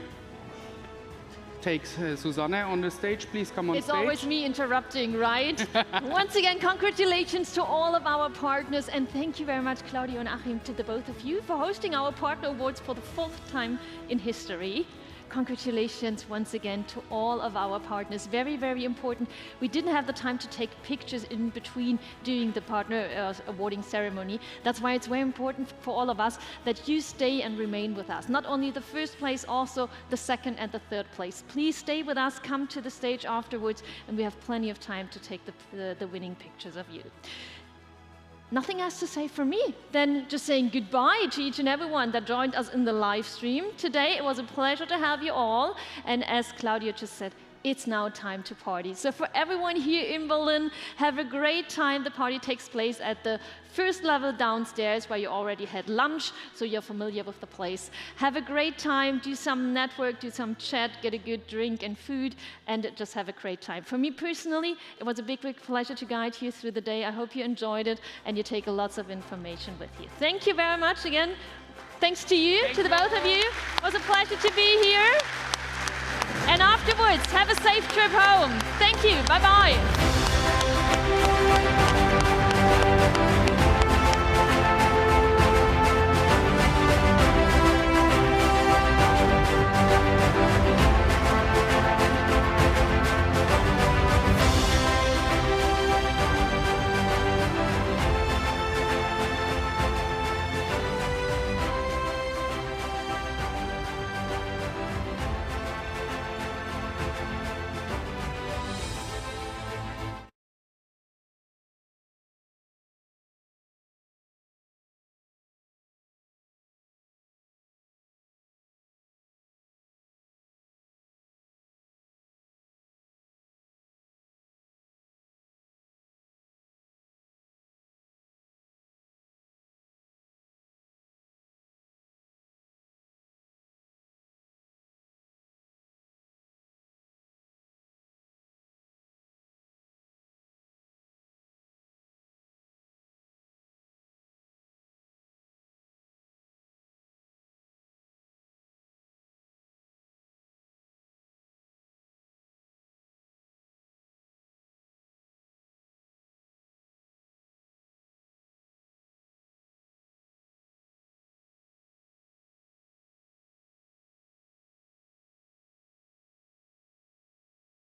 take Susanne on the stage. Please come on stage. It's always me interrupting, right? Once again, congratulations to all of our partners. And thank you very much, Claudio and Achim, to the both of you for hosting our partner awards for the 4th time in history. Congratulations once again to all of our partners. Very, very important. We didn't have the time to take pictures in between doing the partner awarding ceremony. That's why it's very important for all of us that you stay and remain with us. Not only the 1st place, also the 2nd and the 3rd place. Please stay with us, come to the stage afterwards, and we have plenty of time to take the winning pictures of you. nothing else to say from me than just saying goodbye to each and everyone that joined us in the live stream today. It was a pleasure to have you all. And as Claudia just said, it's now time to party. So for everyone here in Berlin, have a great time. The party takes place at the first level downstairs where you already had lunch, so you're familiar with the place. Have a great time, do some network, do some chat, get a good drink and food, and just have a great time. For me personally, it was a big, big pleasure to guide you through the day. I hope you enjoyed it and you take lots of information with you. Thank you very much again. Thanks to you, to the both of you. It was a pleasure to be here. And afterwards, have a safe trip home. Thank you. Bye-bye.